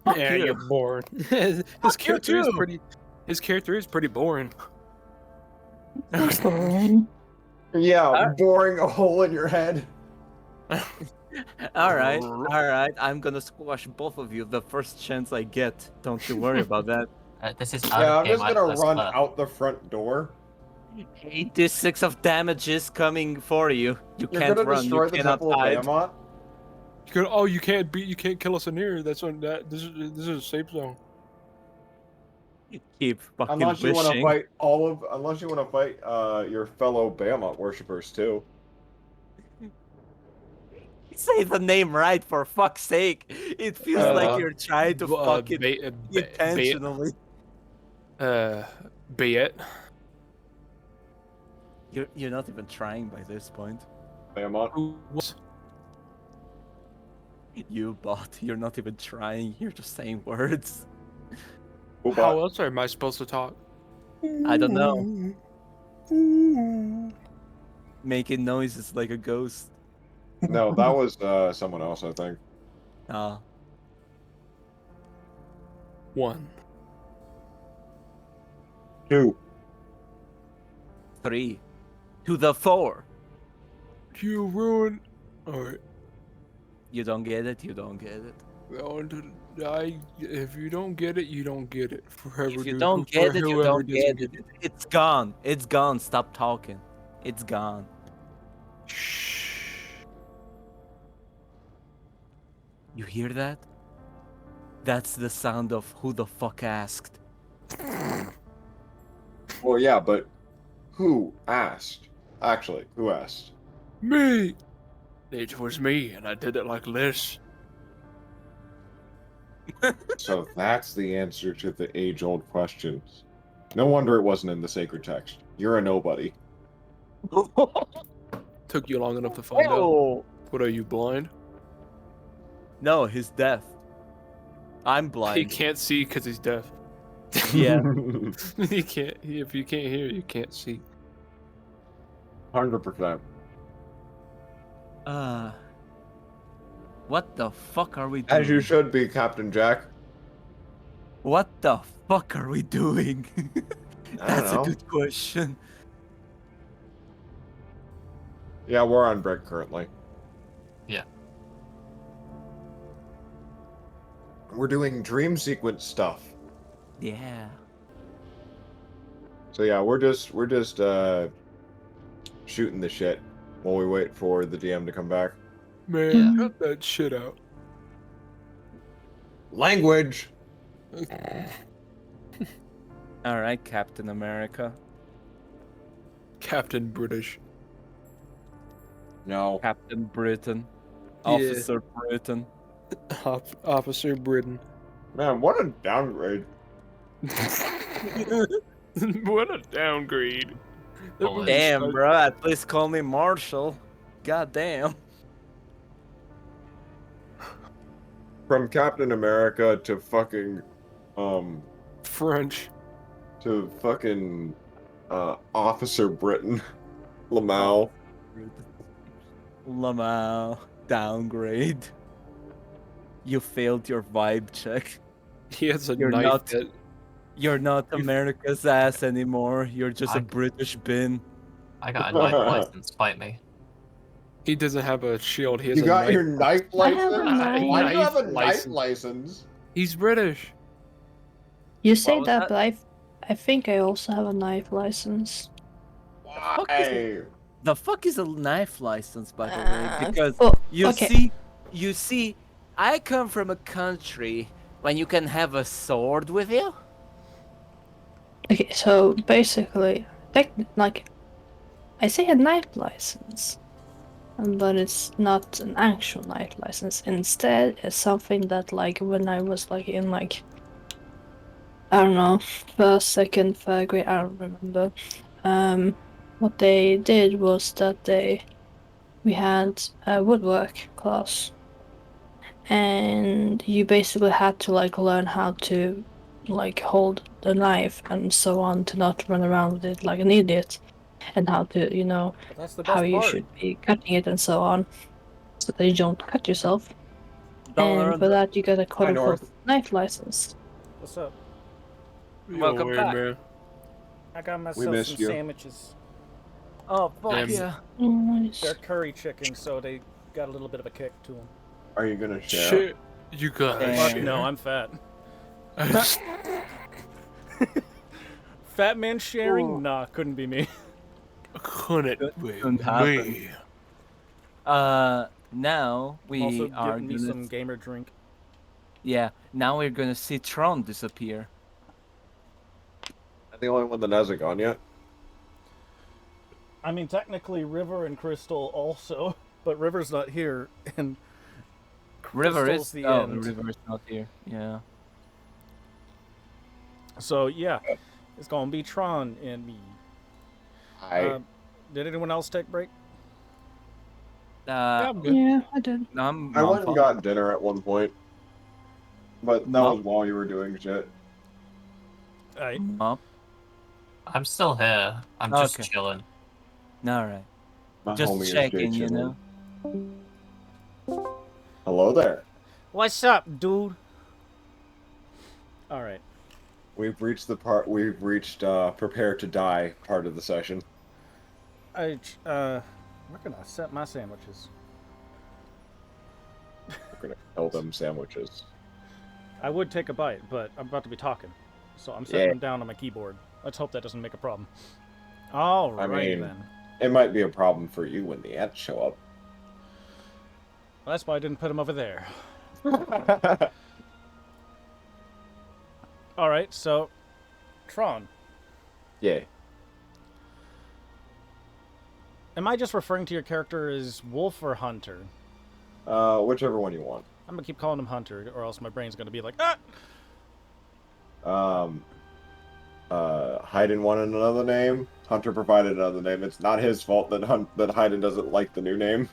Fuck Yeah, you. you're boring. His Fuck you character is too. pretty. His character is pretty boring. Boring. Yeah, Huh? boring a hole in your head. All right. I'm gonna squash both of you the first chance I get. Don't you worry about that. this is out Yeah, of I'm game just gonna access, run but out the front door. 8d6 of damage is coming for you. You You're can't gonna run. You destroy the cannot Temple of hide. Bahamut? Oh, you can't kill us in here. That's on that. This is a safe zone. Keep fucking Unless you want to wishing. fight your fellow Bahamut worshippers too. Say the name right, for fuck's sake. It feels like Bahamut. you're trying to fuck it intentionally. Be it. You're not even trying by this point. Bahamut. You bot. You're not even trying. You're just saying words. How else am I supposed to talk? I don't know. Making noises like a ghost. No, that was someone else, I think. Ah. 1. 2. 3. To the 4. You ruined. Alright. You don't get it, you don't get it. If you don't get it, you don't get it. If you don't get it, you don't get it. It's gone. It's gone. Stop talking. It's gone. Shh. You hear that? That's the sound of who the fuck asked. Well, yeah, but who asked? Actually, who asked? Me. It was me, and I did it like this. So that's the answer to the age-old questions. No wonder it wasn't in the sacred text. You're a nobody. Took you long enough to find out. Oh! What are you, blind? No, he's deaf. I'm He blind. can't see because he's deaf. Yeah. He can't. If you can't hear, you can't see. 100%. What the fuck are we doing? As you should be, Captain Jack. What the fuck are we doing? I That's a don't know. good question. Yeah, we're on break currently. yeah. We're doing dream sequence stuff. Yeah. So yeah, we're just shooting the shit while we wait for the DM to come back. Man, cut that shit out. Language. All right, Captain America. Captain British. No. Captain Britain. Yeah. Officer Britain. Officer Britain. Man, what a downgrade. What a downgrade. That Boy. movie Damn, sucked. bro. At least call me Marshall. God damn. From Captain America to fucking French. to fucking Officer Britain. Lamau. Lamau. Downgrade. You failed your vibe check. He has a You're knife not- that You're not America's ass anymore. You're just a I- British bin. I got a knife license. Fight me. he doesn't have a shield. He has You a got knife. your knife I have license? a knife. Why do you have a Knife knife license. license? He's British. You say was that, that? but I think I also have a knife license. fuck is Why? The fuck is a knife license, by the way? Because Oh, you okay. see, I come from a country when you can have a sword with you. Okay, so basically, like, I say a knife license. but it's not an actual night license. Instead, it's something that like when I was like in like I don't know, first, second, third grade, I don't remember. What they did was that we had a woodwork class, and you basically had to like learn how to like hold the knife and so on to not run around with it like an idiot, and how to, But that's the how best you part. should be cutting it and so on, so that you don't cut yourself. Don't And learn for the... that, you get a quote Hi, unquote North. knife license. What's up? Welcome Yo, back. man. I got We myself missed some you. sandwiches. Oh, fuck Damn. yeah. Nice. They're curry chicken, so they got a little bit of a kick to them. Are you gonna share? Shit. You got Damn. Fuck no, I'm fat. shit. Fat man sharing? Ooh. Nah, couldn't be me. Couldn't be Couldn't happen. me. Now we Also, are getting me gonna... some gamer drink. Yeah, now we're gonna see Tron disappear. I'm the only one that hasn't gone yet. I mean, technically, River and Crystal also, but River's not here, and River Crystal's is... the Oh, end. River is not here. Yeah. So yeah, it's gonna be Tron and me. Did anyone else take break? Yeah, Uh, I'm good. Yeah, I did. I'm I went and Mom, got dinner at one point, but that Mom. was while you were doing shit. I Mom. I'm still here. I'm just Okay. chilling. All right. My Just homie is checking, Jay you chilling. know. Hello there. What's up, dude? All right. We've reached the part. We've reached prepare to die part of the session. Where can I set my sandwiches? We're gonna kill them sandwiches. I would take a bite, but I'm about to be talking, so I'm setting Yeah. them down on my keyboard. Let's hope that doesn't make a problem. All right, mean- then. It might be a problem for you when the ads show Well, that's why I didn't put them over there. up. All right, so Tron. Yeah. Am I just referring to your character as Wolf or Hunter? Whichever one you want. I'm gonna keep calling him Hunter, or else my brain's gonna be like, ah! Hayden wanted another name. Hunter provided another name. It's not his fault that that Hayden doesn't like the new name.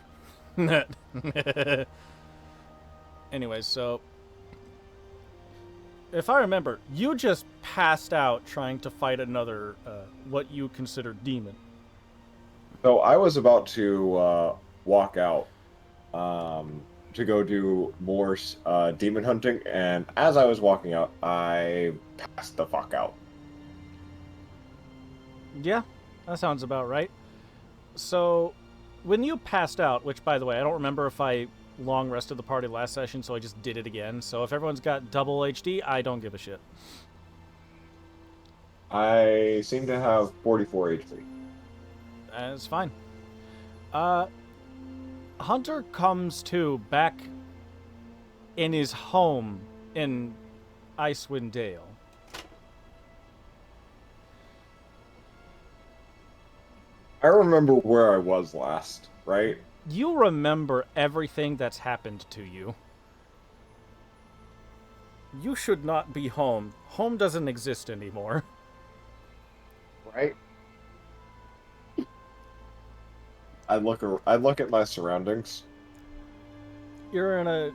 Anyways, so if I remember, you just passed out trying to fight another, what you consider demon. So I was about to walk out to go do more demon hunting, and as I was walking out, I passed the fuck out. Yeah, that sounds about right. So, when you passed out, which, by the way, I don't remember if I long rested the party last session, so I just did it again. So if everyone's got double HD, I don't give a shit. I seem to have 44 HP. That's fine. Hunter comes to back in his home in Icewind Dale. I remember where I was last, right? You remember everything that's happened to you. You should not be home. Home doesn't exist anymore. Right? I look at my surroundings. You're in a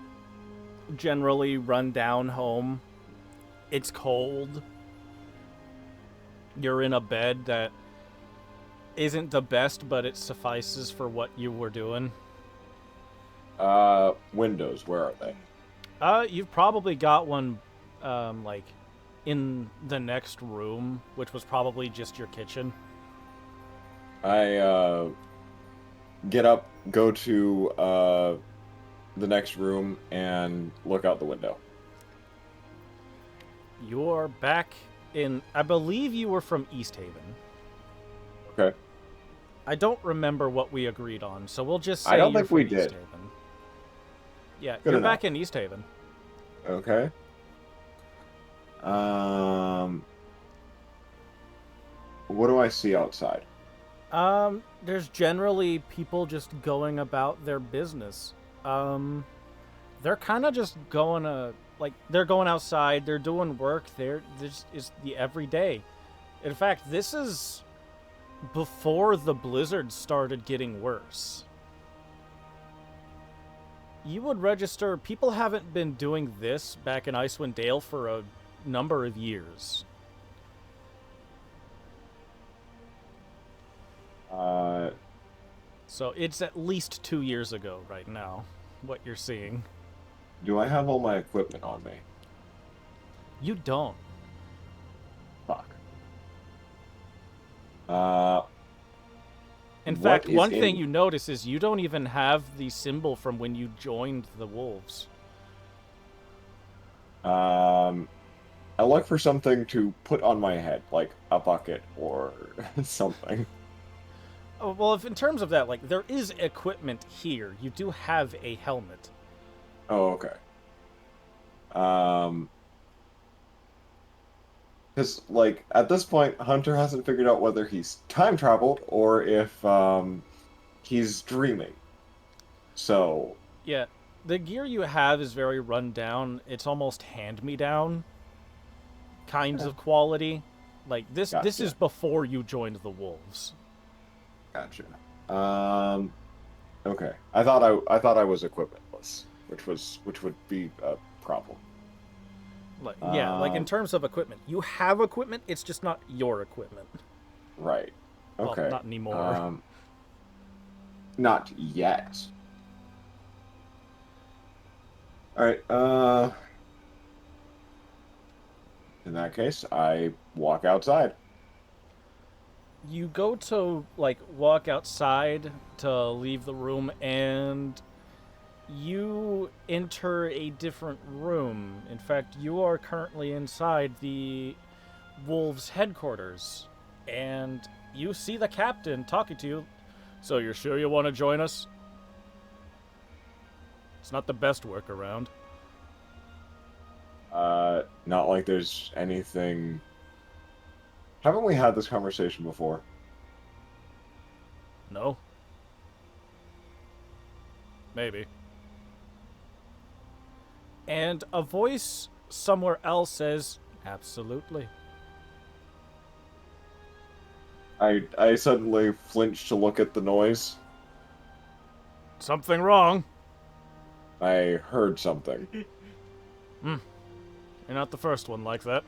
generally run-down home. It's cold. You're in a bed that isn't the best, but it suffices for what you were doing. Windows, where are they? You've probably got one, like, in the next room, which was probably just your kitchen. I get up, go to the next room, and look out the window. You're back in... I believe you were from East Haven. Okay. I don't remember what we agreed on, so we'll just say I don't you're think we from East did. Haven. Yeah, Good you're enough. back in East Haven. Okay. What do I see outside? There's generally people just going about their business. They're kind of just going they're going outside, they're doing work. This is the everyday. In fact, this is before the blizzard started getting worse. You would register. People haven't been doing this back in Icewind Dale for a number of years. So it's at least 2 years ago right now, what you're seeing. Do I have all my equipment on me? You don't. Fuck. In What fact, is one in- thing you notice is you don't even have the symbol from when you joined the wolves. I look for something to put on my head, like a bucket or something. Oh, well, if in terms of that, like, there is equipment here. You do have a helmet. Oh, okay. Because, like, at this point, Hunter hasn't figured out whether he's time traveled or if he's dreaming. So, Yeah, the gear you have is very run down. It's almost hand-me-down kinds of quality. Like, this Gotcha. is before you joined the wolves. gotcha. Okay. I thought I was equipmentless, which would be a problem. Like, yeah, like in terms of equipment, you have equipment. It's just not your equipment. Right. Well, Okay. not anymore. Not yet. All right. In that case, I walk outside. You go to like walk outside to leave the room, and you enter a different room. In fact, you are currently inside the wolves' headquarters, and you see the captain talking to you. So you're sure you want to join us? It's not the best work around. Not like there's anything. Haven't we had this conversation before? No? Maybe. And a voice somewhere else says, absolutely. I suddenly flinch to look at the noise. Something wrong. I heard something. You're not the first one like that.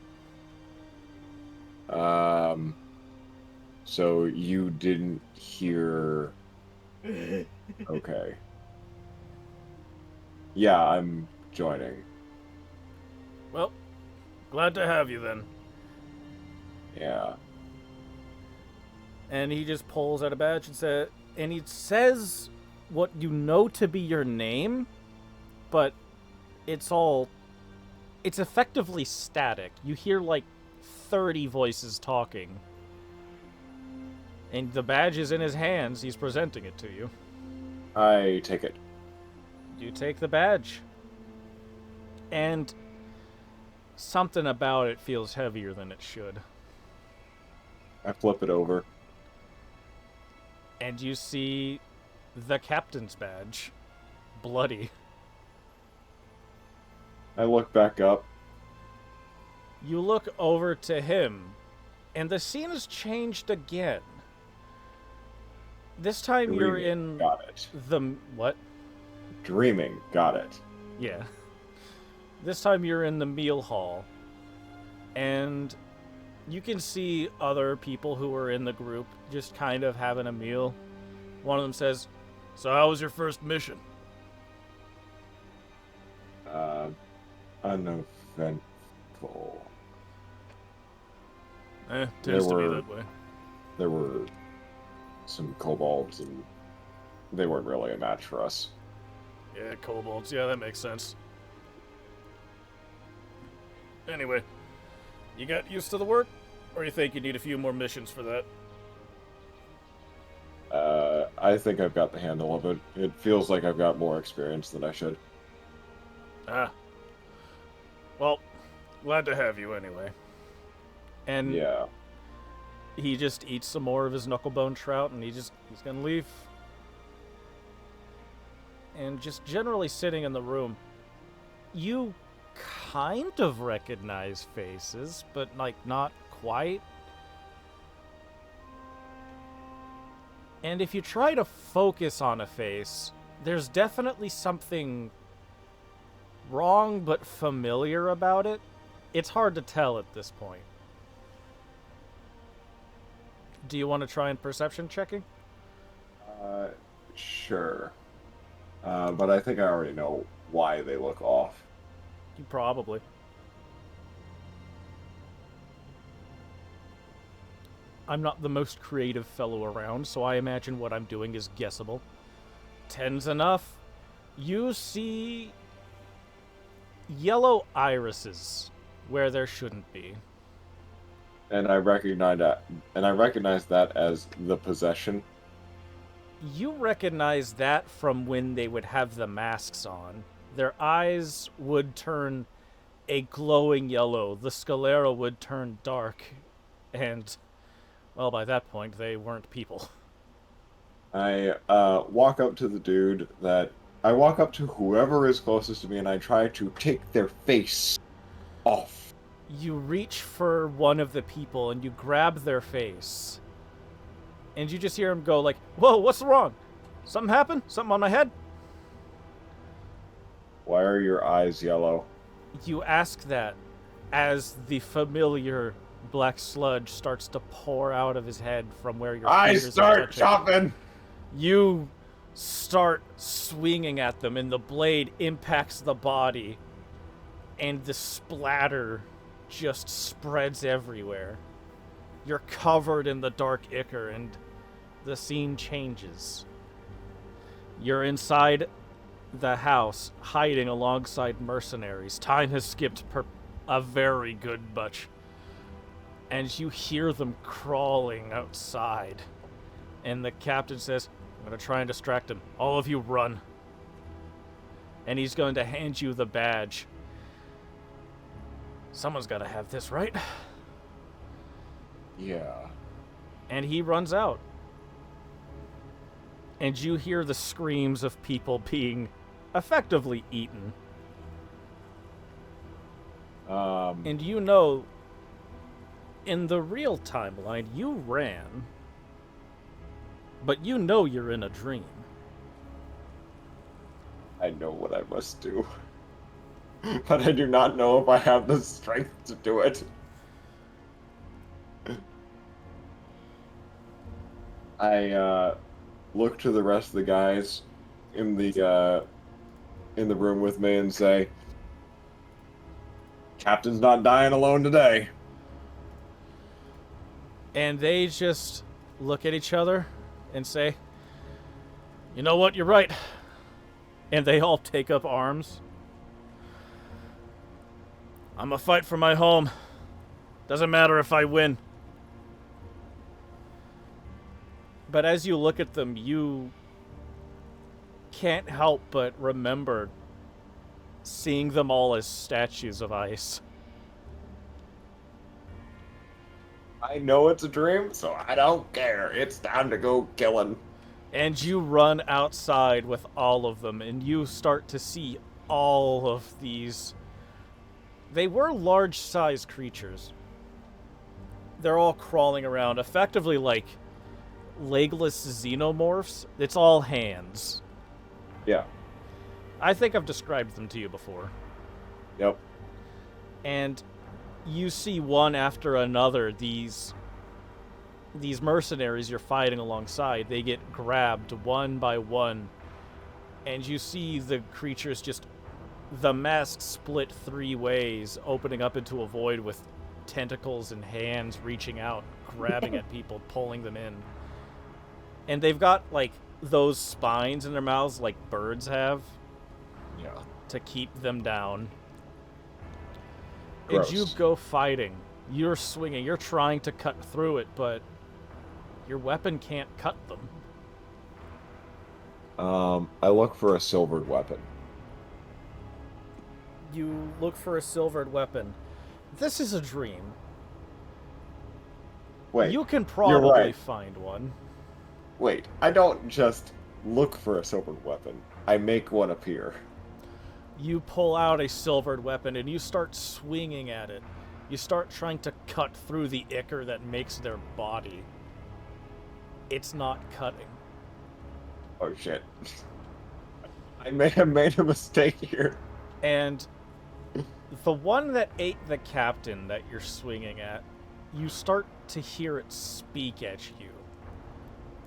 So you didn't hear. Okay. Yeah, I'm joining. Well, glad to have you then. Yeah. And he just pulls out a badge and he says what you know to be your name, but it's effectively static. You hear like 30 voices talking. And the badge is in his hands. He's presenting it to you. I take it. You take the badge. And something about it feels heavier than it should. I flip it over. And you see the captain's badge. Bloody. I look back up. You look over to him, and the scene has changed again. This time you're Dreaming. in Got it. the... What? Dreaming. Got it. Yeah. This time you're in the meal hall, and you can see other people who are in the group just kind of having a meal. One of them says, "So how was your first mission?" Uneventful. Tends to be were- that way. There were some kobolds, and they weren't really a match for us. Yeah, kobolds. Yeah, that makes sense. Anyway, you got used to the work? Or you think you need a few more missions for that? I think I've got the handle of it. It feels like I've got more experience than I should. Ah. Well, glad to have you anyway. And Yeah. He just eats some more of his knucklebone trout, and he's gonna leave. And just generally sitting in the room, you kind of recognize faces, but like not quite. And if you try to focus on a face, there's definitely something wrong but familiar about it. It's hard to tell at this point. Do you want to try and perception checking? Sure. But I think I already know why they look off. You probably. I'm not the most creative fellow around, so I imagine what I'm doing is guessable. 10's enough. You see yellow irises where there shouldn't be. And I recognize that. And I recognize that as the possession. You recognize that from when they would have the masks on. Their eyes would turn a glowing yellow. The sclera would turn dark. And, well, by that point, they weren't people. I walk up to the dude that... I walk up to whoever is closest to me and I try to take their face off. You reach for one of the people and you grab their face. And you just hear him go like, "Whoa, what's wrong? Something happened? Something on my head?" Why are your eyes yellow? You ask that as the familiar black sludge starts to pour out of his head from where your I fingers are start touching. chopping! You start swinging at them, and the blade impacts the body, and the splatter just spreads everywhere. You're covered in the dark ichor, and the scene changes. You're inside the house, hiding alongside mercenaries. Time has skipped a very good much. And you hear them crawling outside. And the captain says, "I'm going to try and distract him. All of you run." And he's going to hand you the badge. Someone's got to have this, right? Yeah. And he runs out. And you hear the screams of people being effectively eaten. And you know, in the real timeline, you ran. But you know you're in a dream. I know what I must do. But I do not know if I have the strength to do it. I look to the rest of the guys in the room with me and say, "Captain's not dying alone today." And they just look at each other and say, "You know what, you're right." And they all take up arms. "I'm gonna fight for my home. Doesn't matter if I win." But as you look at them, you can't help but remember seeing them all as statues of ice. I know it's a dream, so I don't care. It's time to go killing. And you run outside with all of them, and you start to see all of these. They were large-sized creatures. They're all crawling around, effectively like legless xenomorphs. It's all hands. Yeah. I think I've described them to you before. Yep. And you see one after another, these mercenaries you're fighting alongside, they get grabbed one by one. And you see the creatures just, the mask split 3 ways, opening up into a void with tentacles and hands reaching out, grabbing at people, pulling them in. And they've got, like, those spines in their mouths like birds have. Yeah. To keep them down. Gross. And you go fighting. You're swinging. You're trying to cut through it, but your weapon can't cut them. I look for a silvered weapon. You look for a silvered weapon. This is a dream. Wait, You can you're probably right. find one. Wait, I don't just look for a silvered weapon. I make one appear. You pull out a silvered weapon and you start swinging at it. You start trying to cut through the ichor that makes their body. It's not cutting. Oh shit. I may have made a mistake here. And the one that ate the captain that you're swinging at, you start to hear it speak at you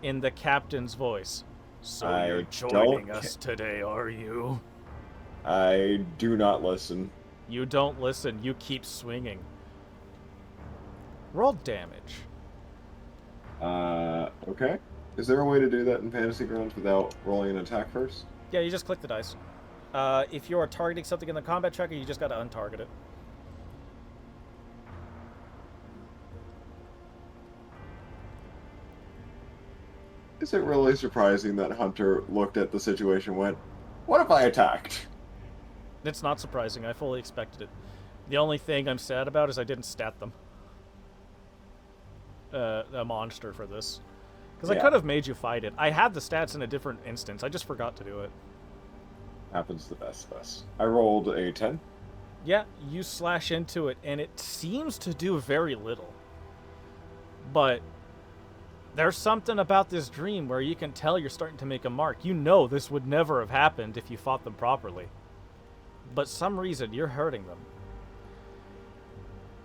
in the captain's voice. So you're joining us today, are you? I do not listen. You don't listen. You keep swinging. Roll damage. Okay. Is there a way to do that in Fantasy Grounds without rolling an attack first? Yeah, you just click the dice. If you are targeting something in the combat tracker, you just gotta untarget it. Is it really surprising that Hunter looked at the situation and went, what if I attacked? It's not surprising. I fully expected it. The only thing I'm sad about is I didn't stat them. A monster for this. Because I could have made you fight it. I had the stats in a different instance. I just forgot to do it. Happens to the best of us. I rolled a 10. Yeah, you slash into it, and it seems to do very little. But there's something about this dream where you can tell you're starting to make a mark. You know this would never have happened if you fought them properly. But some reason, you're hurting them.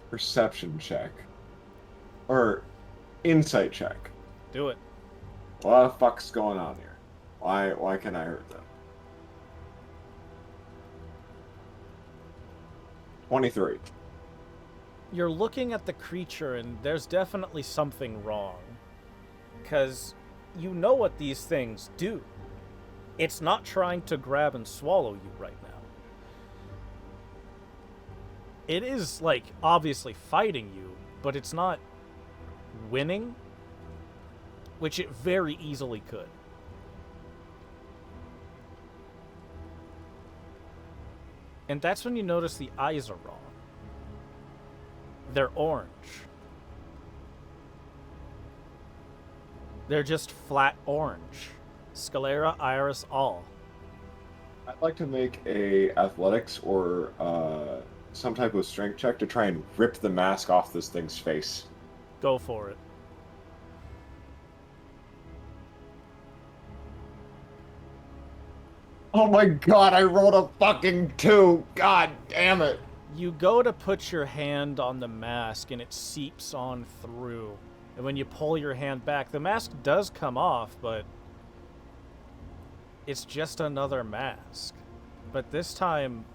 Perception check. Or insight check. Do it. What the fuck's going on here? Why can I hurt them? 23. You're looking at the creature, and there's definitely something wrong. Because you know what these things do. It's not trying to grab and swallow you right now. It is, like, obviously fighting you, but it's not winning, which it very easily could. And that's when you notice the eyes are wrong. They're orange. They're just flat orange. Sclera, iris, all. I'd like to make a athletics or some type of strength check to try and rip the mask off this thing's face. Go for it. Oh my god, I rolled a fucking 2! God damn it! You go to put your hand on the mask and it seeps on through. And when you pull your hand back, the mask does come off, but it's just another mask. But this time,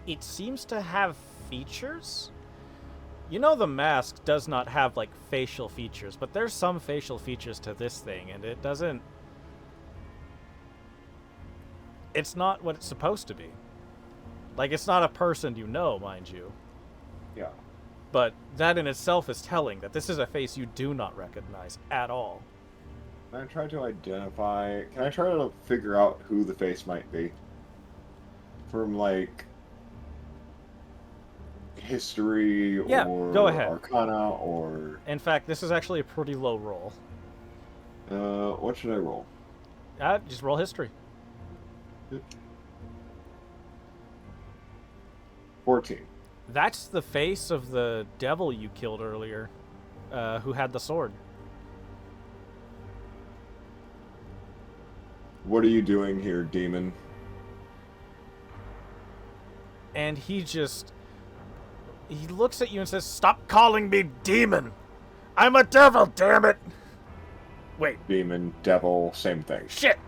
it seems to have features? You know the mask does not have, like, facial features, but there's some facial features to this thing, and it doesn't... It's not what it's supposed to be. Like, it's not a person you know, mind you. Yeah. But that in itself is telling that this is a face you do not recognize at all. Can I try to identify... Can I try to figure out who the face might be? From, like... history, Yeah, or go ahead. arcana, or... In fact, this is actually a pretty low roll. What should I roll? Just roll history. 14. That's the face of the devil you killed earlier, who had the sword. What are you doing here, demon? And he looks at you and says, "Stop calling me demon! I'm a devil, damn it!" Wait. Demon, devil, same thing. Shit!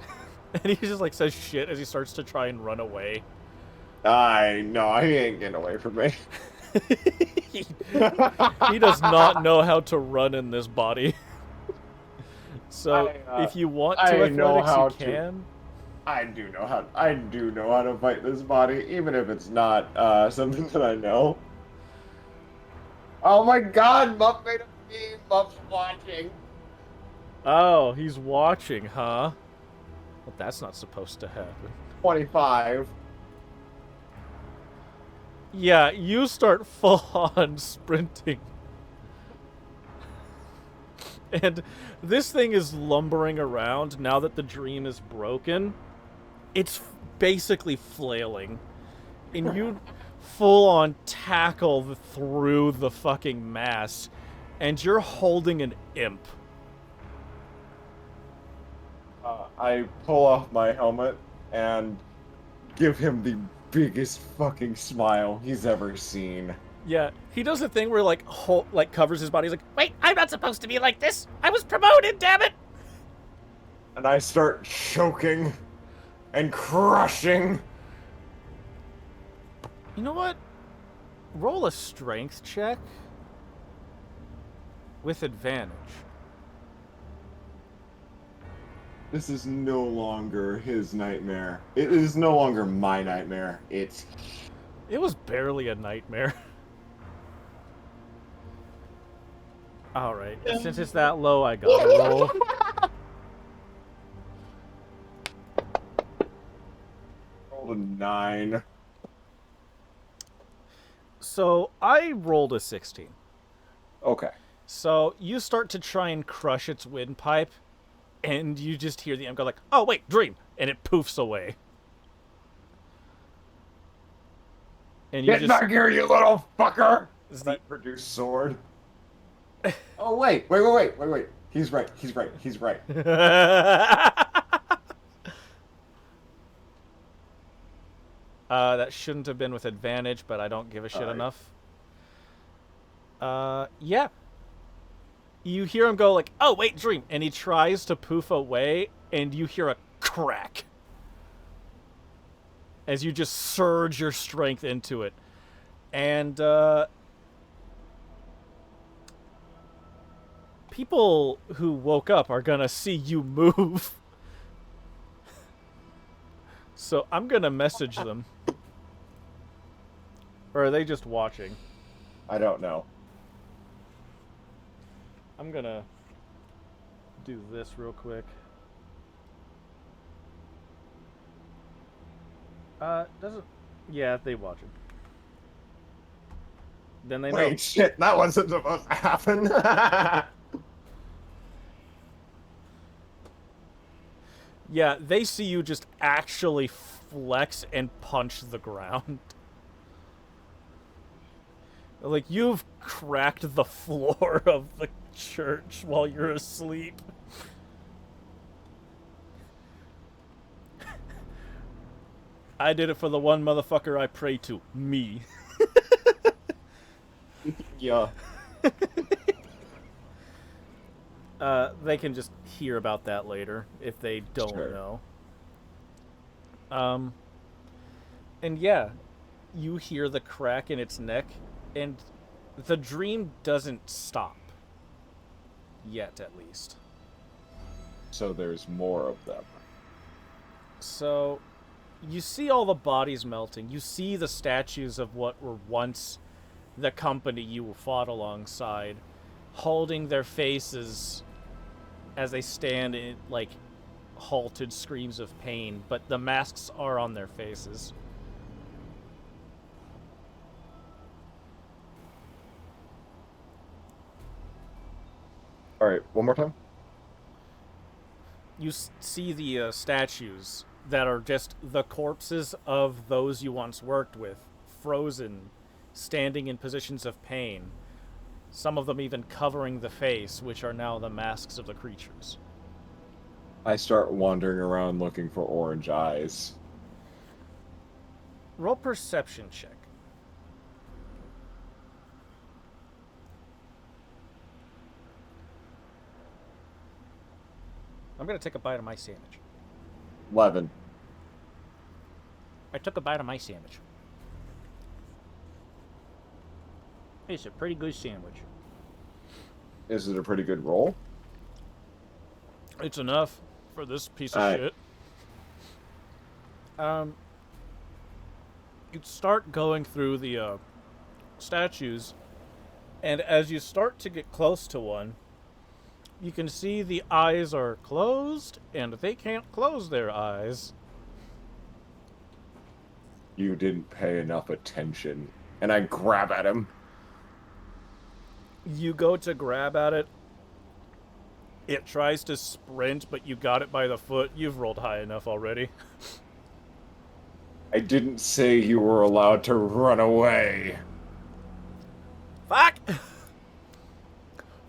And he just, like, says shit as he starts to try and run away. He ain't getting away from me. He does not know how to run in this body. So, if you want to athletics, you can. I do know how to fight this body, even if it's not something that I know. Oh my god, Muff made a meme. Muff's watching. Oh, he's watching, huh? Well, that's not supposed to happen. 25. Yeah, you start full-on sprinting. And this thing is lumbering around now that the dream is broken. It's basically flailing. And you full on tackle through the fucking mass. And you're holding an imp. I pull off my helmet and give him the biggest fucking smile he's ever seen. Yeah, he does a thing where like covers his body. He's like, "Wait, I'm not supposed to be like this. I was promoted, damn it!" And I start choking and crushing. You know what? Roll a strength check with advantage. This is no longer his nightmare. It is no longer my nightmare. It was barely a nightmare. Alright, since it's that low, I gotta roll. rolled a 9. So, I rolled a 16. Okay. So, you start to try and crush its windpipe, and you just hear the imp go like, "Oh, wait, dream!" And it poofs away. And you Get back here, you little fucker! The... produce sword. Oh, wait. He's right. That shouldn't have been with advantage, but I don't give a shit enough. Yeah. You hear him go like, "Oh, wait, dream." And he tries to poof away, and you hear a crack. As you just surge your strength into it. And, people who woke up are gonna see you move. So I'm gonna message them. Or are they just watching? I don't know. I'm gonna do this real quick. Doesn't... Yeah, they watch it. Then they know. Wait, shit, that wasn't supposed to happen. Yeah, they see you just actually flex and punch the ground. Like, you've cracked the floor of the church while you're asleep. I did it for the one motherfucker I pray to. Me. Yeah. They can just hear about that later if they don't know. And yeah, you hear the crack in its neck, and the dream doesn't stop. Yet, at least. So there's more of them. So, you see all the bodies melting. You see the statues of what were once the company you fought alongside, holding their faces as they stand in, like, halted screams of pain, but the masks are on their faces. Alright, one more time. You see the statues that are just the corpses of those you once worked with, frozen, standing in positions of pain. Some of them even covering the face, which are now the masks of the creatures. I start wandering around looking for orange eyes. Roll perception check. I'm gonna take a bite of my sandwich. 11. I took a bite of my sandwich. It's a pretty good sandwich. Is it a pretty good roll? It's enough for this piece of shit. You start going through the statues, and as you start to get close to one, you can see the eyes are closed, and they can't close their eyes. You didn't pay enough attention. And I grab at him. You go to grab at it, It tries to sprint, but you got it by the foot. You've rolled high enough already. I didn't say you were allowed to run away. Fuck!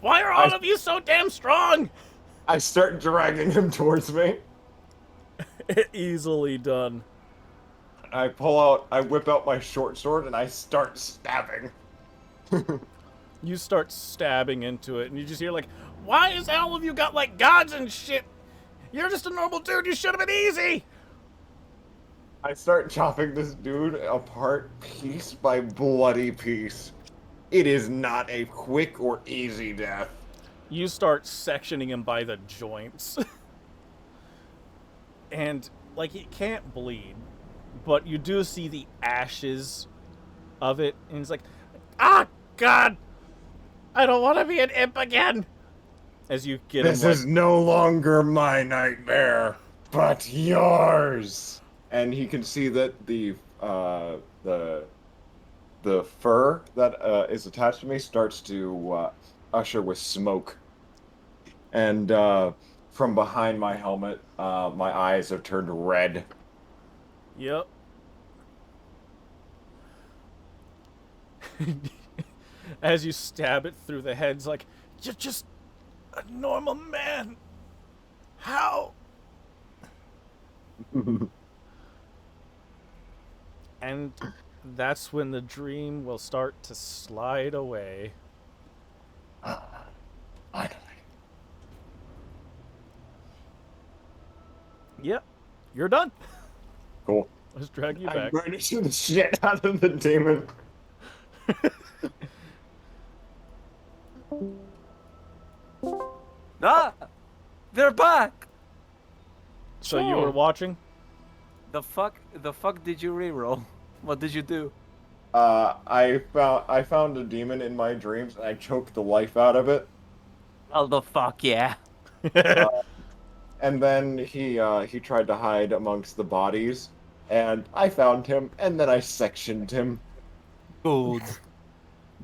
Why are all of you so damn strong? I start dragging him towards me. Easily done. I whip out my short sword and I start stabbing. You start stabbing into it, and you just hear like, why is all of you got like gods and shit? You're just a normal dude, you should have been easy! I start chopping this dude apart piece by bloody piece. It is not a quick or easy death. You start sectioning him by the joints. And, like, he can't bleed, but you do see the ashes of it, and he's like, ah, God! I don't want to be an imp again! As you get him, This is no longer my nightmare, but yours. And he can see that the fur that is attached to me starts to usher with smoke. And from behind my helmet, my eyes have turned red. Yep. As you stab it through the head, it's like, you're just a normal man. How? And that's when the dream will start to slide away. Finally. Yep. You're done. Cool. Let's drag you I'm back. going to shoot the shit out of the demon. Ah! They're back! So you were watching? The fuck did you reroll? What did you do? I found a demon in my dreams and I choked the life out of it. Oh, the fuck yeah. And then he tried to hide amongst the bodies, and I found him, and then I sectioned him. Good.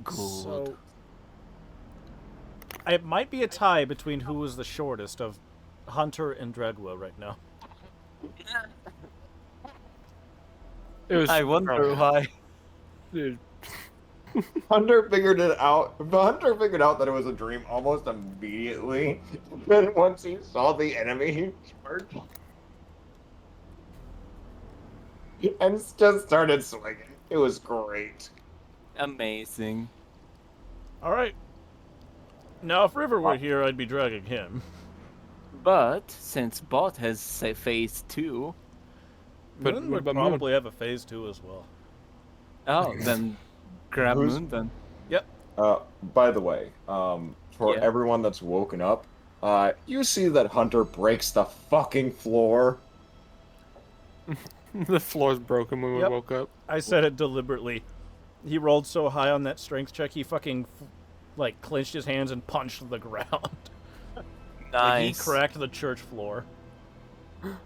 Good. So it might be a tie between who was the shortest of Hunter and Dregwa right now. It was. I wonder why. Dude, Hunter figured it out. Hunter figured out that it was a dream almost immediately. Then once he saw the enemy, he charged and just started swinging. It was great. Amazing. All right. Now, if River were here, I'd be dragging him. But since Bot has phase 2, But Moon what would about Moon? probably have a phase 2 as well. oh, then grab Who's- Moon then. Yep. By the way, for Yeah. everyone that's woken up, you see that Hunter breaks the fucking floor. the floor's broken when we Yep. woke up. I said it deliberately. He rolled so high on that strength check, he fucking, like, clenched his hands and punched the ground. Like, he Nice. cracked the church floor.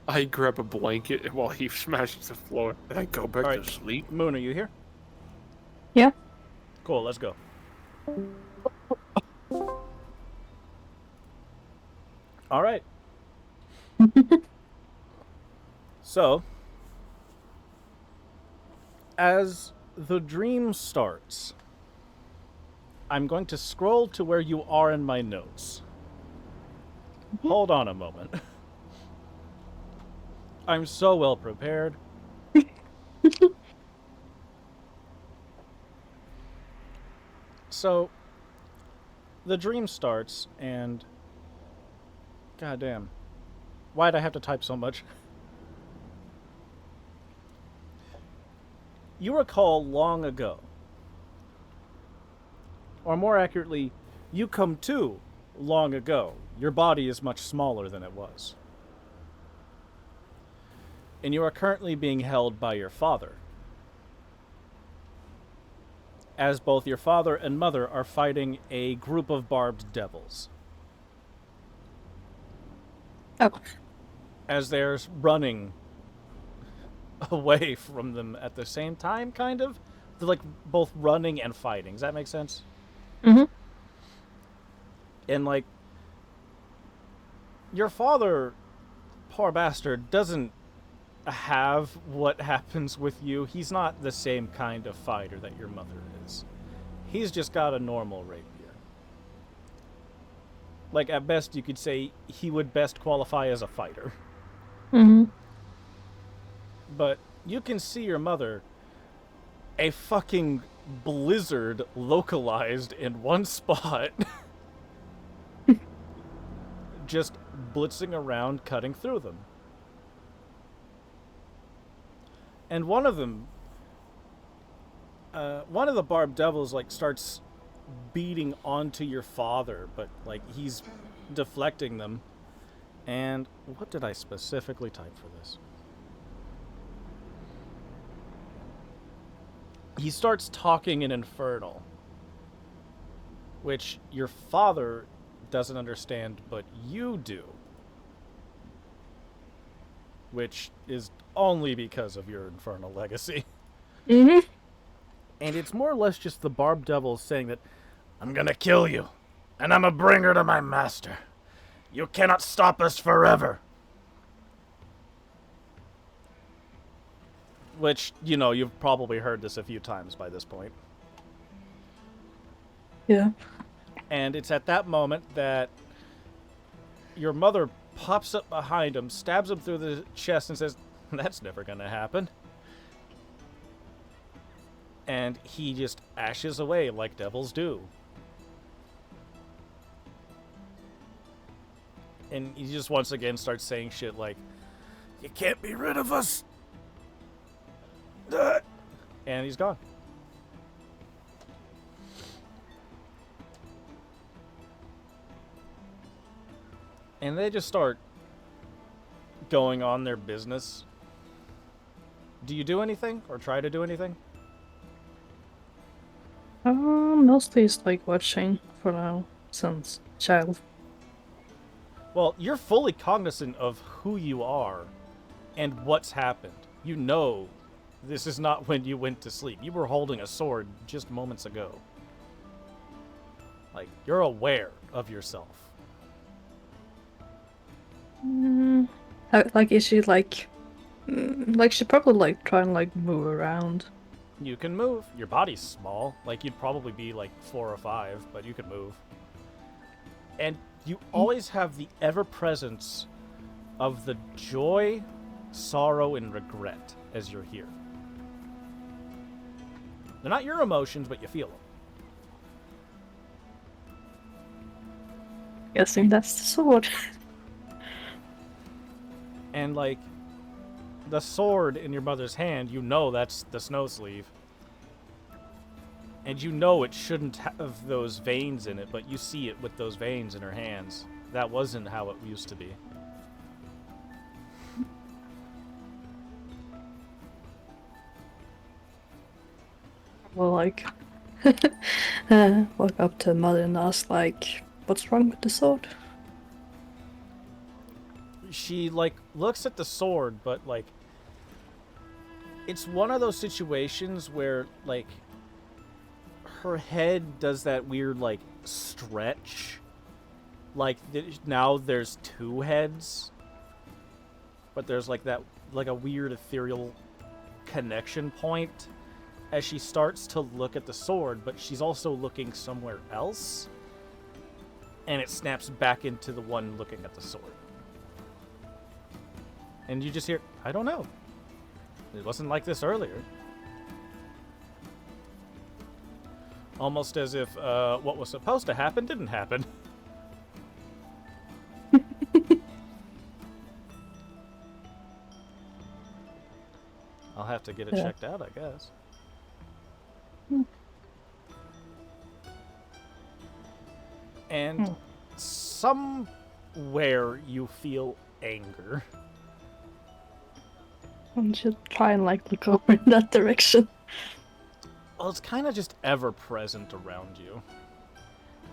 I grab a blanket while he smashes the floor, and I go back Alright. to sleep. Moon, are you here? Yeah. Cool, let's go. All right. So, as the dream starts, I'm going to scroll to where you are in my notes. Hold on a moment. I'm so well prepared. So, the dream starts, and goddamn, why'd I have to type so much? You recall long ago, or more accurately, you come to long ago. Your body is much smaller than it was. And you are currently being held by your father, as both your father and mother are fighting a group of barbed devils. Oh. As they're running away from them at the same time, kind of. They're like both running and fighting. Does that make sense? Mhm. And like, your father, poor bastard, doesn't have what happens with you. He's not the same kind of fighter that your mother is. He's just got a normal rapier. Like, at best, you could say he would best qualify as a fighter. Mm-hmm. But you can see your mother, a fucking blizzard localized in one spot, just blitzing around, cutting through them. And one of them, one of the barbed devils, like, starts beating onto your father, but, like, he's deflecting them. And what did I specifically type for this? He starts talking in Infernal, which your father doesn't understand, but you do. Which is only because of your Infernal legacy. Mm-hmm. And it's more or less just the barbed devil saying that, I'm gonna kill you, and I'm a bringer to my master. You cannot stop us forever. Which, you know, you've probably heard this a few times by this point. Yeah. And it's at that moment that your mother pops up behind him, stabs him through the chest, and says, that's never gonna happen. And he just ashes away like devils do. And he just once again starts saying shit like, you can't be rid of us. And he's gone. And they just start going on their business. Do you do anything or try to do anything? Mostly it's like watching for now, since child. Well, you're fully cognizant of who you are and what's happened. You know this is not when you went to sleep. You were holding a sword just moments ago. Like, you're aware of yourself. Like, is she like she probably like try and like move around? You can move. Your body's small. Like, you'd probably be like 4 or 5, but you can move. And you always have the ever-presence of the joy, sorrow, and regret as you're here. They're not your emotions, but you feel them. Guessing that's the sword. And, like, the sword in your mother's hand, you know that's the snow sleeve. And you know it shouldn't have those veins in it, but you see it with those veins in her hands. That wasn't how it used to be. Well, like, walk up to mother and ask, like, what's wrong with the sword? She, like, looks at the sword, but, like, it's one of those situations where, like, her head does that weird, like, stretch. Like, now there's 2 heads. But there's, like, that, like, a weird ethereal connection point as she starts to look at the sword, but she's also looking somewhere else. And it snaps back into the one looking at the sword. And you just hear, I don't know. It wasn't like this earlier. Almost as if what was supposed to happen didn't happen. I'll have to get it checked out, I guess. And somewhere you feel anger. And she'll try and like look over in that direction. Well, it's kind of just ever present around you.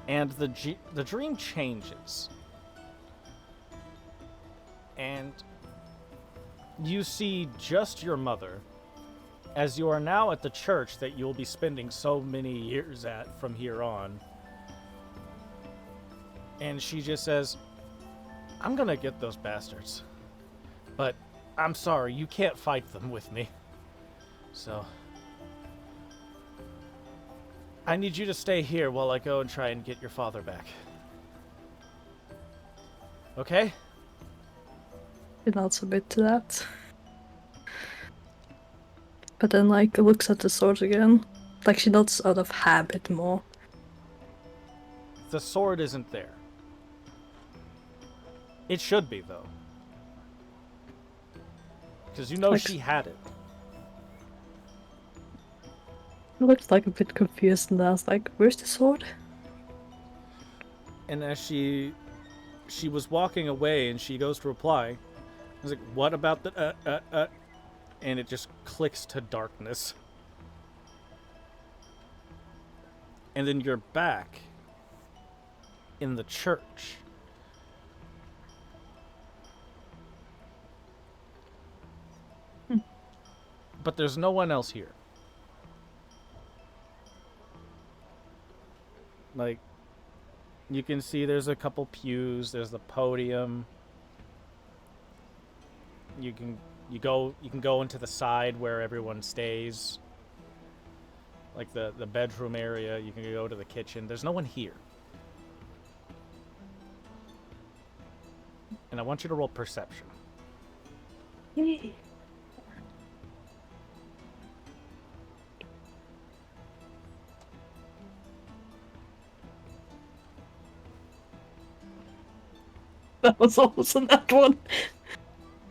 And the dream changes. And you see just your mother, as you are now at the church that you'll be spending so many years at from here on. And she just says, I'm gonna get those bastards. But I'm sorry, you can't fight them with me. So I need you to stay here while I go and try and get your father back. Okay? He nods a bit to that. But then, like, looks at the sword again. Like, she nods out of habit more. The sword isn't there. It should be, though. Because you know Like- she had it. He looks like a bit confused and I was like, where's the sword? And as she was walking away and she goes to reply, I was like, what about the and it just clicks to darkness. And then you're back in the church. But there's no one else here. Like, you can see there's a couple pews, there's the podium. You can go into the side where everyone stays. Like the bedroom area, you can go to the kitchen. There's no one here. And I want you to roll perception. Yay. That was also that one.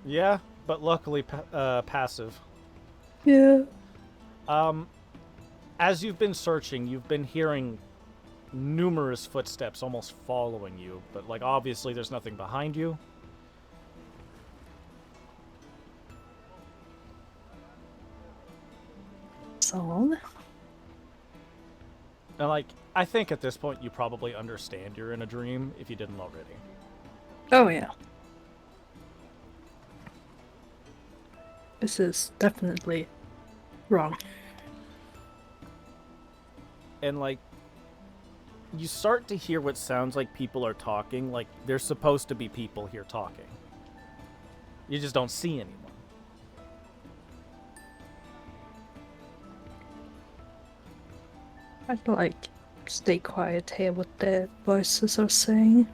Yeah, but luckily passive. Yeah. As you've been searching, you've been hearing numerous footsteps almost following you, but like obviously there's nothing behind you. So. And like, I think at this point you probably understand you're in a dream if you didn't already. Oh yeah. This is definitely wrong. And like, you start to hear what sounds like people are talking, like there's supposed to be people here talking. You just don't see anyone. I feel like stay quiet, hear what the voices are saying.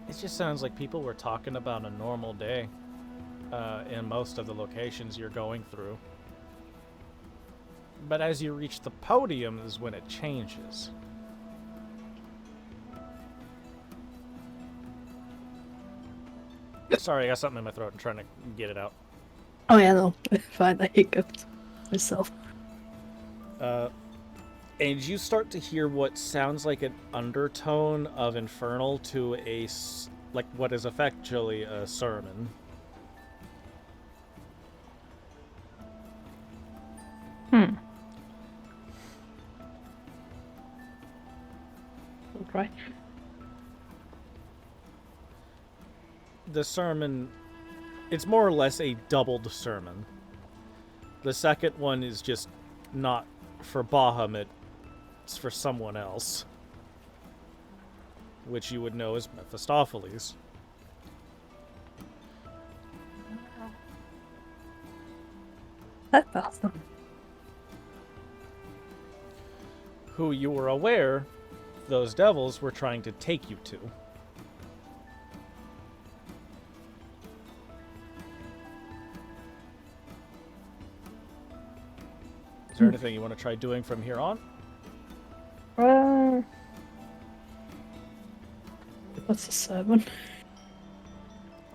It just sounds like people were talking about a normal day in most of the locations you're going through. But as you reach the podium is when it changes. Sorry, I got something in my throat. I'm trying to get it out. Oh yeah, no, it's fine. I hiccuped myself. And you start to hear what sounds like an undertone of infernal to like what is effectively a sermon. Right. The sermon, it's more or less a doubled sermon. The second one is just not for Bahamut, it's for someone else, which you would know as Mephistopheles. That's awesome. Who you were aware those devils were trying to take you to. Is there anything you want to try doing from here on? What's a sermon?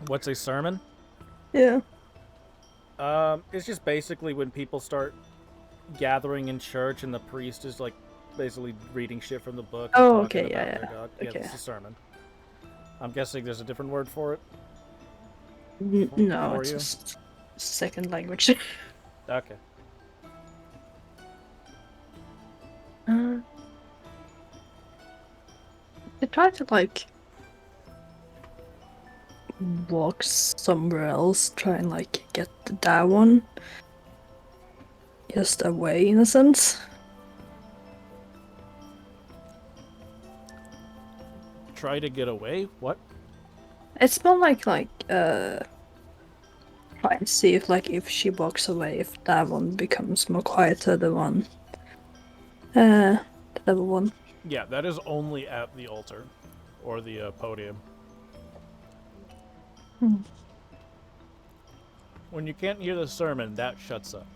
What's a sermon? Yeah. It's just basically when people start gathering in church and the priest is like basically reading shit from the book. And Oh, talking okay, about yeah, their God. Yeah, okay. it's a sermon. I'm guessing there's a different word for it. No, For it's you? just second language. Okay. They try to like walk somewhere else, try and like get that one just away in a sense. Try to get away? What? It's more like try and see if she walks away, if that one becomes more quieter, the one the other one. Yeah, that is only at the altar or the podium. Hmm. When you can't hear the sermon, that shuts up.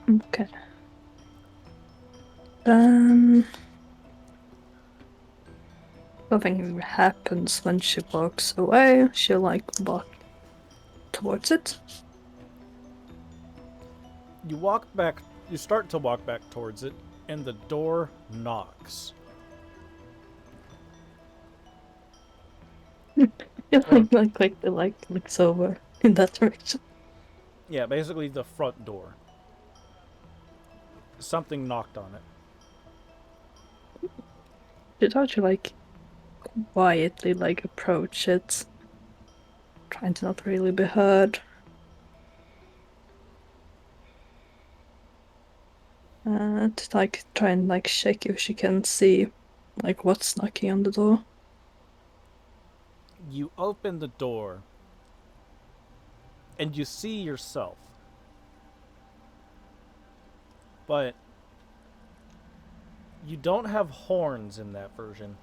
Okay. Then something happens when she walks away. She'll walk towards it. You start to walk back towards it, and the door knocks. It Or, looks over in that direction. yeah, basically the front door. Something knocked on it. She thought to quietly approach it, trying to not really be heard. To try and check if she can see what's knocking on the door. You open the door, and you see yourself. But you don't have horns in that version.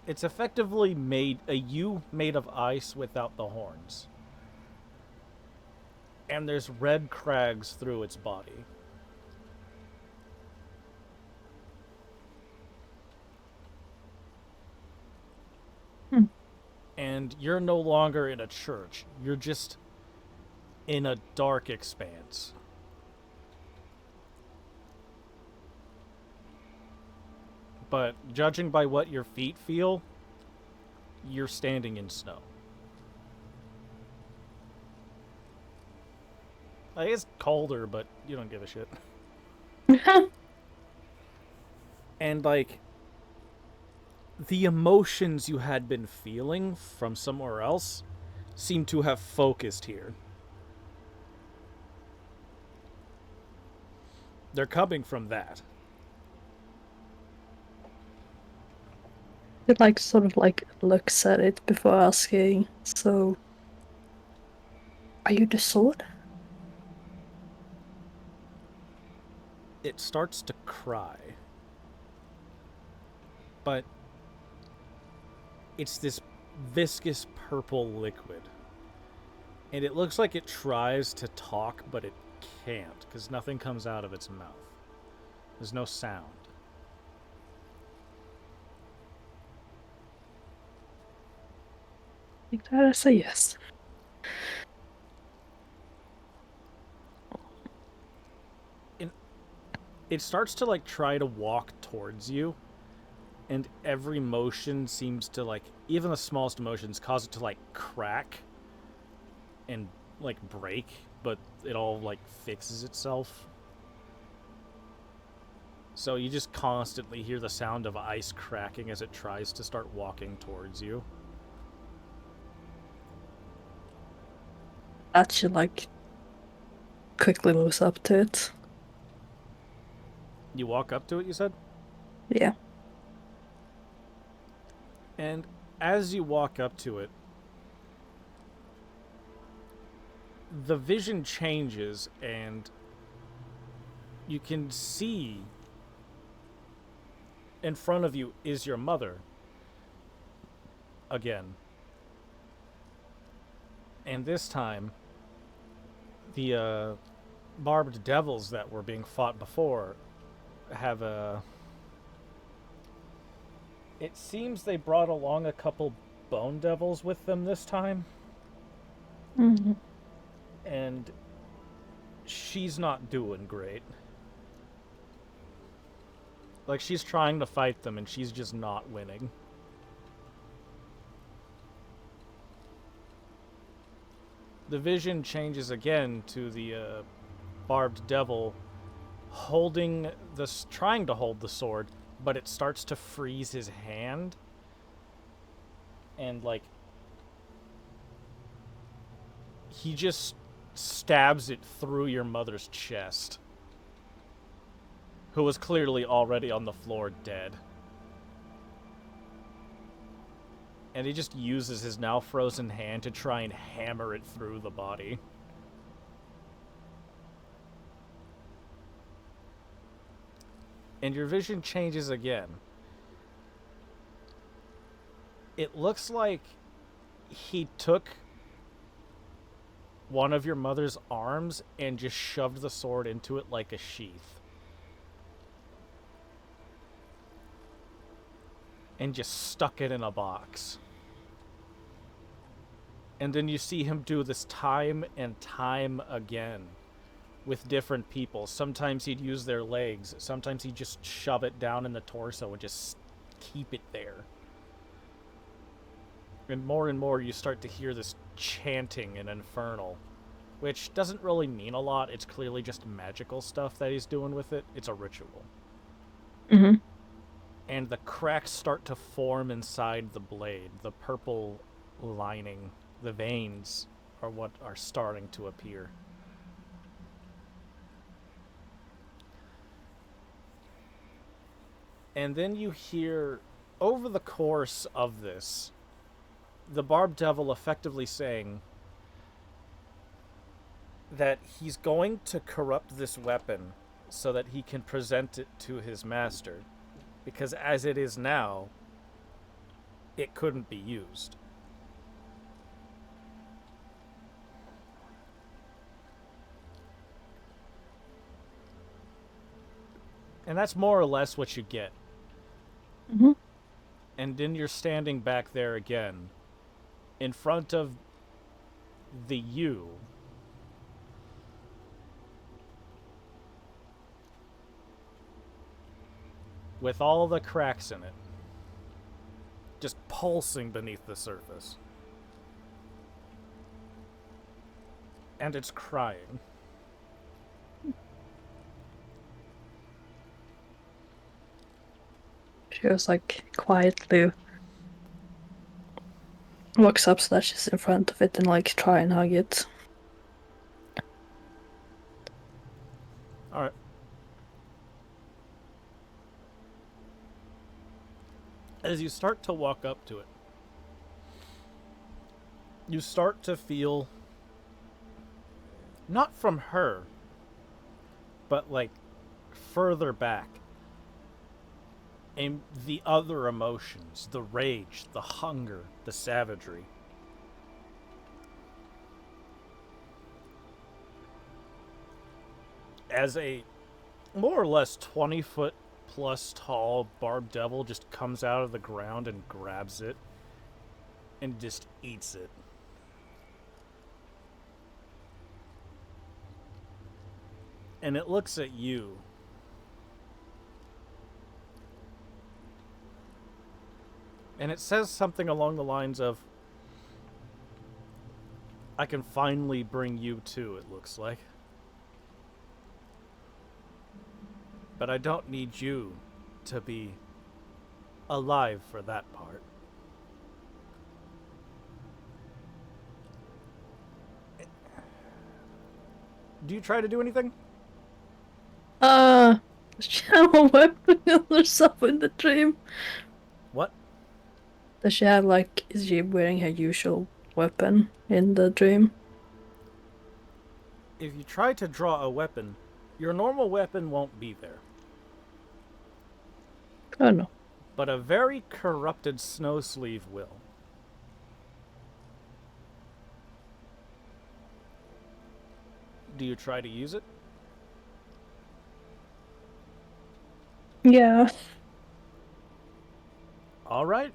It's effectively a you made of ice without the horns. And there's red crags through its body. Hmm. And you're no longer in a church. You're just in a dark expanse. But judging by what your feet feel, you're standing in snow. It's colder, but you don't give a shit. And the emotions you had been feeling from somewhere else seem to have focused here. They're coming from that. It sort of looks at it before asking, so are you the sword? It starts to cry. But it's this viscous purple liquid. And it looks like it tries to talk, but it can't, because nothing comes out of its mouth. There's no sound. I think that is a yes. It starts to try to walk towards you, and every motion seems to even the smallest emotions cause it to crack and break, but it all fixes itself. So you just constantly hear the sound of ice cracking as it tries to start walking towards you. That she quickly moves up to it. You walk up to it, you said? Yeah. And as you walk up to it, the vision changes, and you can see in front of you is your mother again. And this time, the barbed devils that were being fought before have it seems they brought along a couple bone devils with them this time. Mm-hmm. And she's not doing great. She's trying to fight them, and she's just not winning. The vision changes again to the barbed devil trying to hold the sword, but it starts to freeze his hand. And he just stabs it through your mother's chest, who was clearly already on the floor dead. And he just uses his now frozen hand to try and hammer it through the body. And your vision changes again. It looks like he took one of your mother's arms and just shoved the sword into it like a sheath. And just stuck it in a box. And then you see him do this time and time again with different people. Sometimes he'd use their legs. Sometimes he'd just shove it down in the torso and just keep it there. And more you start to hear this chanting in Infernal, which doesn't really mean a lot. It's clearly just magical stuff that he's doing with it. It's a ritual. Mm-hmm. And the cracks start to form inside the blade. The purple lining, the veins, are what are starting to appear. And then you hear, over the course of this, the Barb Devil effectively saying that he's going to corrupt this weapon so that he can present it to his master. Because as it is now, it couldn't be used. And that's more or less what you get. Mm-hmm. And then you're standing back there again, in front of the U. With all the cracks in it. Just pulsing beneath the surface. And it's crying. She was like quietly walks up so that she's in front of it and like try and hug it. Alright. As you start to walk up to it, you start to feel, not from her, but like further back, and the other emotions, the rage, the hunger, the savagery. As a more or less 20-foot plus tall Barb Devil just comes out of the ground and grabs it and just eats it. And it looks at you. And it says something along the lines of, I can finally bring you to, it looks like. But I don't need you to be alive for that part. Do you try to do anything? Does she have a weapon on herself in the dream? What? Does she have like, is she wearing her usual weapon in the dream? If you try to draw a weapon, your normal weapon won't be there. Oh no. But a very corrupted snowsleeve will. Do you try to use it? Yeah. Alright.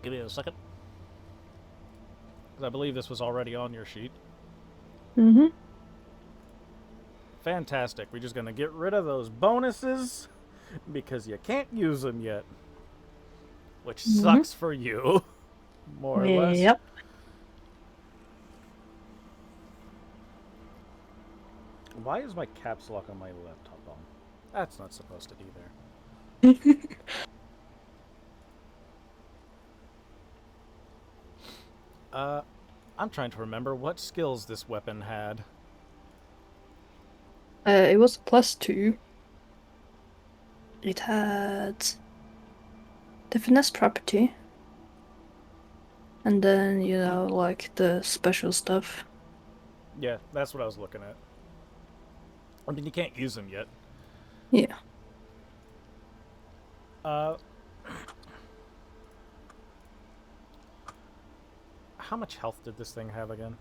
Give me a second. 'Cause I believe this was already on your sheet. Mm-hmm. Fantastic. We're just going to get rid of those bonuses because you can't use them yet. Which sucks for you. More or less. Yep. Why is my caps lock on my laptop on? That's not supposed to be there. I'm trying to remember what skills this weapon had. It was +2. It had the finesse property, and then like the special stuff. Yeah, that's what I was looking at. I mean, you can't use them yet. Yeah. How much health did this thing have again?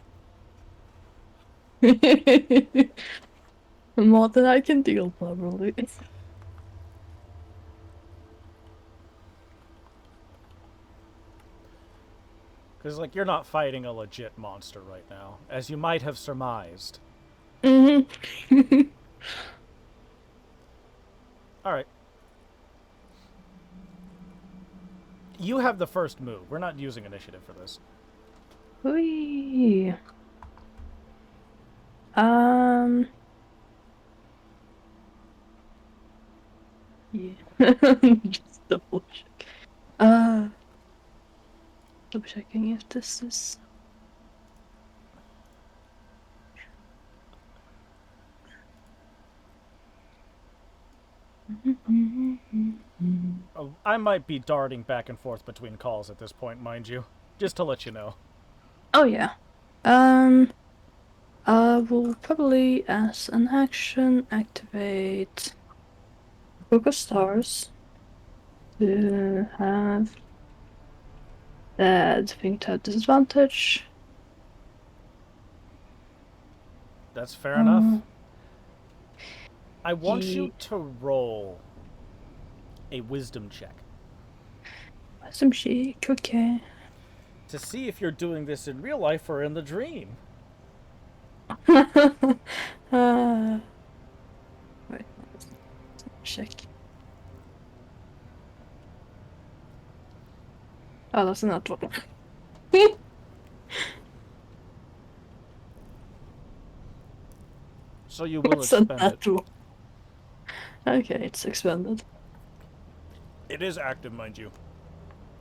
More than I can deal, probably. Because, like, you're not fighting a legit monster right now, as you might have surmised. Mm-hmm. Alright. You have the first move. We're not using initiative for this. Whee. Yeah. Just double check. Double checking if this is. Oh, I might be darting back and forth between calls at this point, mind you. Just to let you know. Oh yeah. I will probably, as an action, activate Book of Stars to have that thing to have disadvantage. That's fair enough. Uh, I want ye- you to roll a wisdom check Some chic, okay. to see if you're doing this in real life or in the dream. Wait, check. Oh, that's not one. So you will It's a expend it. natural. Okay, it's expended. It is active, mind you.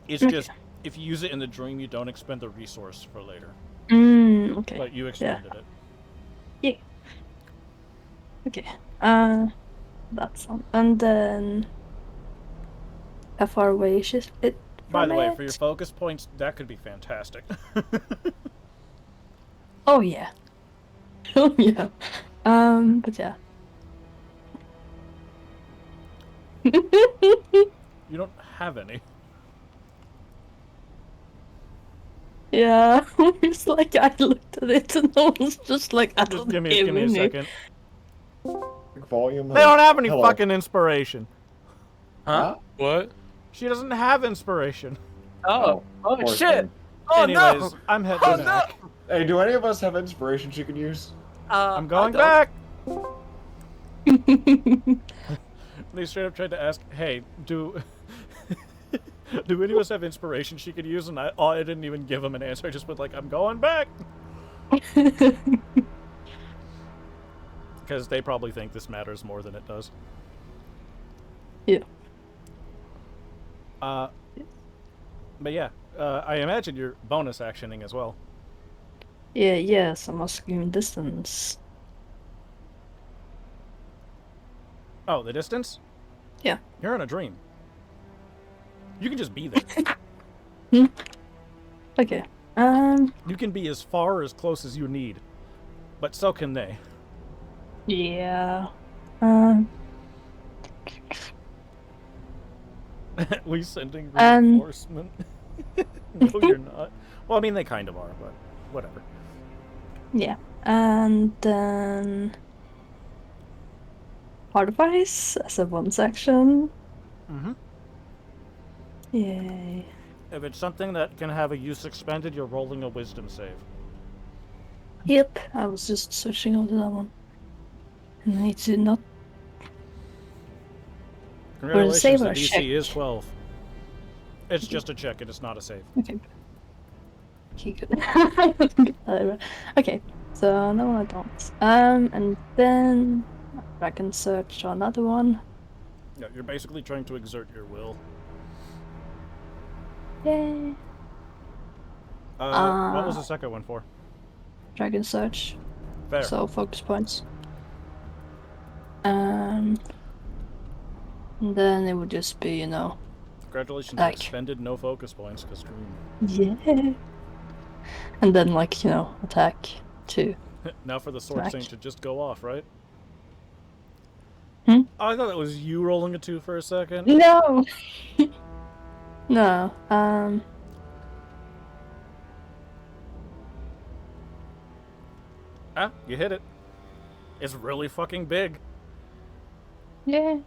It's Okay. just, if you use it in the dream, you don't expend the resource for later. Okay. But you expended it. Yeah. Okay. That's on. And then how far away is it By from the way, for your it? focus points, that could be fantastic. Oh yeah. Oh yeah. But yeah. You don't have any. Yeah. It's like I looked at it and I was just like, I Just don't give me a second. Volume. They don't have any Hello. fucking inspiration. Huh? What? She doesn't have inspiration. Oh, poor shit! thing. Oh Anyways, no! I'm heading Oh no! back. Hey, do any of us have inspiration she can use? I'm going I back. They straight up tried to ask, "Hey, do do any of us have inspiration she could use?" And I didn't even give them an answer. I just went like, "I'm going back," because they probably think this matters more than it does. Yeah. But yeah, I imagine you're bonus actioning as well. Yeah, yes, I'm asking distance. Oh, the distance? Yeah. You're in a dream. You can just be there. Okay. You can be as far or as close as you need, but so can they. Yeah. We sending Um, reinforcement? No, you're not. Well, I mean, they kind of are, but whatever. Yeah. And then Hardvice as a bonus action. Mm-hmm. Yay. If it's something that can have a use expended, you're rolling a wisdom save. Yep, I was just switching over to that one. And I need to not. Congratulations, save the or DC check? is 12. It's just a check, it is not a save. Okay. Okay, good. Okay, so no, I don't. And then I can search another one. Yeah, you're basically trying to exert your will. Yay. What was the second one for? Dragon search. Fair. So focus points. And then it would just be, Congratulations, like- expended no focus points, because dream. yeah. and then like attack 2. Now for the sword Smack. saint to just go off, right? Hmm? Oh, I thought that was you rolling a 2 for a second. No. No. Ah, you hit it. It's really fucking big. Yeah.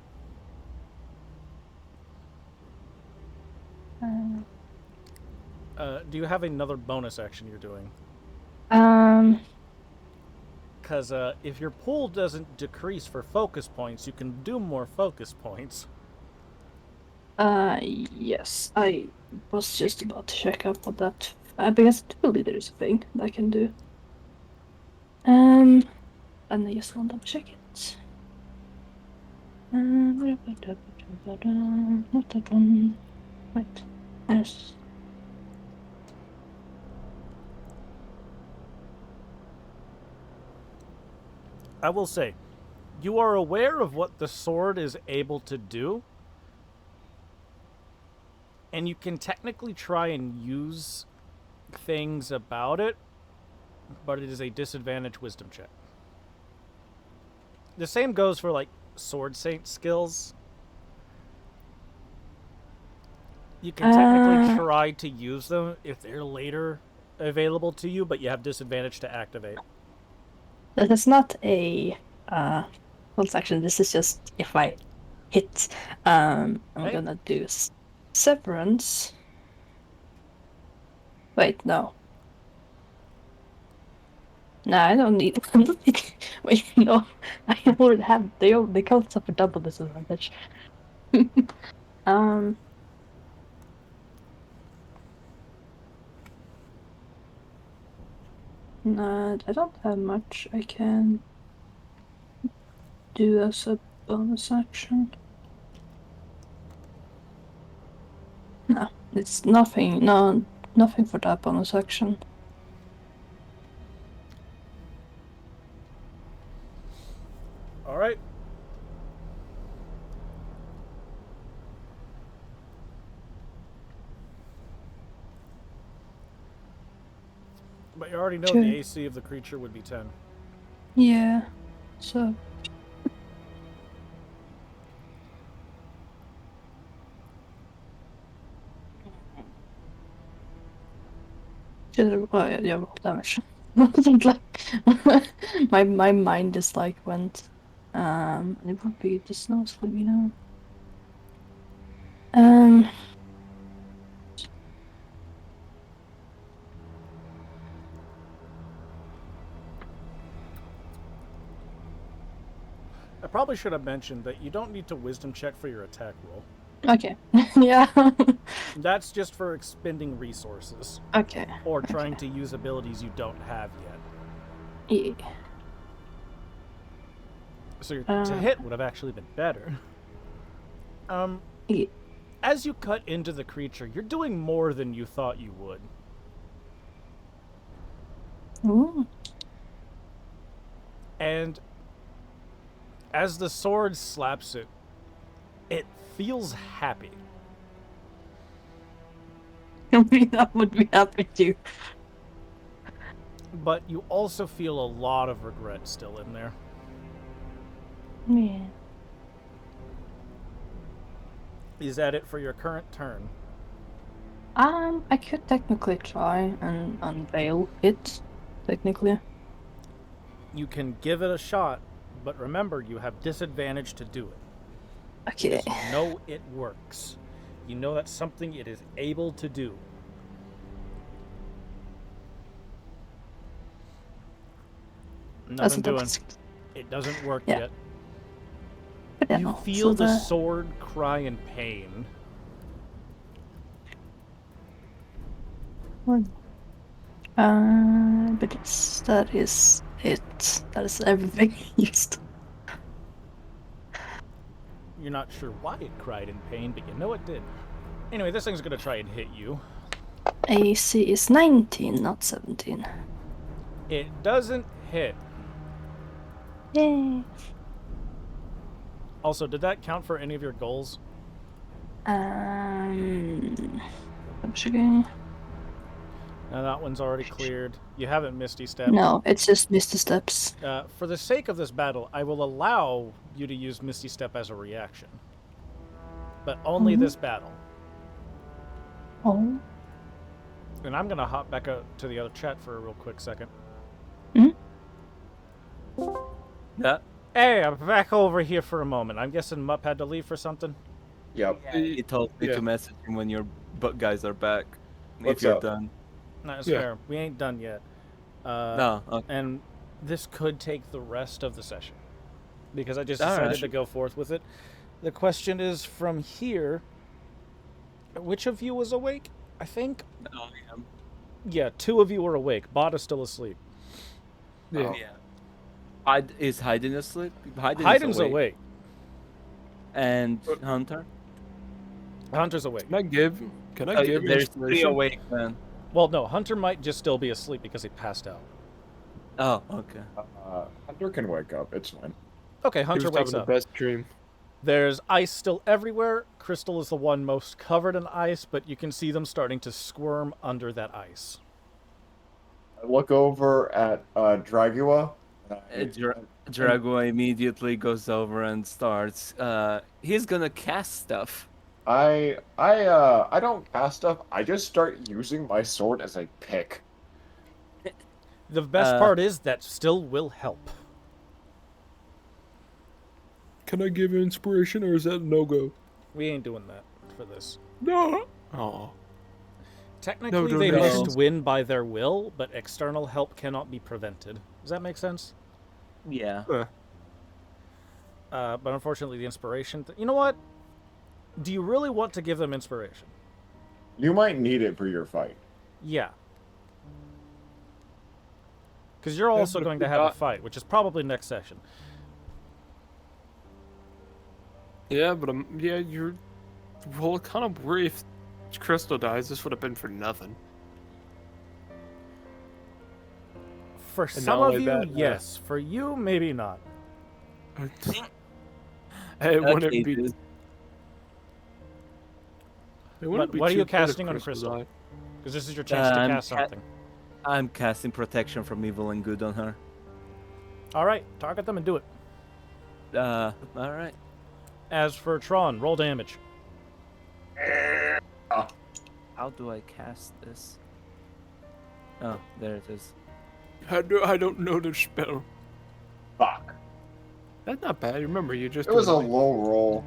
Do you have another bonus action you're doing? Um. Because if your pool doesn't decrease for focus points, you can do more focus points. Yes. I was just about to check up on that. Because I believe there is a thing that I can do. And I just want to check it. Not that one. Wait. Yes. I will say, you are aware of what the sword is able to do, and you can technically try and use things about it, but it is a disadvantage wisdom check. The same goes for like sword saint skills. You can technically try to use them if they're later available to you, but you have disadvantage to activate. That is not a bonus action. This is just if I hit. I'm Hey. gonna do severance. Wait, no. No, I don't need. I don't need. Wait, no. I already have. They can't suffer double disadvantage. No, I don't have much I can do as a bonus action. No, it's nothing. No, nothing for that bonus action. All right. But you already know Sure. the AC of the creature would be 10. Yeah. So. Oh, yeah, roll damage. my mind is like went. It would be the snow sleep, I probably should have mentioned that you don't need to wisdom check for your attack roll. Okay. Yeah. That's just for expending resources. Okay. Or trying to use abilities you don't have yet. Yeah. So your to hit would have actually been better. Yeah. As you cut into the creature, you're doing more than you thought you would. Ooh. And as the sword slaps it, it feels happy. That would be happy too. But you also feel a lot of regret still in there. Yeah. Is that it for your current turn? I could technically try and unveil it, technically. You can give it a shot, but remember you have disadvantage to do it. Okay. You know it works. You know that's something it is able to do. Nothing doing. It doesn't work yet. But You feel the sword cry in pain. But that is it. That is everything used. You're not sure why it cried in pain, but you know it did. Anyway, this thing's gonna try and hit you. AC is 19, not 17. It doesn't hit. Yay. Also, did that count for any of your goals? I'm checking. Now that one's already cleared. You haven't Misty Stepped. No, it's just Misty Steps. For the sake of this battle, I will allow you to use Misty Step as a reaction. But only this battle. Oh. And I'm going to hop back out to the other chat for a real quick second. Yeah. Hey, I'm back over here for a moment. I'm guessing Mupp had to leave for something? Yep. He told me Yeah. to message him when your guys are back. What's if you're up? done. That's Yeah. fair. We ain't done yet. No. Okay. And this could take the rest of the session. Because I just All decided right. to go forth with it. The question is, from here, which of you was awake? I think? Oh, Yeah, 2 of you were awake. Bot is still asleep. Yeah. yeah. Is Hayden asleep? Hayden's awake. And Hunter? Hunter's awake. Can I give There's 3 inspiration? awake then. Well, no, Hunter might just still be asleep because he passed out. Oh, okay. Hunter can wake up. It's fine. Okay, He Hunter was wakes having up. the best dream. There's ice still everywhere. Crystal is the one most covered in ice, but you can see them starting to squirm under that ice. I look over at Dragua. Dragua immediately goes over and starts. He's gonna cast stuff. I don't cast stuff. I just start using my sword as a pick. The best part is that still will help. Can I give inspiration, or is that no go? We ain't doing that for this. No. Oh. Technically, No they donations. must win by their will, but external help cannot be prevented. Does that make sense? Yeah. But unfortunately, the inspiration... you know what? Do you really want to give them inspiration? You might need it for your fight. Yeah. Because you're also but going we to have a got- fight, which is probably next session. Yeah, but you're. Well, kind of worried if Crystal dies. This would have been for nothing. For And some not of only you, that, yes. For you, maybe not. It wouldn't Okay, be. dude. It wouldn't But be what are too you bad if casting on Crystal? died. Because this is your chance to I'm cast something. I'm casting protection from evil and good on her. All right, target them and do it. All right. As for Tron, roll damage. How do I cast this? Oh, there it is. I don't know the spell. Fuck. That's not bad. Remember, you just. It was a doing, like, low roll.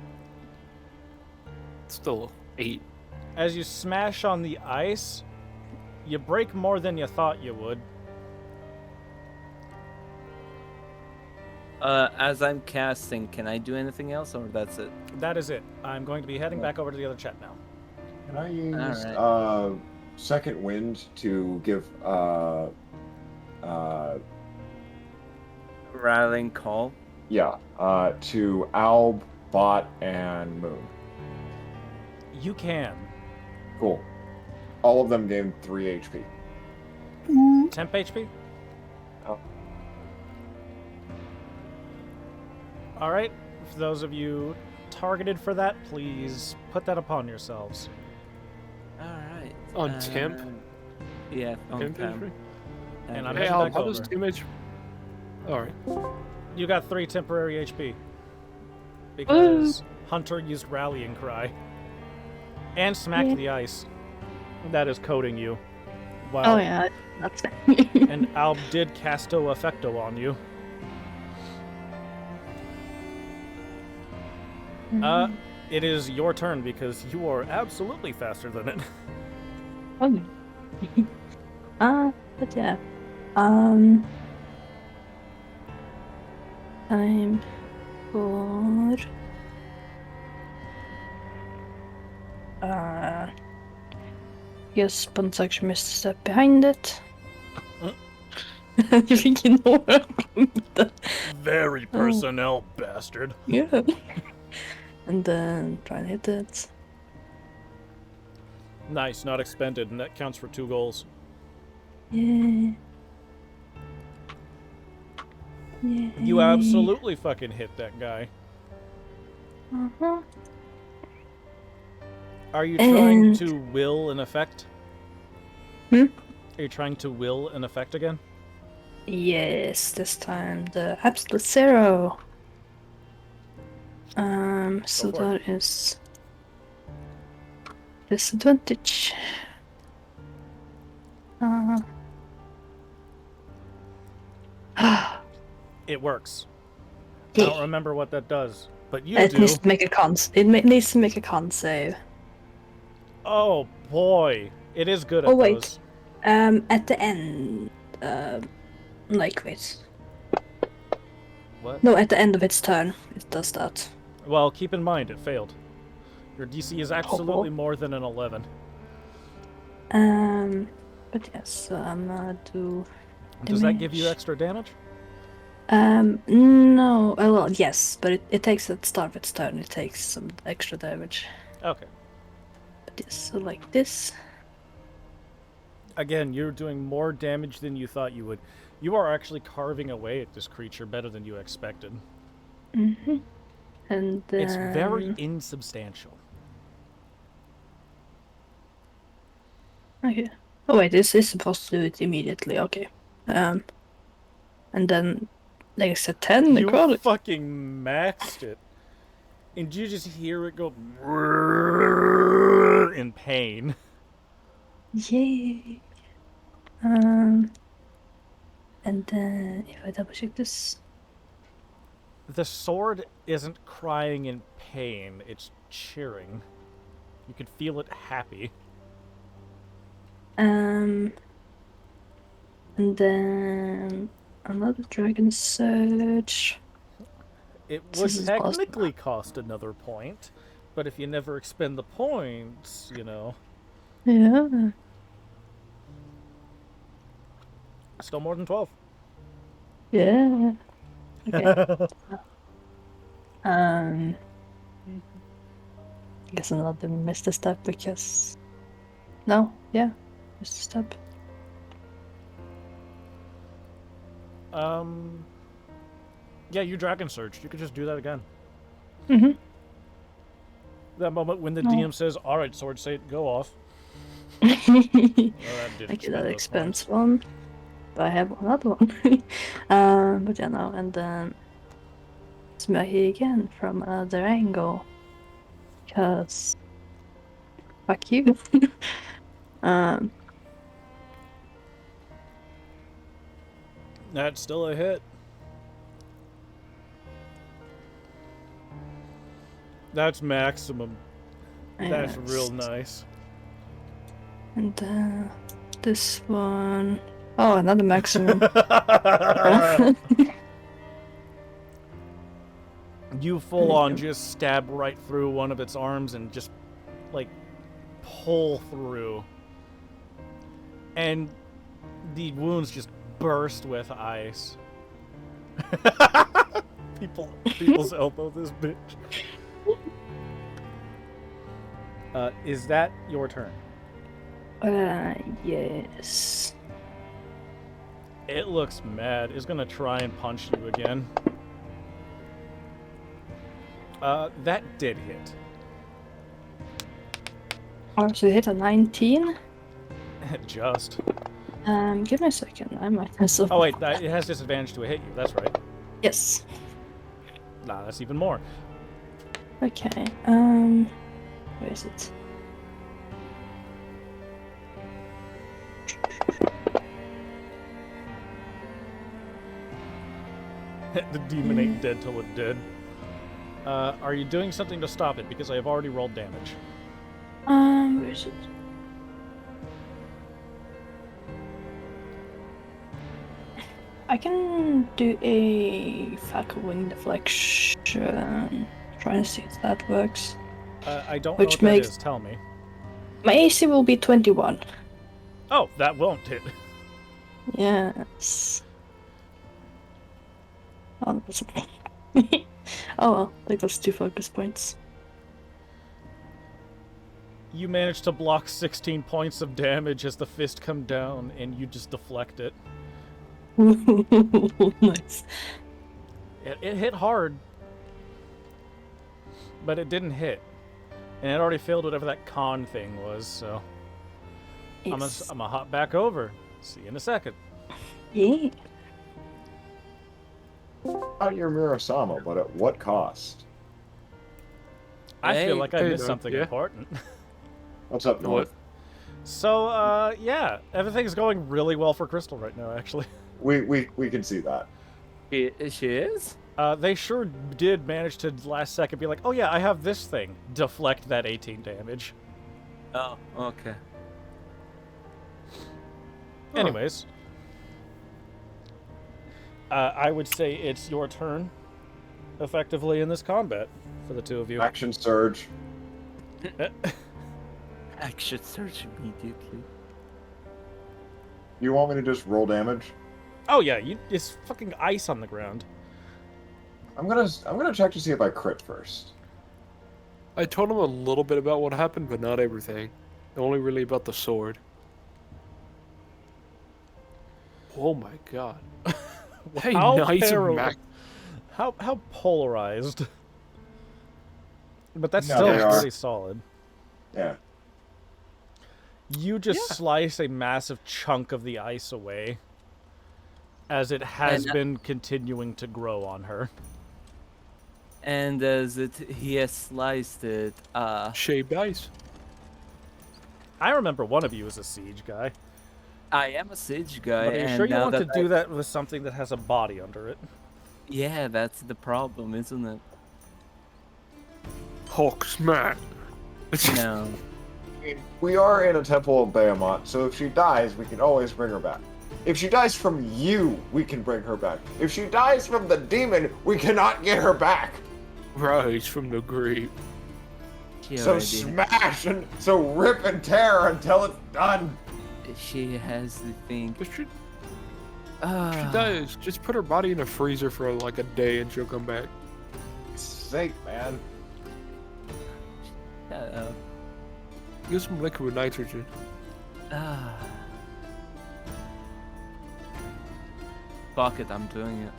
still 8. As you smash on the ice, you break more than you thought you would. As I'm casting, can I do anything else, or that's it? That is it. I'm going to be heading back over to the other chat now. Can I use Alright. second wind to give Rallying call. to Alb, Bot, and Moon. You can. Cool. All of them gained 3 HP. Temp HP? Oh. All right. For those of you targeted for that, please put that upon yourselves. All right. On temp? Yeah, on Temp temp. HP? And I'm Hey, heading Al, back how does over. damage? Alright. You got 3 temporary HP. Because Hunter used Rallying Cry. And smacked Yeah. the ice. That is coding you. Wow. Oh yeah, that's And Alb did casto effecto on you. It is your turn because you are absolutely faster than it. Oh. But yeah. Time for guess bonus action missed a step behind it. You think you know where I'm going with that? Very personnel, bastard. Yeah. And then try and hit it. Nice, not expended, and that counts for 2 goals. Yeah. Yeah. You absolutely fucking hit that guy. Uh-huh. Are you trying And- to will an effect? Hmm? Are you trying to will an effect again? Yes, this time the absolute 0. So for it. that is disadvantage. It works. I don't Yeah. remember what that does, but you It do. needs to make a con. Needs to make a con save. Oh boy, it is good at Oh wait. those. At the end. Like wait. What? No, at the end of its turn, it does that. Well, keep in mind, it failed. Your DC is absolutely more than an 11. But yes, so I'm gonna do. Does that give you damage. extra damage? No. Well, yes, but it takes at the start of its turn. It takes some extra damage. Okay. But yes, so like this. Again, you're doing more damage than you thought you would. You are actually carving away at this creature better than you expected. Mm-hmm. And then... It's very insubstantial. Okay. Oh wait, this is supposed to do it immediately. Okay. And then, like I said, 10 You necrotic. fucking maxed it. And you just hear it go in pain. Yay. And then if I double check this. The sword isn't crying in pain, it's cheering. You can feel it happy. And then another dragon surge. It This would is technically cost another point, but if you never expend the points, you know. Yeah. Still more than 12. Yeah. Okay. I guess another missed a step because. No, yeah, missed a step. Yeah, you dragon surged. You could just do that again. Mm-hmm. That moment when the No. DM says, "Alright, sword, say it, go off." Okay, Did that expend those expense points. one. But I have another one. But yeah, no, and then Smahi again from another angle. Because fuck you. That's still a hit. That's maximum. That's real nice. And this one. Oh, another maximum. You full on just stab right through one of its arms and just, like, pull through. And the wounds just burst with ice. People's elbow this bitch. Is that your turn? Yes. It looks mad. It's gonna try and punch you again. That did hit. Oh, so you hit a 19? Just. Give me a second. I might have some. Oh wait, it has disadvantage to hit you. That's right. Yes. Nah, that's even more. Okay. Where is it? The demon ain't dead till it did. Are you doing something to stop it? Because I have already rolled damage. Where is it? I can do a Falcon Wing Deflection. Trying to see if that works. I don't Which know what makes- that is. Tell me. My AC will be 21. Oh, that won't hit. Yes. Oh, that's oh well, that goes 2 focus points. You managed to block 16 points of damage as the fist come down, and you just deflect it. Nice. It hit hard, but it didn't hit. And it already failed whatever that con thing was, so... Yes. I'm gonna hop back over. See you in a second. Yeah. Out your Mirasama, but at what cost? I feel Hey, like I hey, missed Doug, something yeah? important. What's up, What? North? So, yeah, everything's going really well for Crystal right now, actually. We can see that. She is? They sure did manage to last second be like, oh yeah, I have this thing. Deflect that 18 damage. Oh, okay. Anyways. I would say it's your turn, effectively, in this combat, for the two of you. Action surge. Action search immediately. You want me to just roll damage? Oh yeah, it's fucking ice on the ground. I'm gonna check to see if I crit first. I told him a little bit about what happened, but not everything. Only really about the sword. Oh my god. Hey, How nice parallel- Mac. How polarized. But that's No, still they are. pretty solid. Yeah. You just slice a massive chunk of the ice away, as it has And, been continuing to grow on her. And as he has sliced it, Shaved ice. I remember one of you as a siege guy. I am a siege guy. But are you and sure you now want to that do that with something that has a body under it? Yeah, that's the problem, isn't it? Hulk smack. No. We are in a temple of Behemoth, so if she dies, we can always bring her back. If she dies from you, we can bring her back. If she dies from the demon, we cannot get her back. Rise from the grave. She So already- smash and so rip and tear until it's done. She has the thing. If she Ah, dies, just put her body in a freezer for like a day and she'll come back. Sake, man. shut up. Use some liquid nitrogen. Ah. Fuck it, I'm doing it.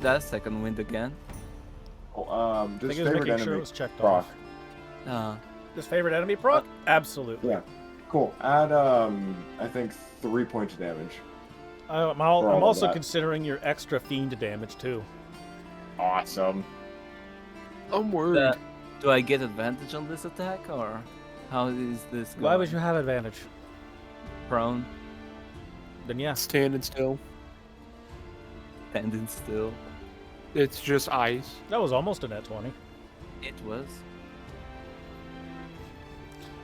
That second wind again. Oh, I just think it was favorite making sure it enemy. was checked Proc. off. This favorite enemy proc? Absolutely. Yeah. Cool. Add I think 3 points of damage. I'm all of also that. considering your extra fiend damage too. Awesome. I'm worried. Do I get advantage on this attack, or how is this going? Why would you have advantage? Prone, Then yeah. Standing still. standing still? It's just ice. That was almost a net 20. It was.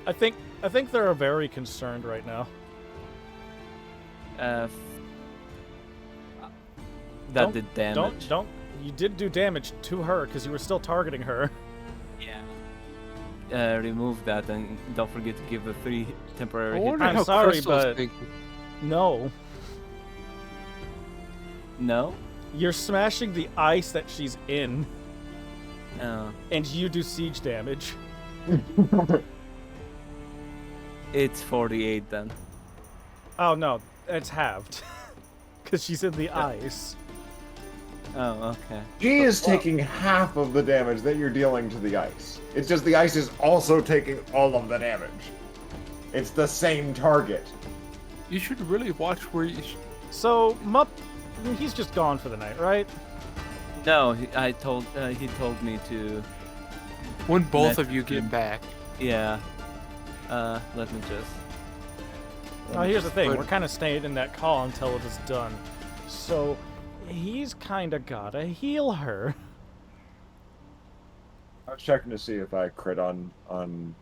I think they're very concerned right now. That Don't- did damage. Don't. You did do damage to her because you were still targeting her. Yeah. Remove that and don't forget to give the 3 temporary I hit. wonder I'm how sorry, Crystal's but- thinking. No. No? You're smashing the ice that she's in, No. and you do siege damage. It's 48 then. Oh no, it's halved. Because she's in the ice. Oh, okay. She is taking half of the damage that you're dealing to the ice. It's just the ice is also taking all of the damage. It's the same target. You should really watch where you. So, Mupp, he's just gone for the night, right? No, he told me to. When both Let of you get him- back. Yeah. Let me just. Now, here's the thing. put- We're kind of staying in that call until it is done. So, he's kind of gotta heal her. I was checking to see if I crit on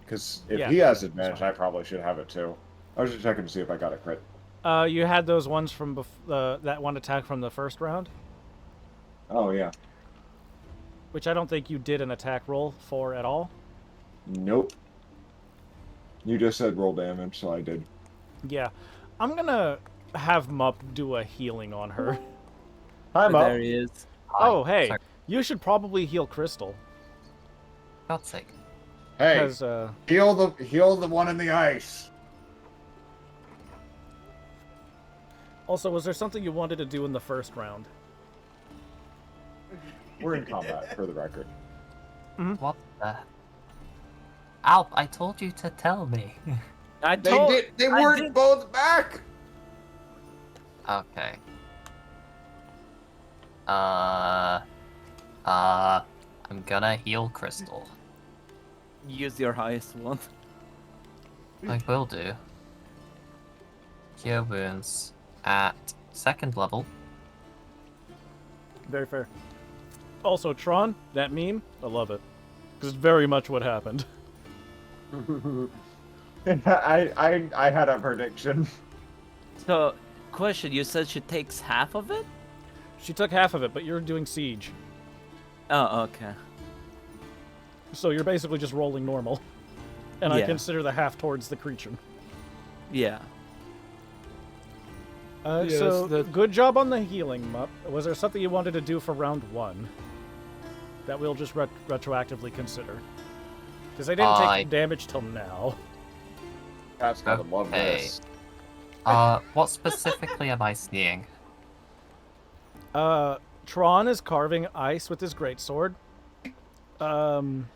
because if Yeah, he has yeah, advantage, that's I fine. probably should have it too. I was just checking to see if I got a crit. You had those ones from that one attack from the first round, Oh yeah. which I don't think you did an attack roll for at all. Nope. You just said roll damage, so I did. Yeah. I'm gonna have Mupp do a healing on her. I'm up. There he is. Oh, hey. Sorry. You should probably heal Crystal. God's sake. Hey, Because, heal the one in the ice. also, was there something you wanted to do in the first round? We're in combat, for the record. What the? Alp, I told you to tell me. They weren't both back. Okay. I'm gonna heal Crystal. Use your highest one. I will do. Cure wounds at 2nd level. Very fair. Also, Tron, that meme, I love it. Because it's very much what happened. I had a prediction. So, question, you said she takes half of it? She took half of it, but you're doing siege. Oh, okay. So you're basically just rolling normal. And I Yeah. consider the half towards the creature. Yeah. So, that's- good job on the healing, Mup. Was there something you wanted to do for round 1? That we'll just retroactively consider? Because I didn't take damage till now. That's gotta love this. What specifically am I seeing? Tron is carving ice with his greatsword. Dragua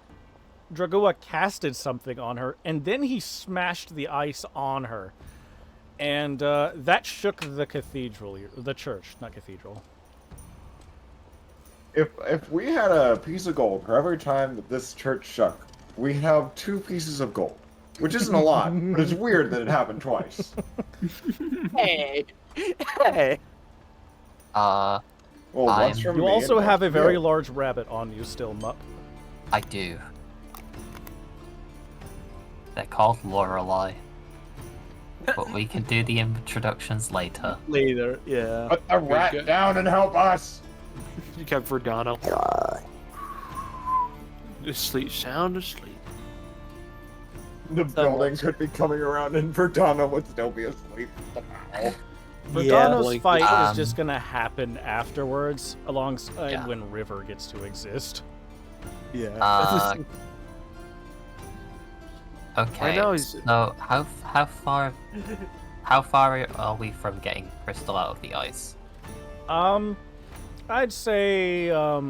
casted something on her, and then he smashed the ice on her. And that shook the cathedral, the church, not cathedral. If we had a piece of gold for every time that this church shook, we'd have 2 pieces of gold. Which isn't a lot, but it's weird that it happened twice. Hey! Hey! Well, once from You me also and have once a from very you. large rabbit on you still, Mup. I do. They're called Lorelei. But we can do the introductions later. Later, yeah. Put the rat good. down and help us! You got Verdano. Asleep, sound asleep. The building could be coming around and Verdana would still be asleep. Wow. Verdano's Like- fight is just gonna happen afterwards, alongside Yeah. when River gets to exist. Yeah. Okay. I know he's- So how far are we from getting Crystal out of the ice? I'd say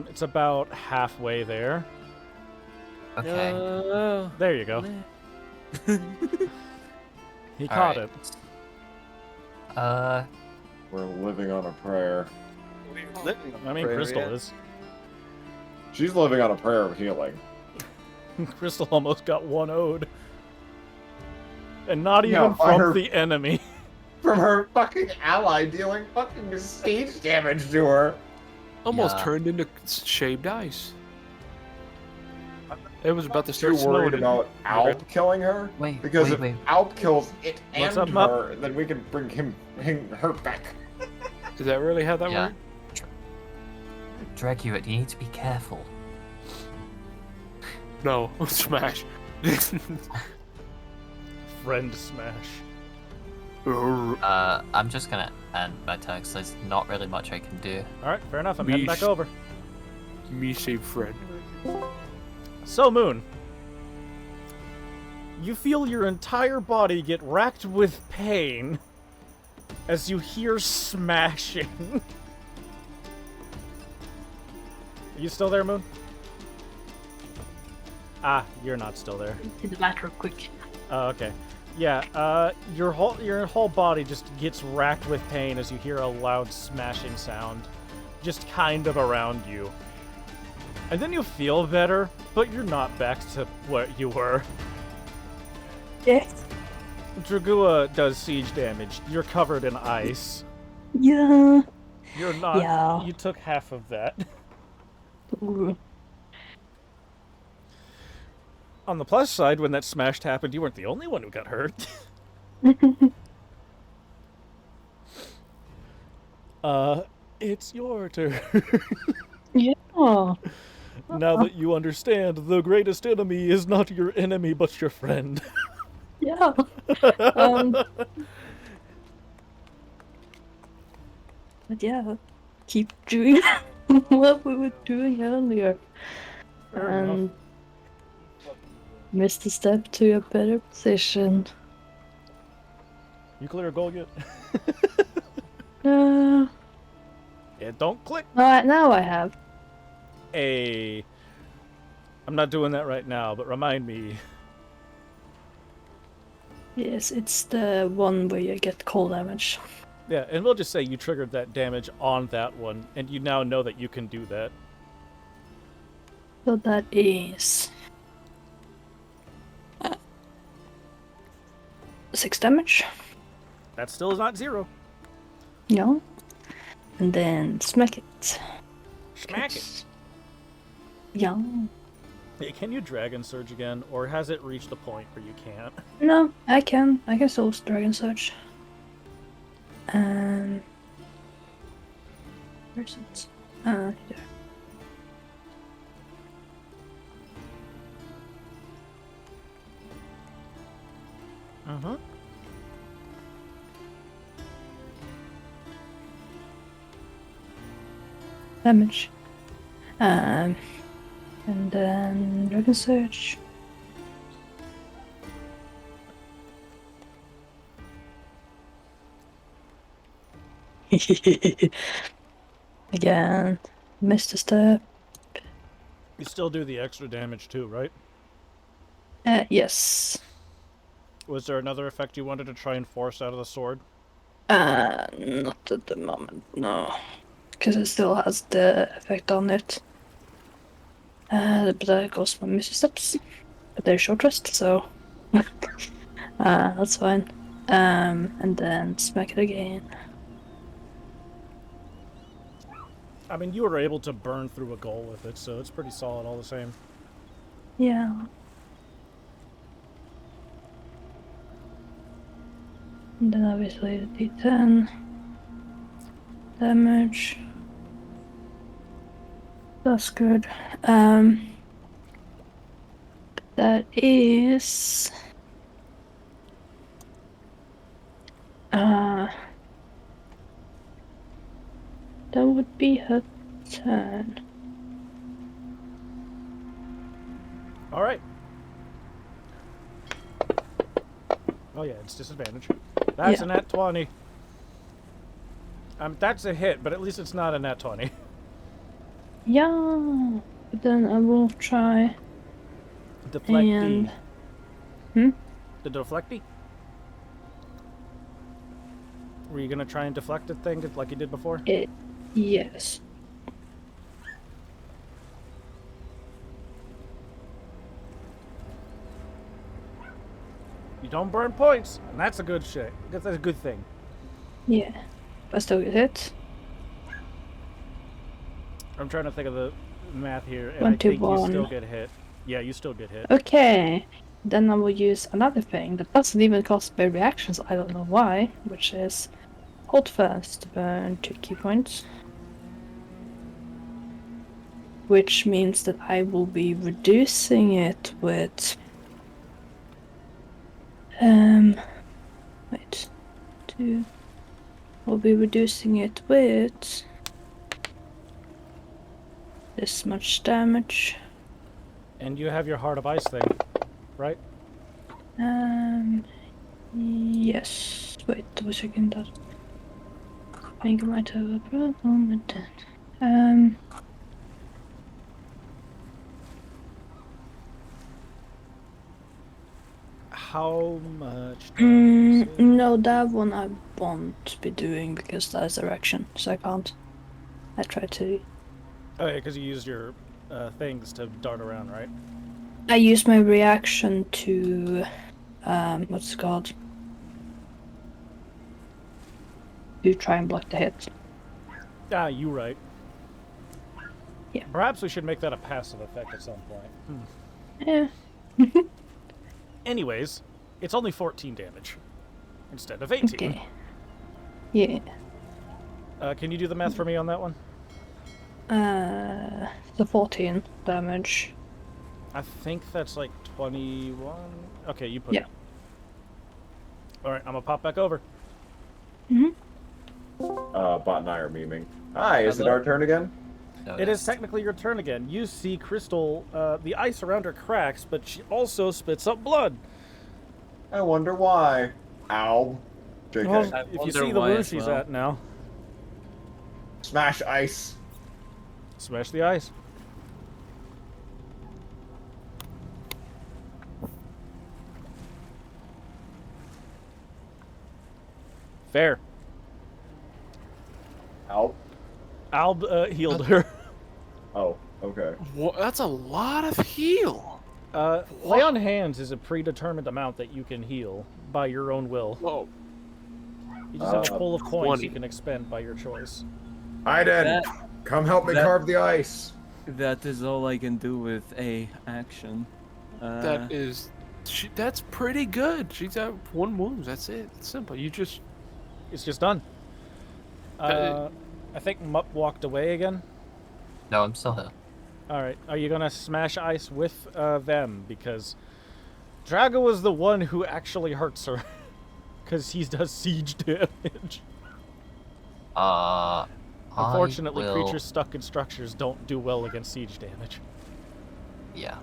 it's about halfway there. Okay. There you go. He caught Alright. it. We're living on a prayer. I mean, Crystal is. She's living on a prayer of healing. Crystal almost got 1 ode. And not even Yeah, by from her- the enemy. From her fucking ally dealing fucking siege damage to her. Almost Yeah. turned into shaved ice. It was about to Too start worried snowing. about Alp killing her? Wait, Because wait. if Alp kills it What's and up, Mup? her, then we can bring her back. Is that really how that Yeah. worked? Draguit, you need to be careful. No, smash. Friend smash. I'm just gonna end my turn because there's not really much I can do. Alright, fair enough. I'm heading back Beast. over. Me save friend. So, Moon. You feel your entire body get racked with pain as you hear smashing. Are you still there, Moon? Ah, you're not still there. To the back real quick. Oh, okay. Yeah, your whole body just gets racked with pain as you hear a loud smashing sound, just kind of around you. And then you feel better, but you're not back to what you were. Yes. Dragua does siege damage. You're covered in ice. Yeah. You're not. Yeah. You took half of that. Ooh. On the plus side, when that smashed happened, you weren't the only one who got hurt. It's your turn. Yeah. Now that you understand, the greatest enemy is not your enemy, but your friend. Yeah. But yeah, keep doing what we were doing earlier. Fair enough. And missed a step to a better position. You clear a goal yet? Uh, Yeah, don't click. now I have. I'm not doing that right now, but remind me. Yes, it's the one where you get cold damage. Yeah, and we'll just say you triggered that damage on that one, and you now know that you can do that. So that is 6 damage. That still is not 0. No. And then smack it. Smack it. Yeah. Hey, can you Dragon Surge again, or has it reached a point where you can't? No, I can. I can still Dragon Surge. Where's it? There. Uh-huh. Damage. And then Dragon Surge. Again, missed a step. You still do the extra damage too, right? Yes. Was there another effect you wanted to try and force out of the sword? Not at the moment, no. Because it still has the effect on it. But that goes my missed steps. But they're short rest, so that's fine. And then smack it again. I mean, you were able to burn through a goal with it, so it's pretty solid all the same. Yeah. And then obviously the D10 damage. That's good. That is that would be her turn. All right. Oh yeah, it's disadvantage. That's Yeah. a nat 20. That's a hit, but at least it's not a nat 20. Yeah. But then I will try Deflecty. and The deflecty? Were you gonna try and deflect the thing like you did before? yes. You don't burn points, and that's a good shit. That's a good thing. Yeah. I still get hit. I'm trying to think of the math here, and 1, I 2, think you 1. still get hit. Yeah, you still get hit. Okay. Then I will use another thing that doesn't even cost my reactions, I don't know why, which is hold fast to burn 2 key points. Which means that I will be reducing it with wait, 2. We'll be reducing it with this much damage. And you have your Heart of Ice thing, right? Yes. Wait, a second. That I think I might have a problem with that. How much damage? No, that one I won't be doing because that is direction, so I can't. I try to. Oh yeah, because you used your things to dart around, right? I use my reaction to what's it called? To try and block the hit. Ah, you right. Yeah. Perhaps we should make that a passive effect at some point. Yeah. Anyways, it's only 14 damage instead of 18. Okay. Yeah. Can you do the math for me on that one? The 14 damage. I think that's like 21. Okay, you put Yeah. it. All right, I'm gonna pop back over. Bot and I are memeing. Hi, is it Hello. our turn again? It is technically your turn again. You see Crystal, the ice around her cracks, but she also spits up blood. I wonder why. Ow. JK. Well, I if you wonder see the why room as she's well. at now, Smash ice. smash the ice. Fair. Alp? Alb healed her. Oh, okay. That's a lot of heal. Lay on hands is a predetermined amount that you can heal by your own will. Whoa. You just have a pool of coins 20. you can expend by your choice. Aiden, That- come help me that- carve the ice. That is all I can do with a action. That is, that's pretty good. She's at 1 wound. That's it. It's simple. You just It's just done. I think Mupp walked away again. No, I'm still here. All right. Are you gonna smash ice with them? Because Drago was the one who actually hurts her, because he does siege damage. Unfortunately, I will... creatures stuck in structures don't do well against siege damage. Yeah.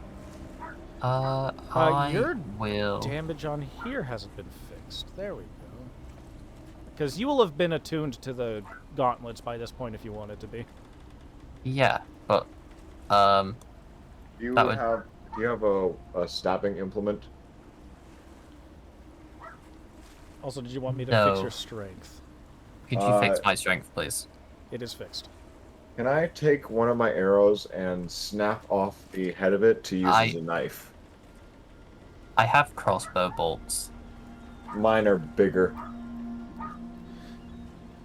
I your will... Damage on here hasn't been fixed. There we go. Because you will have been attuned to the gauntlets by this point if you wanted to be. Yeah, but... Do you That would- have a stabbing implement? Also, did you want me to No. fix your strength? Could you fix my strength, please? It is fixed. Can I take one of my arrows and snap off the head of it to use as a knife? I have crossbow bolts. Mine are bigger.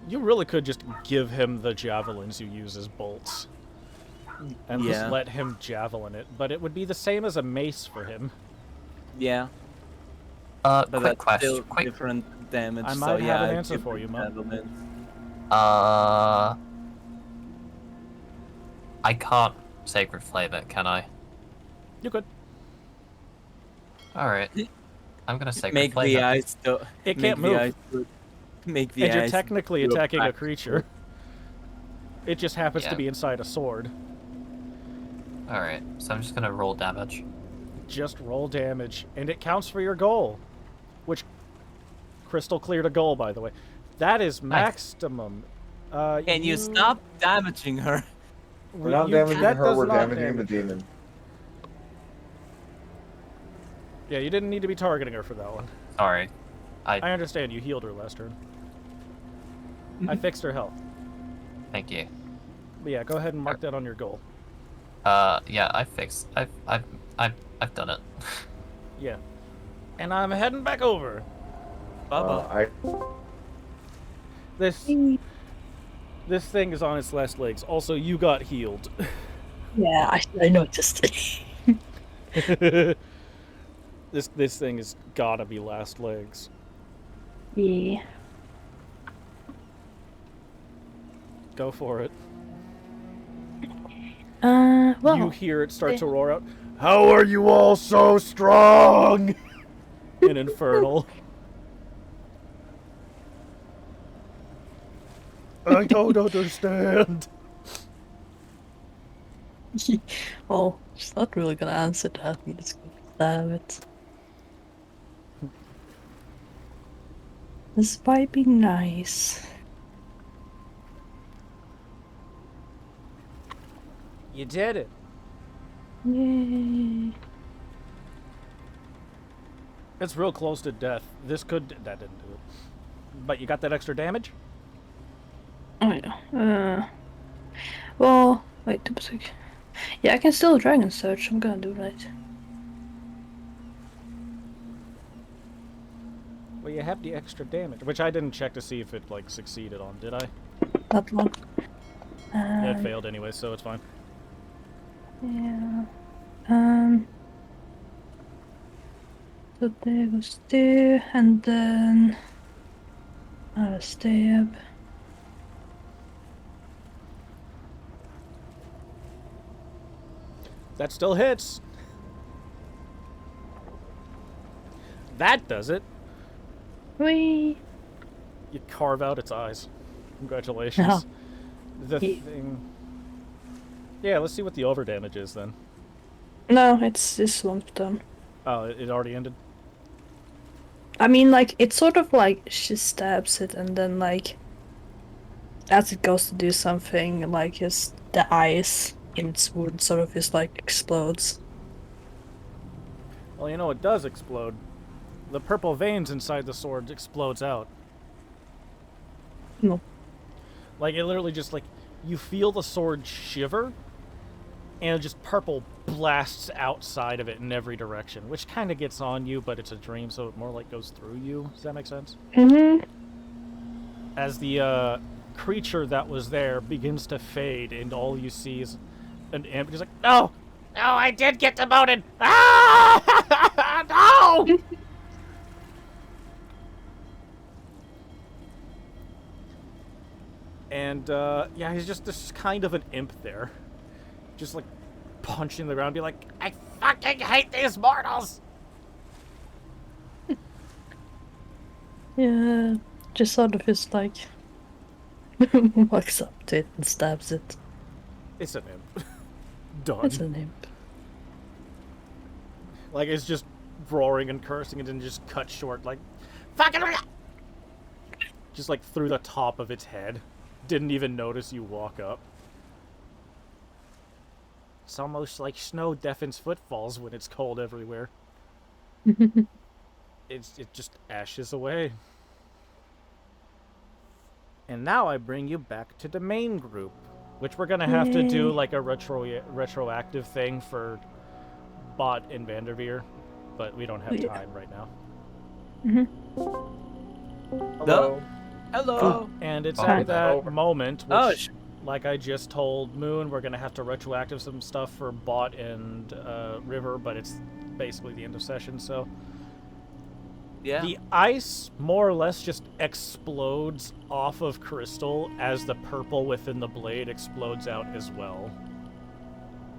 You really could just give him the javelins you use as bolts. And just Yeah. let him javelin it. But it would be the same as a mace for him. Yeah, but Quick that's question. still Quick. different damage. I so might yeah, have an I'd answer give for it you, Mum. javelins. I can't Sacred Flame it, can I? You could. Alright. I'm gonna Sacred Make Flame the it. ice do, It make can't the move. ice do- make the And you're ice technically do attacking a back- creature. It just happens to Yeah. be inside a sword. Alright, so I'm just gonna roll damage. Just roll damage, and it counts for your goal. Which, Crystal cleared a goal, by the way. That is maximum. Can you stop damaging her? We're not damaging her, we're damaging the demon. Yeah, you didn't need to be targeting her for that one. Sorry. I understand you healed her last turn. I fixed her health. Thank you. But yeah, go ahead and mark that on your goal. Yeah, I've done it. Yeah. And I'm heading back over. Bubba. This thing is on its last legs. Also, you got healed. Yeah, I noticed. This thing has gotta be last legs. Yeah. Go for it. Well, You hear it start to roar out. How are you all so strong? In Infernal. I don't understand. well, she's not really gonna answer that. I'm just gonna stab it. This might be nice. You did it. Yay. It's real close to death. That didn't do it. But you got that extra damage? Oh yeah. Well, wait a sec. Yeah, I can still Dragon Search. I'm gonna do that. Well, you have the extra damage, which I didn't check to see if it like succeeded on. Did I? That one. Yeah, it failed anyway, so it's fine. Yeah. So there was two, and then a stab. That still hits. That does it. Whee! You carve out its eyes. Congratulations. Oh. The Ye- thing. Yeah, let's see what the over damage is then. No, it's this one's done. Oh, it already ended. I mean, like, it's sort of like she stabs it, and then, like, as it goes to do something, like, just the eyes in its wound sort of just, like, explodes. Well, you know it does explode. The purple veins inside the sword explodes out. No. Like, it literally just, like, you feel the sword shiver, and just purple blasts outside of it in every direction, which kind of gets on you, but it's a dream, so it more like goes through you. Does that make sense? Mm-hmm. As the creature that was there begins to fade, and all you see is an imp. He's like, no! No, I did get demoted! Ah! No! And, yeah, he's just this kind of an imp there. Just, like, punching the ground, be like, I fucking hate these mortals! Yeah, just sort of just like walks up to it and stabs it. It's an imp. Done. That's an imp. Like, it's just roaring and cursing and then just cut short, like, fucking... Just, like, through the top of its head. Didn't even notice you walk up. It's almost like snow deafens footfalls when it's cold everywhere. It just ashes away. And now I bring you back to the main group, which we're gonna have to do like a retroactive thing for Bot and Vanderveer, but we don't have time right now. Hello. Hello. And it's Oh, at it's that over. moment, which, Oh, like I just told Moon, we're gonna have to retroactive some stuff for Bot and River, but it's basically the end of session, so. yeah. The ice more or less just explodes off of Crystal as the purple within the blade explodes out as well.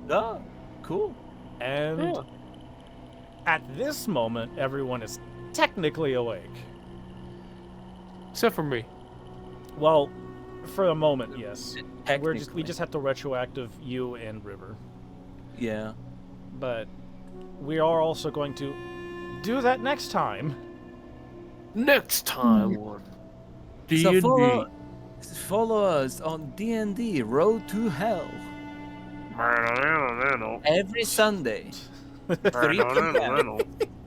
Oh, cool. And Yeah. at this moment, everyone is technically awake. Except for me. Well, for the moment, yes. We Technically. just have to retroactive you and River. Yeah. But we are also going to do that next time. Next time on So D&D. follow us on D&D Road to Hell every Sunday, 3 p.m.